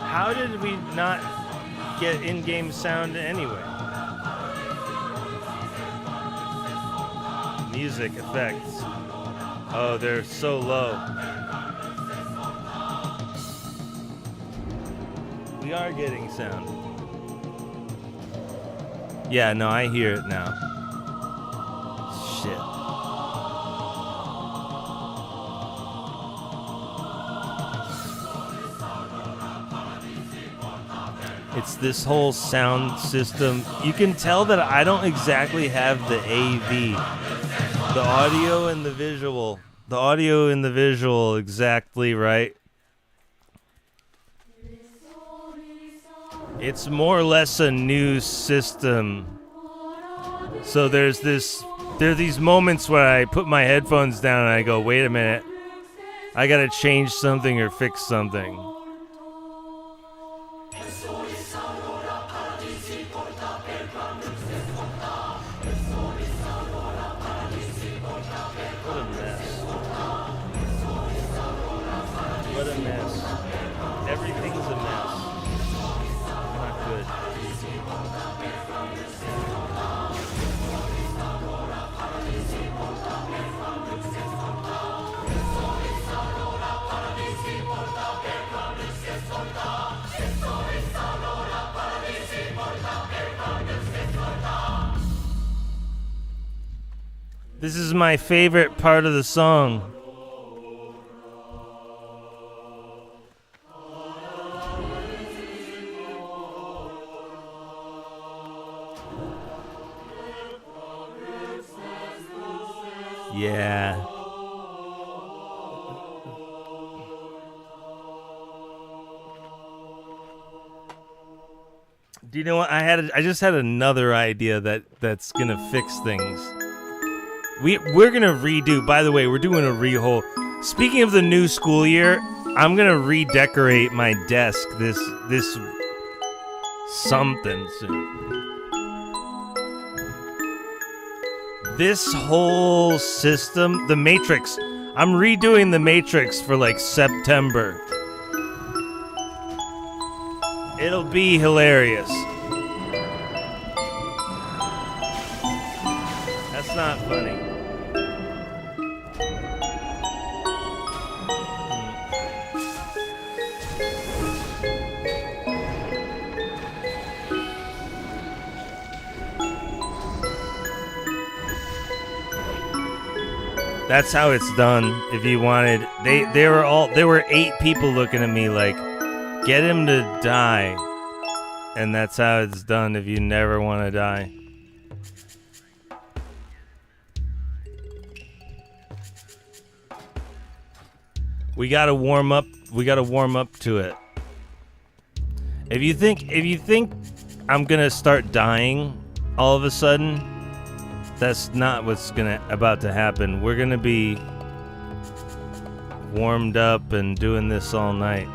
Speaker 1: How did we not get in-game sound anyway? Music effects. Oh, they're so low. We are getting sound. Yeah, no, I hear it now. Shit. It's this whole sound system. You can tell that I don't exactly have the AV. The audio and the visual. The audio and the visual exactly right. It's more or less a new system. So there are these moments where I put my headphones down and I go, wait a minute. I gotta change something or fix something. What a mess. Everything's a mess. Not good. This is my favorite part of the song. Yeah. Do you know what I just had another idea that's gonna fix things. We're gonna redo. By the way, we're doing a rewhole. Speaking of the new school year, I'm gonna redecorate my desk this something soon. This whole system, the Matrix. I'm redoing the Matrix for like September. It'll be hilarious. That's not funny. That's how it's done. If you wanted, there were 8 people looking at me like, get him to die. And that's how it's done if you never want to die. We gotta warm up to it. If you think I'm gonna start dying all of a sudden, that's not what's about to happen. We're gonna be warmed up and doing this all night.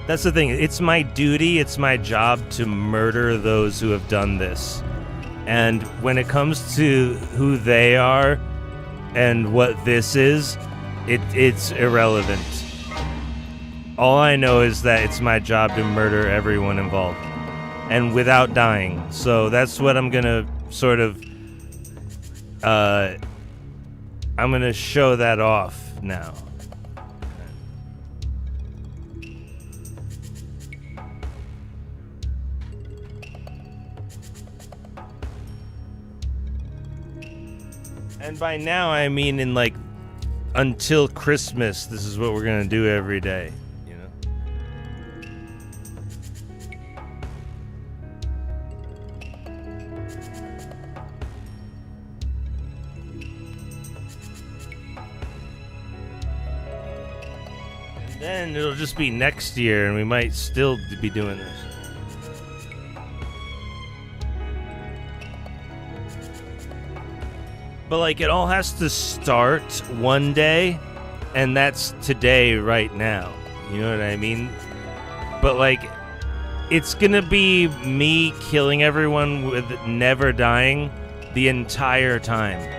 Speaker 1: That's the thing. It's my duty, it's my job to murder those who have done this. And when it comes to who they are and what this is, it's irrelevant. All I know is that it's my job to murder everyone involved. And without dying. So that's what I'm gonna sort of... I'm gonna show that off now. And by now, I mean in like until Christmas, this is what we're gonna do every day, you know? And then it'll just be next year, and we might still be doing this. But, like, it all has to start one day, and that's today right now. You know what I mean? But, like, it's gonna be me killing everyone with never dying the entire time.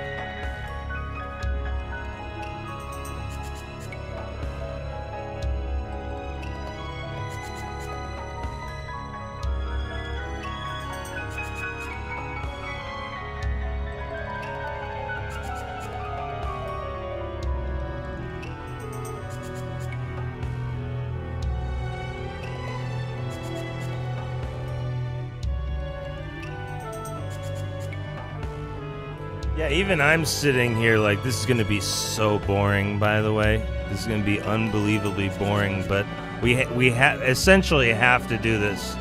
Speaker 1: Yeah, even I'm sitting here like this is going to be so boring, by the way. This is going to be unbelievably boring, but we essentially have to do this,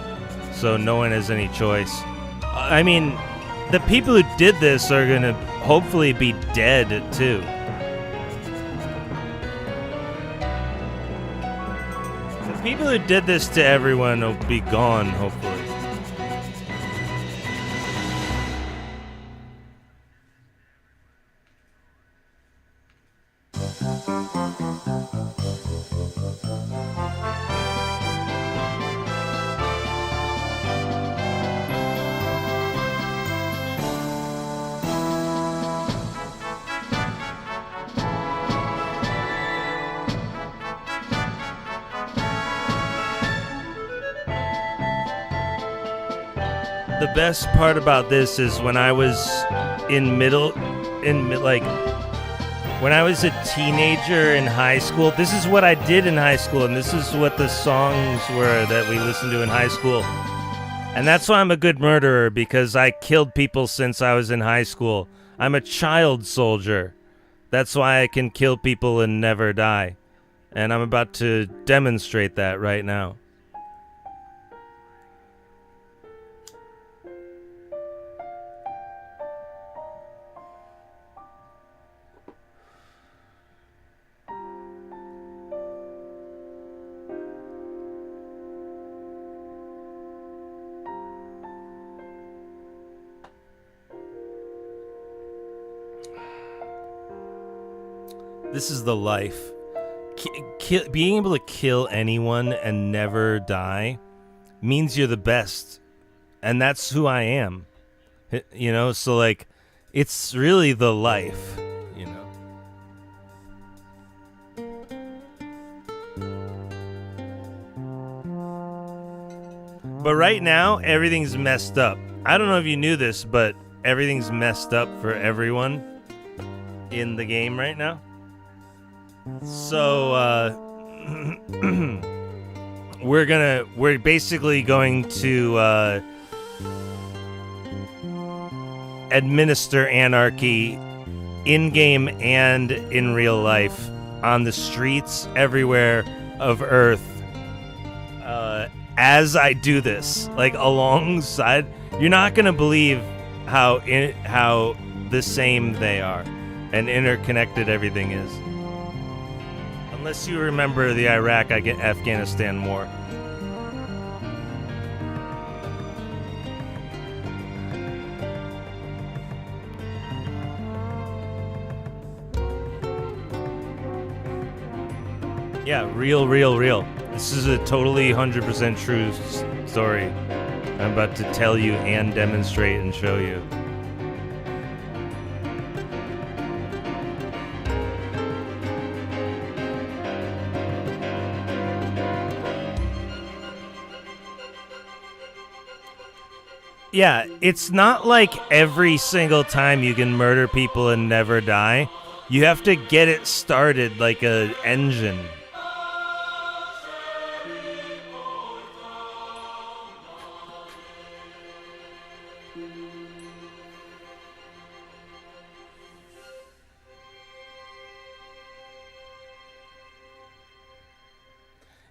Speaker 1: so no one has any choice. I mean, the people who did this are going to hopefully be dead, too. The people who did this to everyone will be gone, hopefully. The best part about this is when I was when I was a teenager in high school, this is what I did in high school, and this is what the songs were that we listened to in high school. And that's why I'm a good murderer, because I killed people since I was in high school. I'm a child soldier. That's why I can kill people and never die. And I'm about to demonstrate that right now. This is the life. Being able to kill anyone and never die means you're the best. And that's who I am. You know, so like, it's really the life, you know. But right now, everything's messed up. I don't know if you knew this, but everything's messed up for everyone in the game right now. So, we're basically going to, administer anarchy in-game and in real life on the streets everywhere of Earth, as I do this, like alongside. You're not gonna believe how the same they are and interconnected everything is. Unless you remember the Iraq-Afghanistan war. Yeah, real. This is a totally 100% true story I'm about to tell you and demonstrate and show you. Yeah, it's not like every single time you can murder people and never die. You have to get it started like an engine.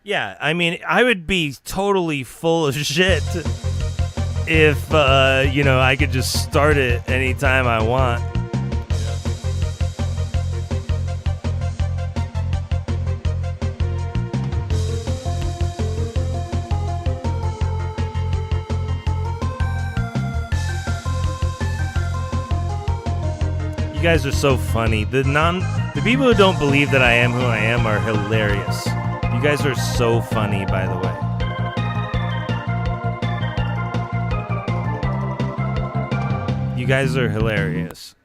Speaker 1: Yeah, I mean, I would be totally full of shit if, I could just start it anytime I want. You guys are so funny. The people who don't believe that I am who I am are hilarious. You guys are so funny, by the way. You guys are hilarious.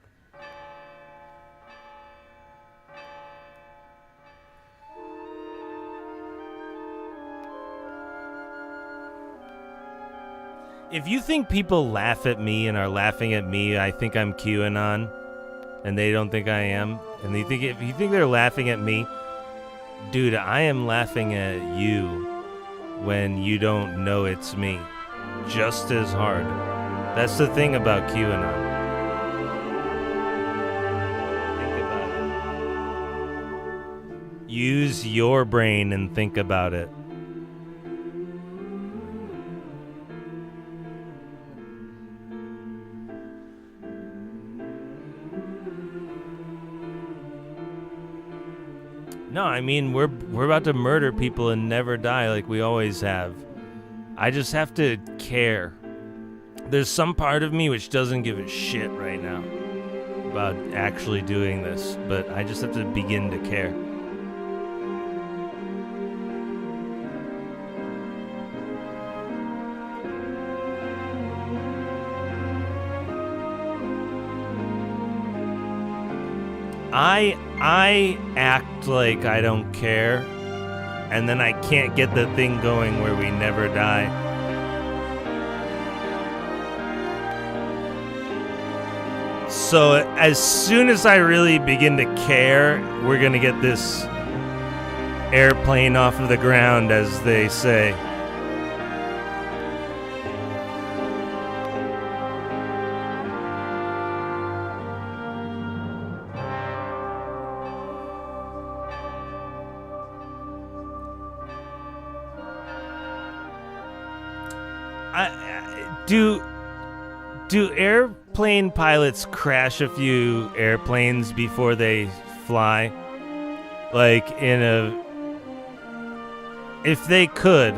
Speaker 1: If you think people laugh at me and are laughing at me, I think I'm QAnon, and they don't think I am, and if you think they're laughing at me, dude, I am laughing at you when you don't know it's me. Just as hard. That's the thing about QAnon. Use your brain and think about it. No, I mean we're about to murder people and never die like we always have. I just have to care. There's some part of me which doesn't give a shit right now about actually doing this, but I just have to begin to care. I act like I don't care, and then I can't get the thing going where we never die. So as soon as I really begin to care, we're gonna get this airplane off of the ground, as they say. Do airplane pilots crash a few airplanes before they fly? Like if they could,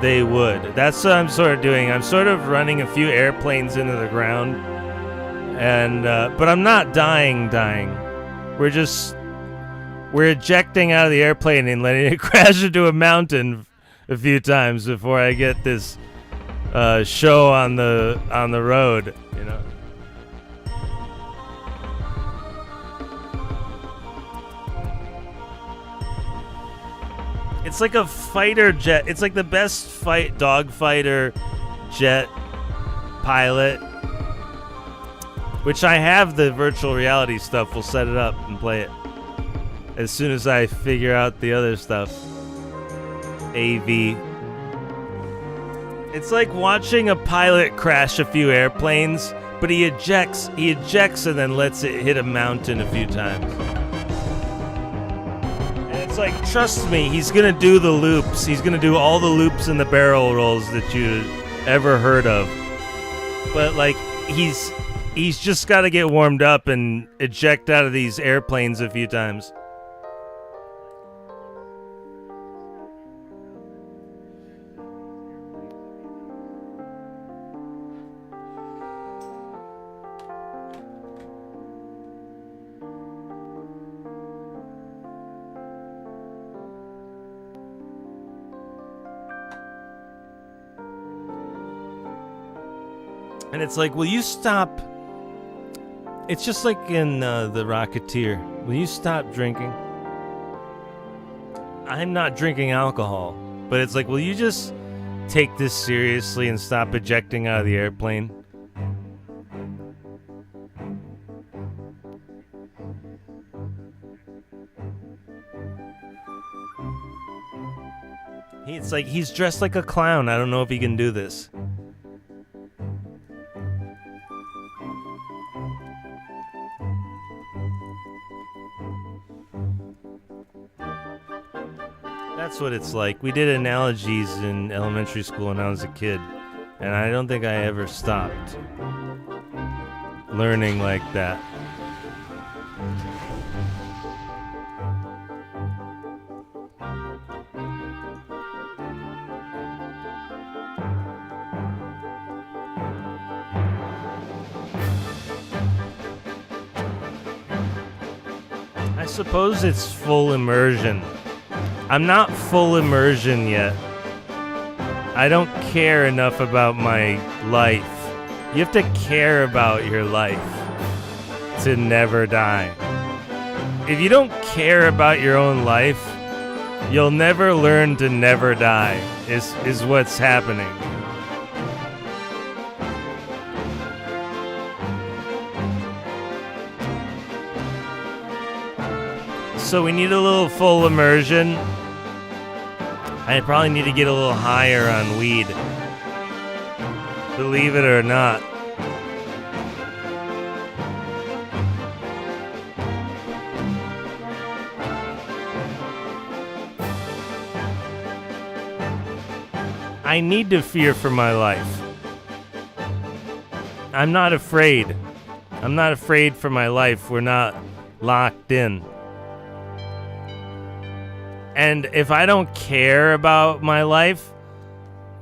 Speaker 1: they would. That's what I'm sort of doing. I'm sort of running a few airplanes into the ground, and but I'm not dying. We're ejecting out of the airplane and letting it crash into a mountain a few times before I get this show on the road, you know. It's like a fighter jet. It's like the best dogfighter jet pilot, which I have the virtual reality stuff. We'll set it up and play it as soon as I figure out the other stuff. AV. It's like watching a pilot crash a few airplanes, but he ejects and then lets it hit a mountain a few times. And it's like, trust me, he's gonna do the loops. He's gonna do all the loops and the barrel rolls that you ever heard of. But like, he's just gotta get warmed up and eject out of these airplanes a few times. And it's like, will you stop? It's just like in The Rocketeer. Will you stop drinking? I'm not drinking alcohol, but it's like, will you just take this seriously and stop ejecting out of the airplane? It's like he's dressed like a clown. I don't know if he can do this. That's what it's like. We did analogies in elementary school when I was a kid, and I don't think I ever stopped learning like that. I suppose it's full immersion. I'm not full immersion yet. I don't care enough about my life. You have to care about your life to never die. If you don't care about your own life, you'll never learn to never die, is what's happening. So we need a little full immersion. I probably need to get a little higher on weed. Believe it or not. I need to fear for my life. I'm not afraid. I'm not afraid for my life. We're not locked in. And if I don't care about my life,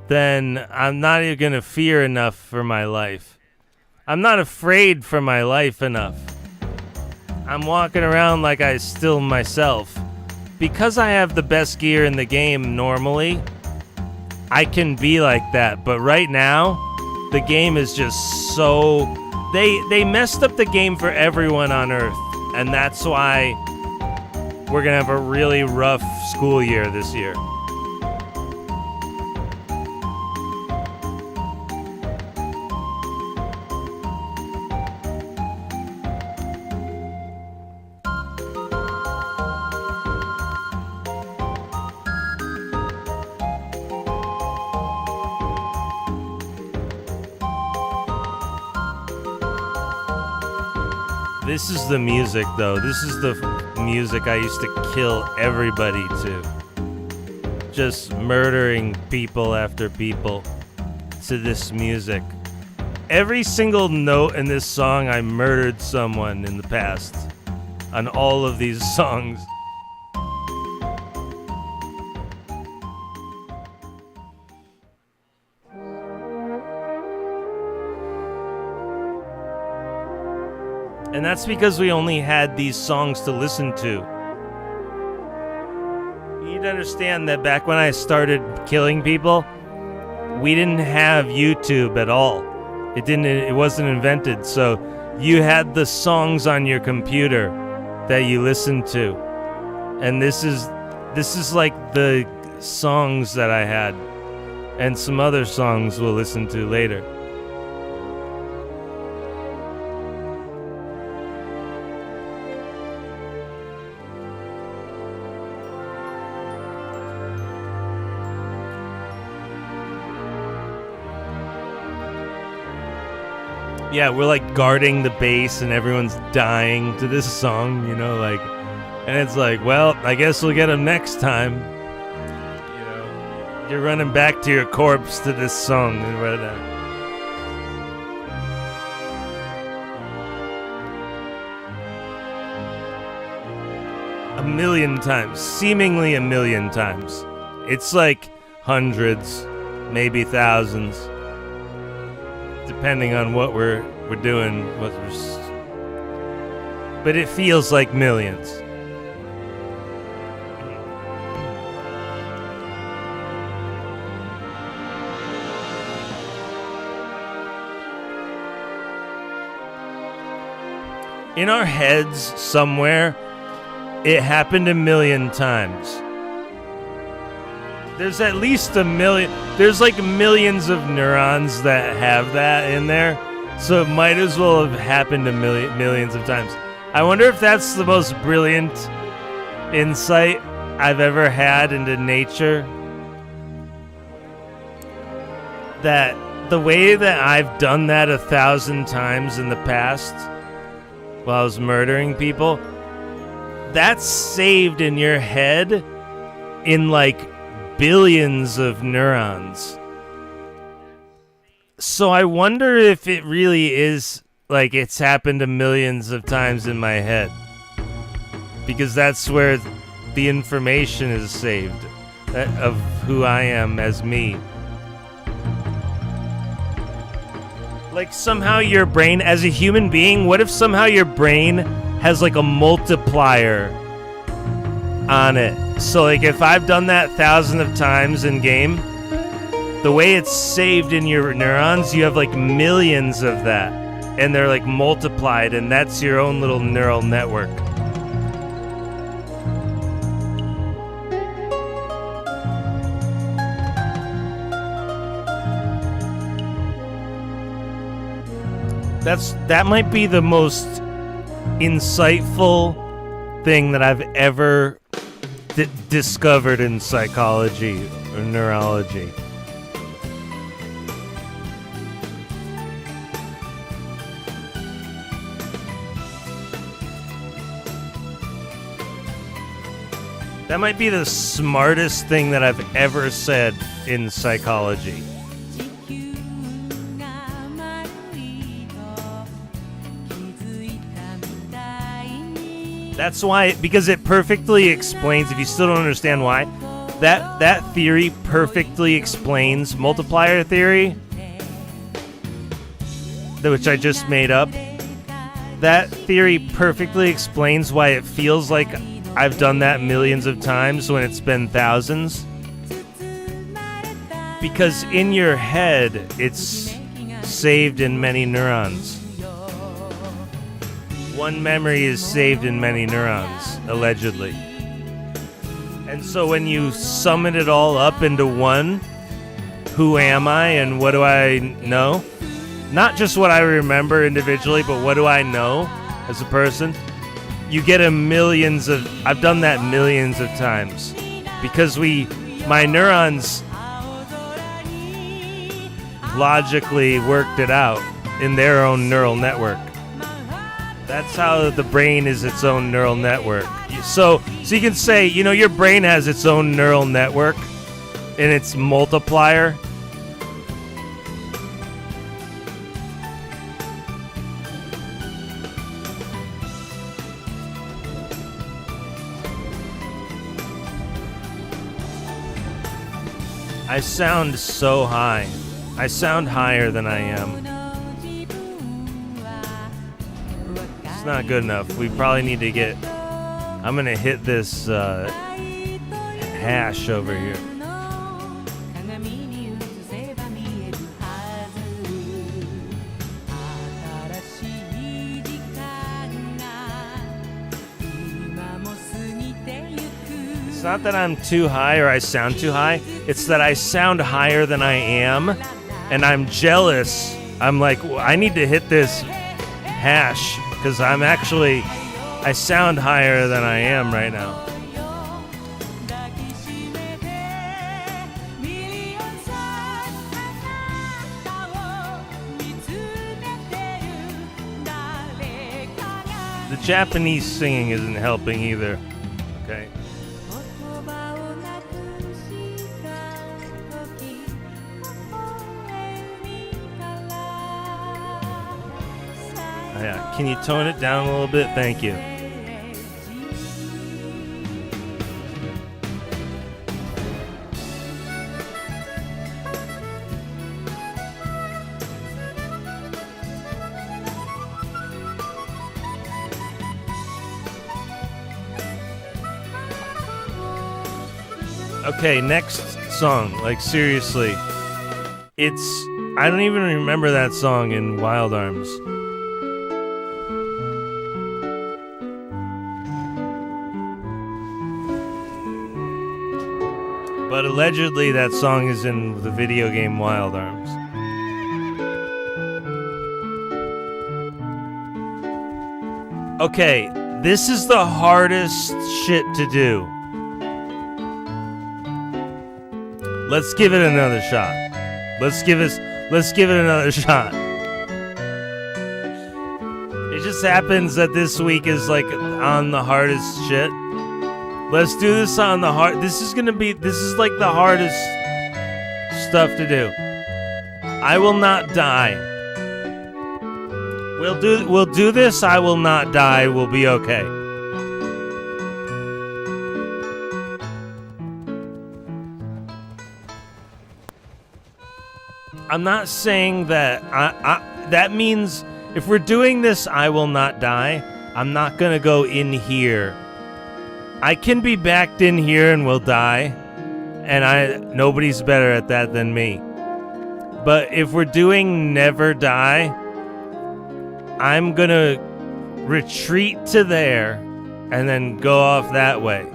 Speaker 1: then I'm not even going to fear enough for my life. I'm not afraid for my life enough. I'm walking around like I still myself. Because I have the best gear in the game normally, I can be like that. But right now, the game is just so... They messed up the game for everyone on Earth. And that's why we're going to have a really rough school year this year. This is the music, though. This is the music I used to kill everybody to. Just murdering people after people to this music. Every single note in this song, I murdered someone in the past. On all of these songs. And that's because we only had these songs to listen to. You need to understand that back when I started killing people, we didn't have YouTube at all. It wasn't invented. So you had the songs on your computer that you listened to. And this is like the songs that I had. And some other songs we'll listen to later. Yeah, we're like guarding the base and everyone's dying to this song, you know, like, and it's like, well, I guess we'll get them next time. You know, you're running back to your corpse to this song and whatnot. A million times, seemingly a million times. It's like hundreds, maybe thousands. Depending on what we're doing, but it feels like millions. In our heads, somewhere, it happened a million times. There's at least a million. There's like millions of neurons that have that in there. So it might as well have happened a millions of times. I wonder if that's the most brilliant insight I've ever had into nature. That the way that I've done that 1,000 times in the past while I was murdering people, that's saved in your head in like billions of neurons. So I wonder if it really is like it's happened a millions of times in my head. Because that's where the information is saved of who I am as me. Like somehow your brain, as a human being, what if somehow your brain has like a multiplier on it? So like if I've done that 1,000 of times in game, the way it's saved in your neurons, you have like millions of that. And they're like multiplied, and that's your own little neural network. That might be the most insightful thing that I've ever discovered in psychology or neurology. That might be the smartest thing that I've ever said in psychology. That's why, because it perfectly explains, if you still don't understand why, that theory perfectly explains multiplier theory, which I just made up. That theory perfectly explains why it feels like I've done that millions of times when it's been thousands. Because in your head, it's saved in many neurons. One memory is saved in many neurons, allegedly. And so when you summon it all up into one, who am I and what do I know? Not just what I remember individually, but what do I know as a person? You get I've done that millions of times. Because my neurons logically worked it out in their own neural network. That's how the brain is its own neural network. So you can say, your brain has its own neural network and its multiplier. I sound so high. I sound higher than I am. It's not good enough. We probably need to get... I'm going to hit this hash over here. It's not that I'm too high or I sound too high. It's that I sound higher than I am, and I'm jealous. I'm like, I need to hit this hash because I sound higher than I am right now. The Japanese singing isn't helping either. Okay. Yeah, can you tone it down a little bit? Thank you. Okay, next song. Like, seriously. I don't even remember that song in Wild Arms. But allegedly that song is in the video game Wild Arms. Okay, this is the hardest shit to do. Let's give it another shot. Let's give it another shot. It just happens that this week is like on the hardest shit. Let's do this on the hard. This is like the hardest stuff to do. I will not die. We'll do this. I will not die. We'll be okay. I'm not saying that that means if we're doing this, I will not die. I'm not gonna go in here. I can be backed in here and will die, and nobody's better at that than me. But if we're doing never die, I'm gonna retreat to there and then go off that way.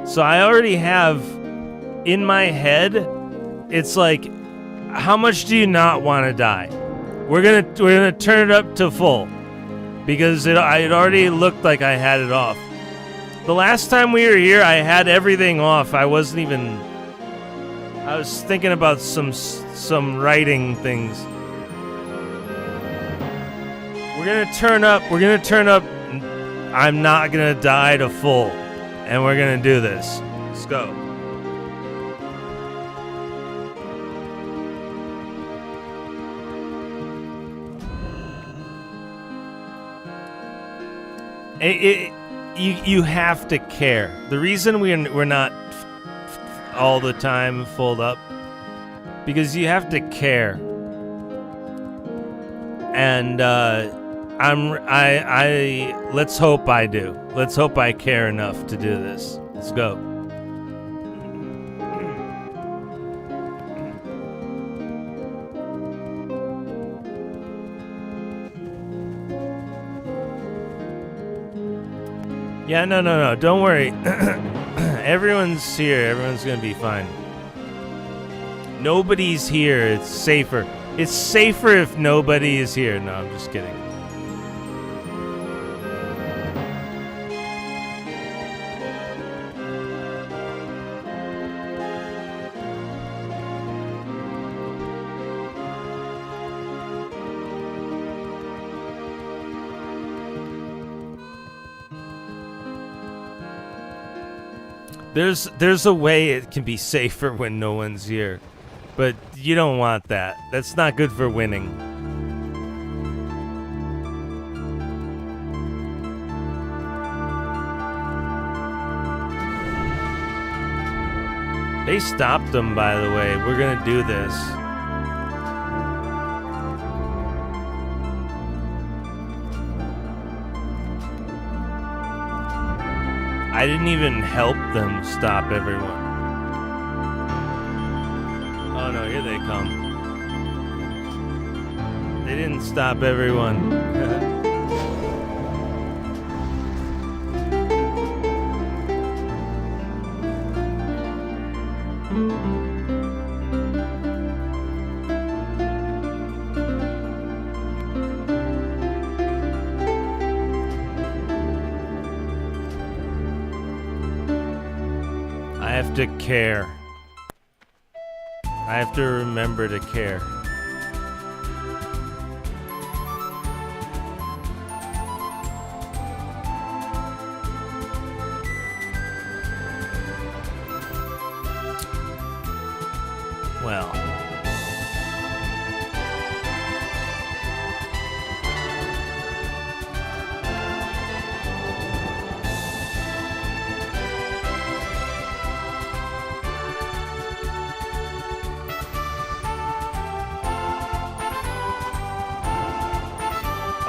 Speaker 1: So I already have in my head, it's like, how much do you not want to die? We're gonna turn it up to full because it already looked like I had it off. The last time we were here, I had everything off. I was thinking about some writing things. We're gonna turn up I'm not gonna die to full. and we're gonna do this. Let's go. You have to care. The reason we're not all the time full up, because you have to care. And let's hope I do. Let's hope I care enough to do this. Let's go. Yeah, no. Don't worry. Everyone's here. Everyone's gonna be fine. Nobody's here. It's safer. It's safer if nobody is here. No, I'm just kidding. There's a way it can be safer when no one's here. But you don't want that. That's not good for winning. They stopped them, by the way. We're gonna do this. I didn't even help them stop everyone. Oh no, here they come. They didn't stop everyone. I have to care. I have to remember to care. Well.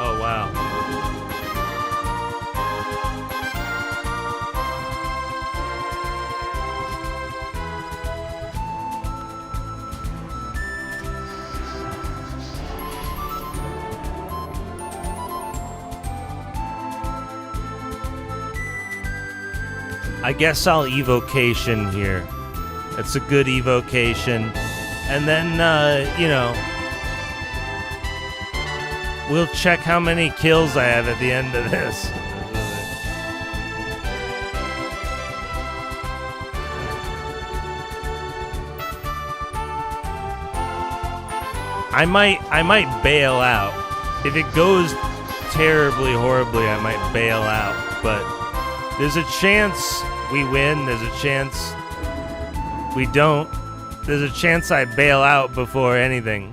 Speaker 1: Oh, wow. I guess I'll evocation here. It's a good evocation. And then, you know, we'll check how many kills I have at the end of this. I might bail out. If it goes terribly, horribly, I might bail out. But there's a chance we win. There's a chance we don't. There's a chance I bail out before anything.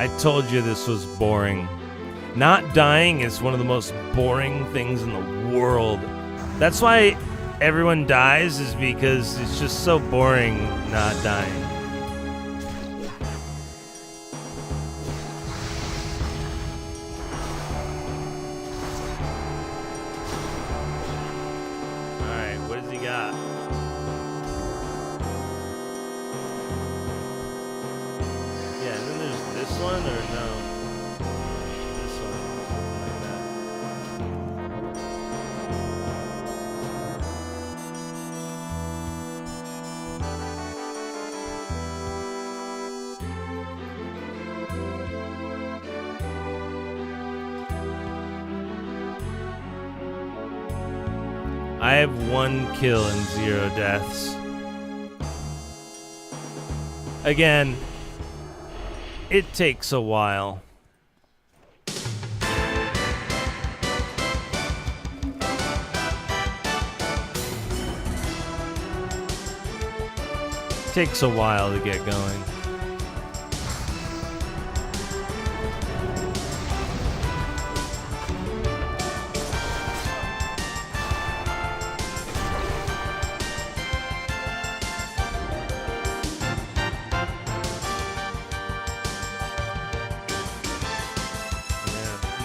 Speaker 1: I told you this was boring. Not dying is one of the most boring things in the world. That's why everyone dies, is because it's just so boring not dying. Alright, what does he got? Yeah, and then there's this one, or no? This one. I have 1 kill and 0 deaths. Again, it takes a while. Takes a while to get going.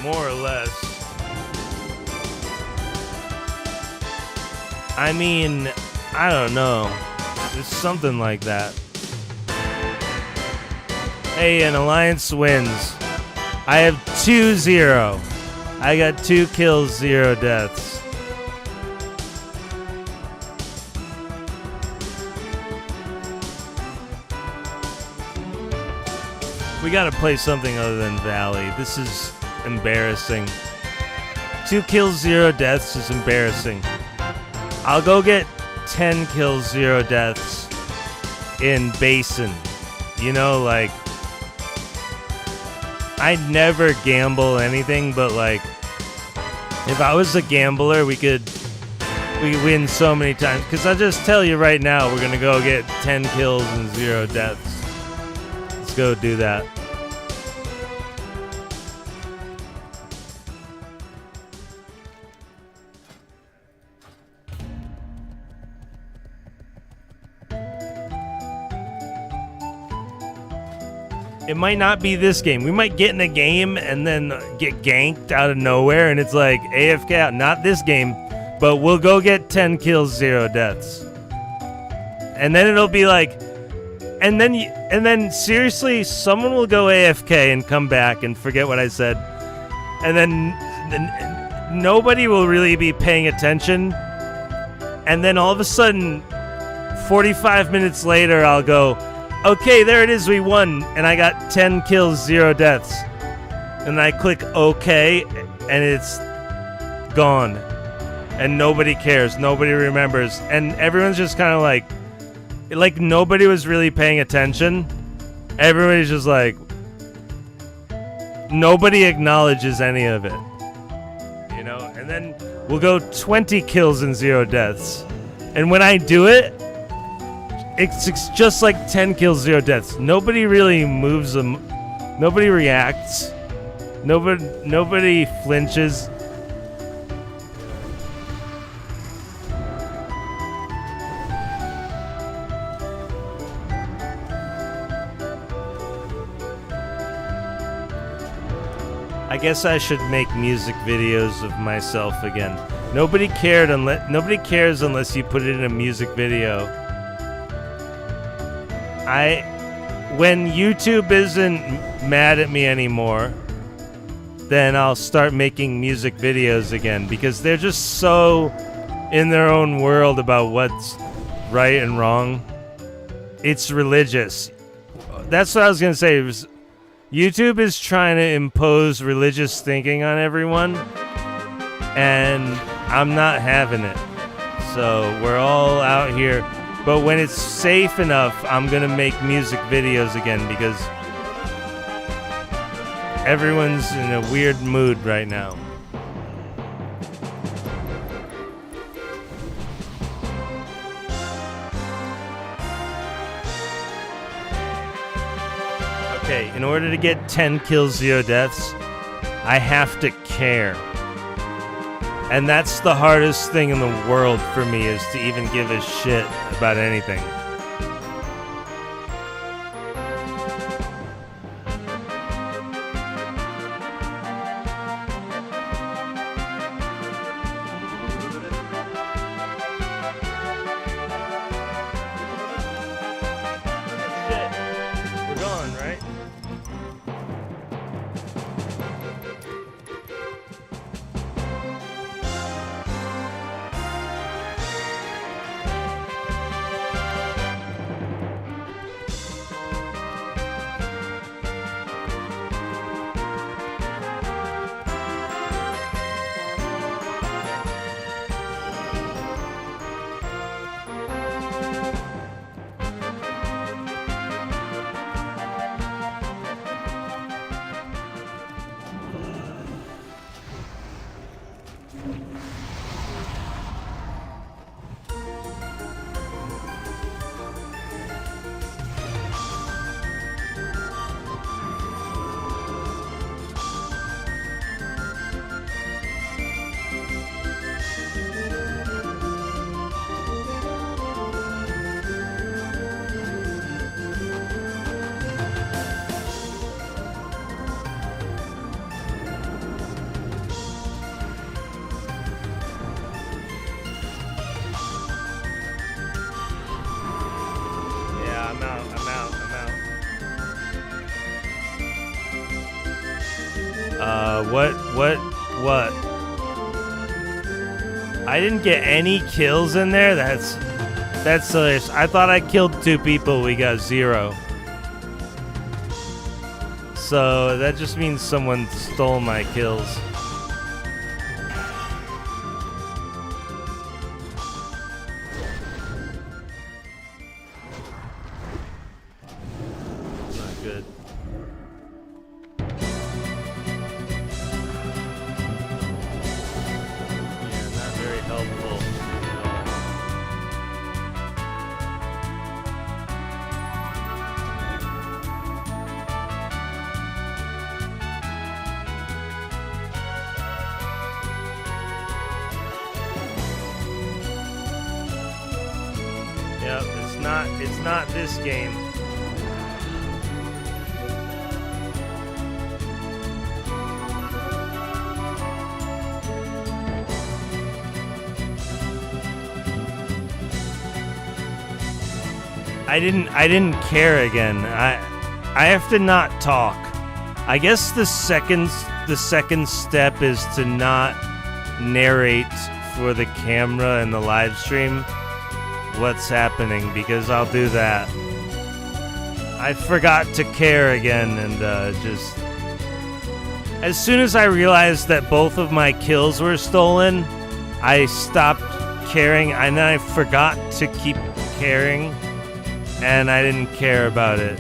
Speaker 1: More or less. I mean, I don't know. It's something like that. Hey, an alliance wins. I have 2-0. I got 2 kills, 0 deaths. We gotta play something other than Valley. This is embarrassing. 2 kills, 0 deaths is embarrassing. I'll go get 10 kills, 0 deaths in Basin. You know, like, I never gamble anything, but like, if I was a gambler, we win so many times. Because I'll just tell you right now, we're gonna go get 10 kills and 0 deaths. Let's go do that. It might not be this game. We might get in a game and then get ganked out of nowhere, and it's like AFK out. Not this game, but we'll go get 10 kills, 0 deaths. And then it'll be like, and then seriously, someone will go AFK and come back and forget what I said, and then nobody will really be paying attention. And then all of a sudden, 45 minutes later, I'll go, okay, there it is, we won, and I got 10 kills, 0 deaths. And I click OK, and it's gone. And nobody cares, nobody remembers, and everyone's just kind of like nobody was really paying attention. Everybody's just like, nobody acknowledges any of it. You know, and then we'll go 20 kills and 0 deaths. And when I do it, it's just like 10 kills, 0 deaths. Nobody really moves them. Nobody reacts. Nobody flinches. I guess I should make music videos of myself again. Nobody cares unless you put it in a music video. When YouTube isn't mad at me anymore, then I'll start making music videos again, because they're just so in their own world about what's right and wrong. It's religious. That's what I was going to say. YouTube is trying to impose religious thinking on everyone, and I'm not having it. So we're all out here. But when it's safe enough, I'm going to make music videos again, because everyone's in a weird mood right now. Okay, in order to get 10 kills, 0 deaths, I have to care. And that's the hardest thing in the world for me, is to even give a shit about anything. Shit. We're gone, right? What? I didn't get any kills in there? That's hilarious. I thought I killed 2 people, we got 0. So that just means someone stole my kills. Not good. Yeah, not very helpful at all. Yep, it's not this game. I didn't care again. I have to not talk. I guess the second step is to not narrate for the camera and the live stream what's happening, because I'll do that. I forgot to care again, and just as soon as I realized that both of my kills were stolen, I stopped caring, and then I forgot to keep caring, and I didn't care about it.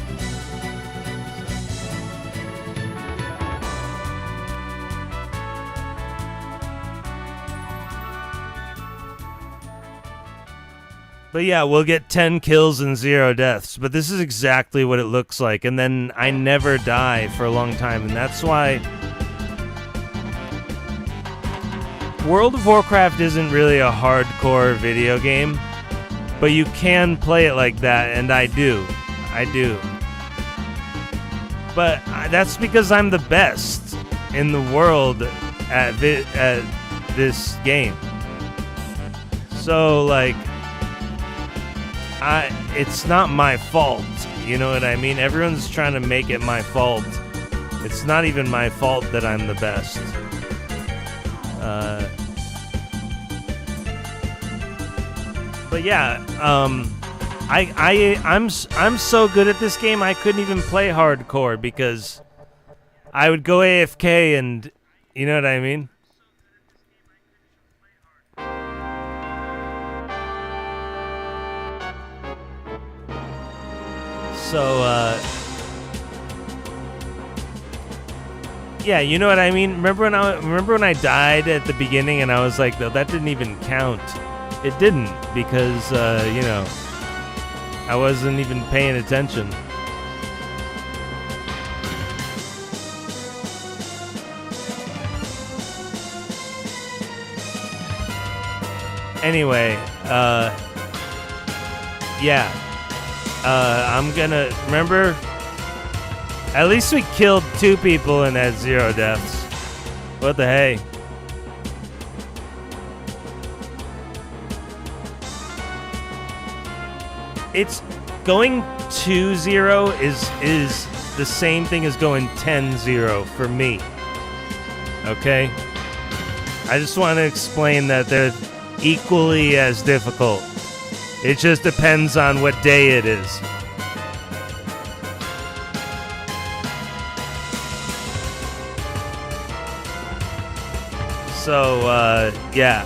Speaker 1: But yeah, we'll get 10 kills and 0 deaths. But this is exactly what it looks like. And then I never die for a long time. And that's why World of Warcraft isn't really a hardcore video game. But you can play it like that, and I do. I do. But that's because I'm the best in the world at this game. So, like, it's not my fault, you know what I mean? Everyone's trying to make it my fault. It's not even my fault that I'm the best. But yeah, I'm so good at this game I couldn't even play hardcore because I would go AFK, and you know what I mean? So, yeah, you know what I mean? Remember when I died at the beginning and I was like, that didn't even count. It didn't, because, you know, I wasn't even paying attention. Anyway, yeah. I'm gonna remember. At least we killed 2 people and had 0 deaths. What the hey? It's going 2-0 is the same thing as going 10-0 for me. Okay? I just want to explain that they're equally as difficult. It just depends on what day it is. So, yeah.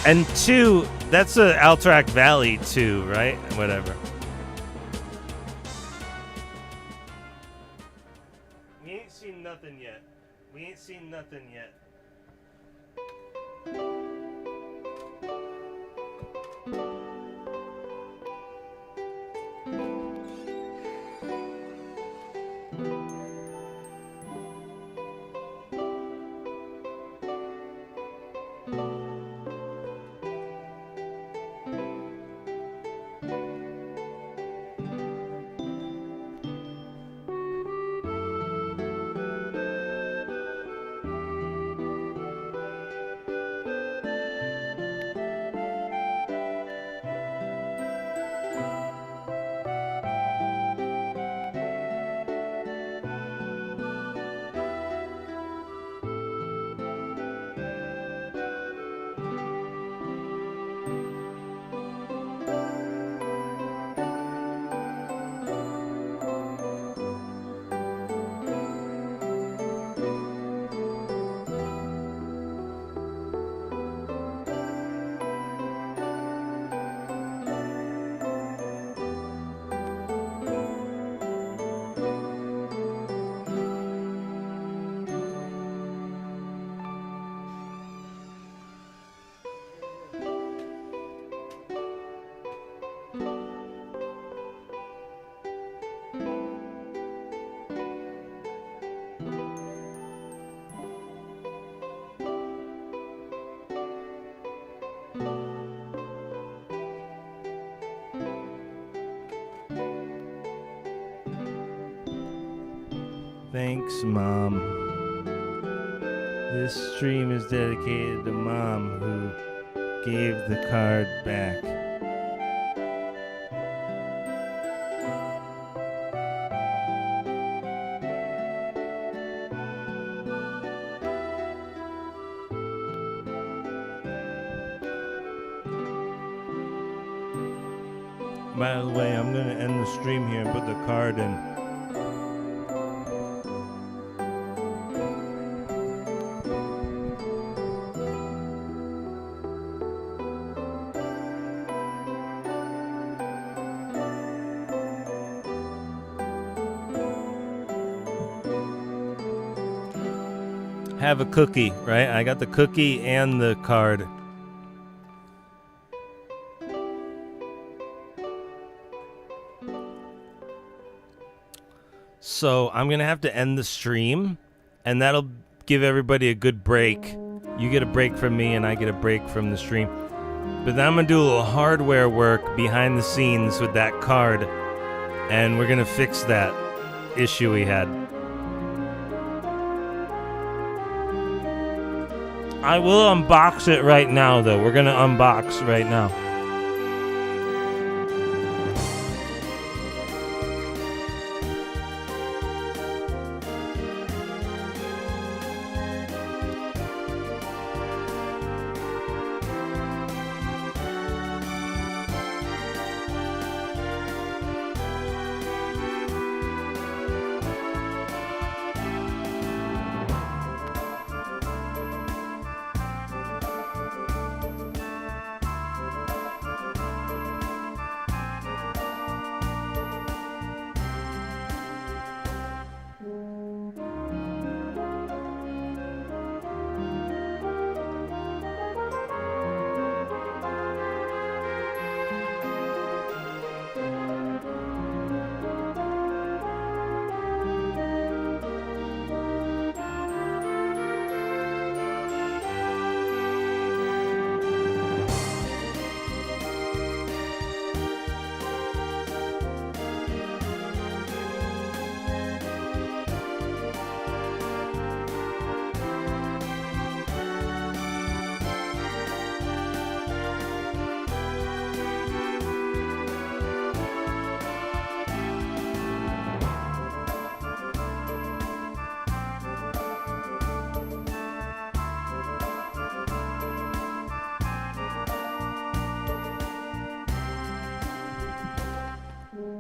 Speaker 1: And 2, that's a Alterac Valley 2, right? Whatever. We ain't seen nothing yet. We ain't seen nothing yet. Thanks, Mom. This stream is dedicated to Mom, who gave the card back. By the way, I'm gonna end the stream here and put the card in. Have a cookie, right? I got the cookie and the card. So I'm going to have to end the stream, and that'll give everybody a good break. You get a break from me, and I get a break from the stream. But then I'm going to do a little hardware work behind the scenes with that card, and we're going to fix that issue we had. I will unbox it right now, though. We're going to unbox right now.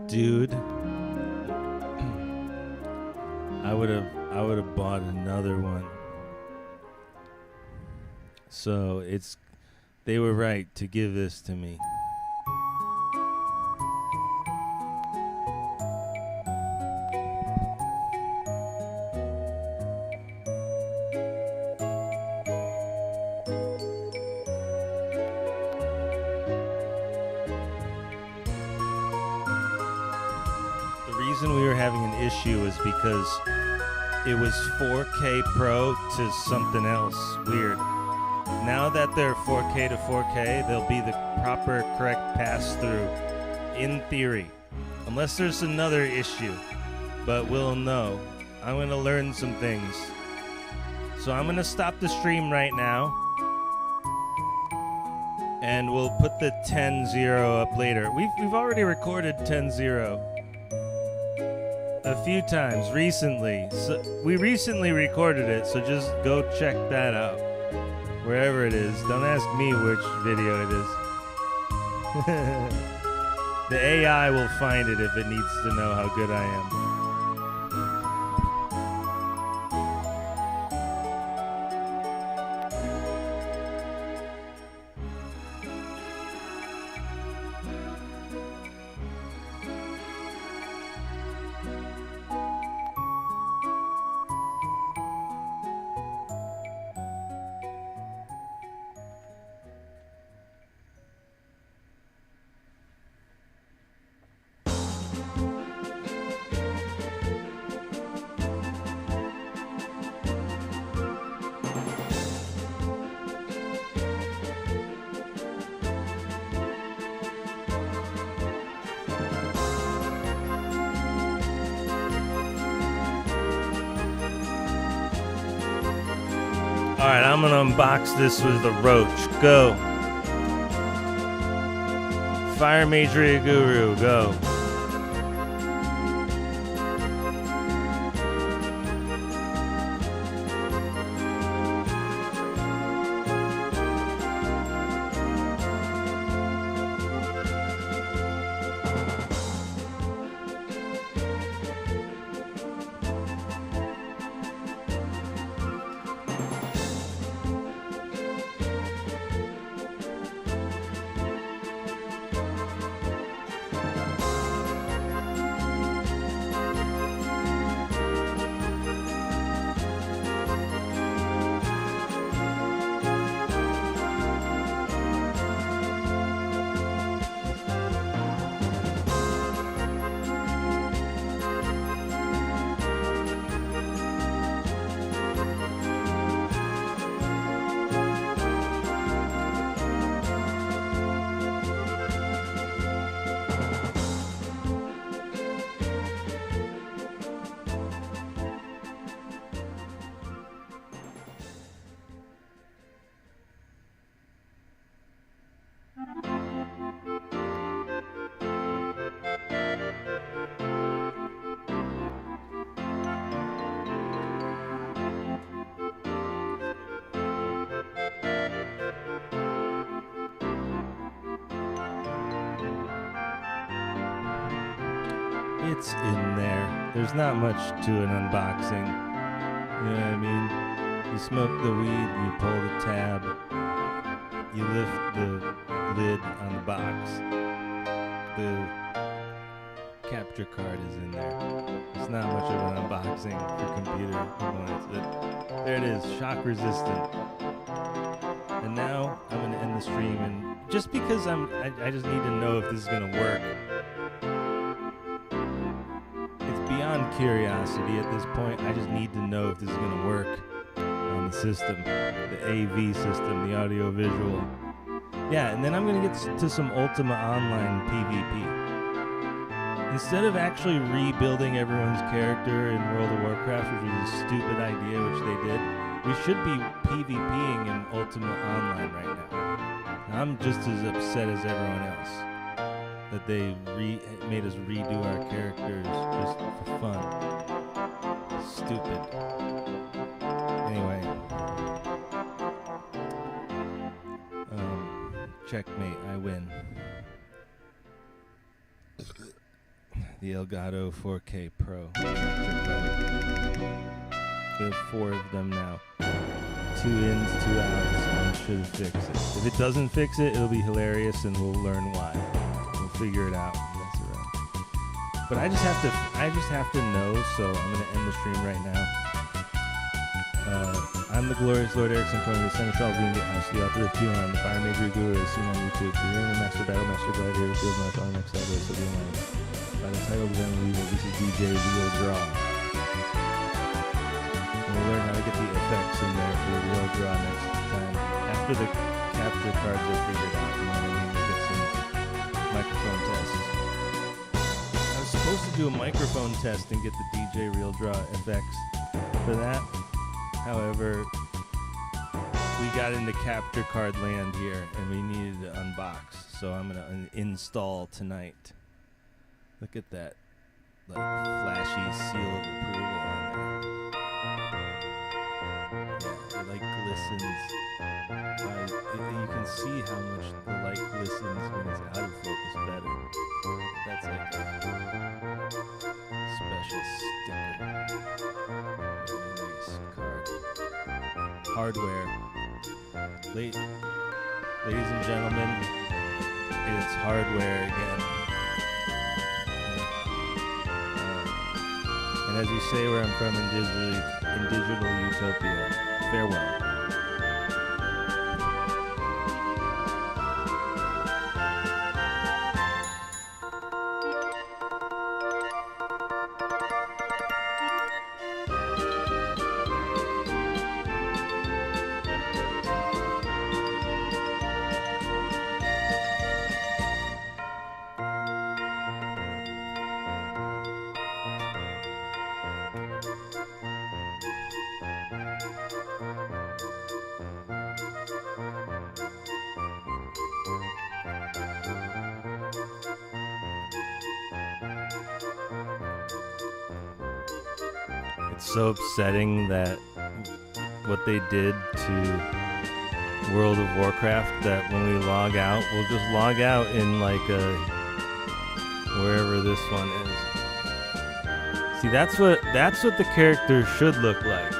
Speaker 1: Dude, I would have bought another one. So they were right to give this to me. Issue is because it was 4K Pro to something else weird. Now that they're 4K to 4K, they'll be the proper correct pass-through in theory, unless there's another issue, but we'll know. I'm going to learn some things. So I'm going to stop the stream right now, and we'll put the 10.0 up later. We've already recorded 10.0 a few times recently. So we recently recorded it, so just go check that out wherever it is. Don't ask me which video it is. The AI will find it if it needs to know how good I am. Alright, I'm gonna unbox this with the roach. Go. Fire Majoria Guru, go. It's in there. There's not much to an unboxing. You know what I mean? You smoke the weed, you pull the tab, you lift the lid on the box. The capture card is in there. It's not much of an unboxing for computer components, but there it is, shock resistant. And now I'm gonna end the stream, and just because I just need to know if this is gonna work. Beyond curiosity at this point, I just need to know if this is going to work on the system, the AV system, the audio visual. Yeah, and then I'm going to get to some Ultima Online PvP. Instead of actually rebuilding everyone's character in World of Warcraft, which was a stupid idea, which they did, we should be PvPing in Ultima Online right now. I'm just as upset as everyone else that they made us redo our characters just for fun. Stupid. Anyway. Checkmate, I win. The Elgato 4K Pro. We have 4 of them now. 2 ins, 2 outs, and it should fix it. If it doesn't fix it, it'll be hilarious and we'll learn why. Figure it out and mess around. But I just have to know, so I'm gonna end the stream right now. I'm the glorious Lord Erickson from the Center Shaw being the house, the author of QAnon, the Fire Major Guru is seen on YouTube. You're hearing the Master Battle, Master Gladiator, Field March on next Saturday, so be online. By the title exam leader, this is DJ Real Draw. And we'll learn how to get the effects in there for the Real Draw next time. After the capture cards are figured out, you know what I mean? We'll get some microphone tests. I was supposed to do a microphone test and get the DJ Real Draw effects for that. However, we got into capture card land here and we needed to unbox. So I'm going to install tonight. Look at that like flashy seal of approval on there. Yeah, it like glistens. You can see how much the light glistens when it's out of focus better. That's like a special sticker. Nice card. Hardware. Ladies and gentlemen, it's hardware again. And as you say where I'm from in digital utopia, farewell. so upsetting that what they did to World of Warcraft that when we log out, we'll just log out in like wherever this one is. See, that's what the character should look like.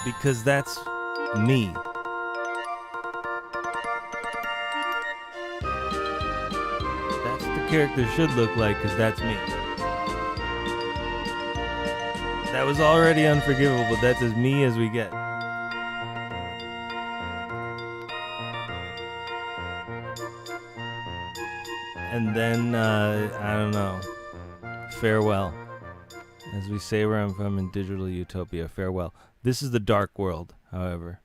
Speaker 1: Because that's me. That's what the character should look like, because that's me. That was already unforgivable, but that's as me as we get. And then, I don't know. Farewell. As we say where I'm from in Digital Utopia, farewell. This is the dark world, however.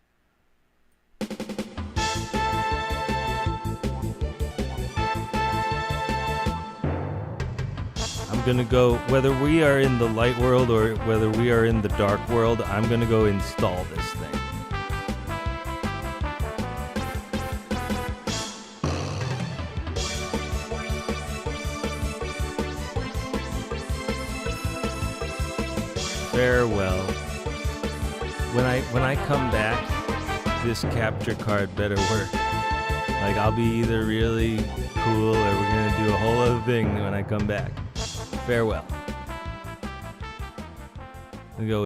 Speaker 1: I'm gonna go, whether we are in the light world or whether we are in the dark world, I'm gonna go install this thing. Farewell. When I come back, this capture card better work. Like, I'll be either really cool or we're gonna do a whole other thing when I come back. Farewell. We go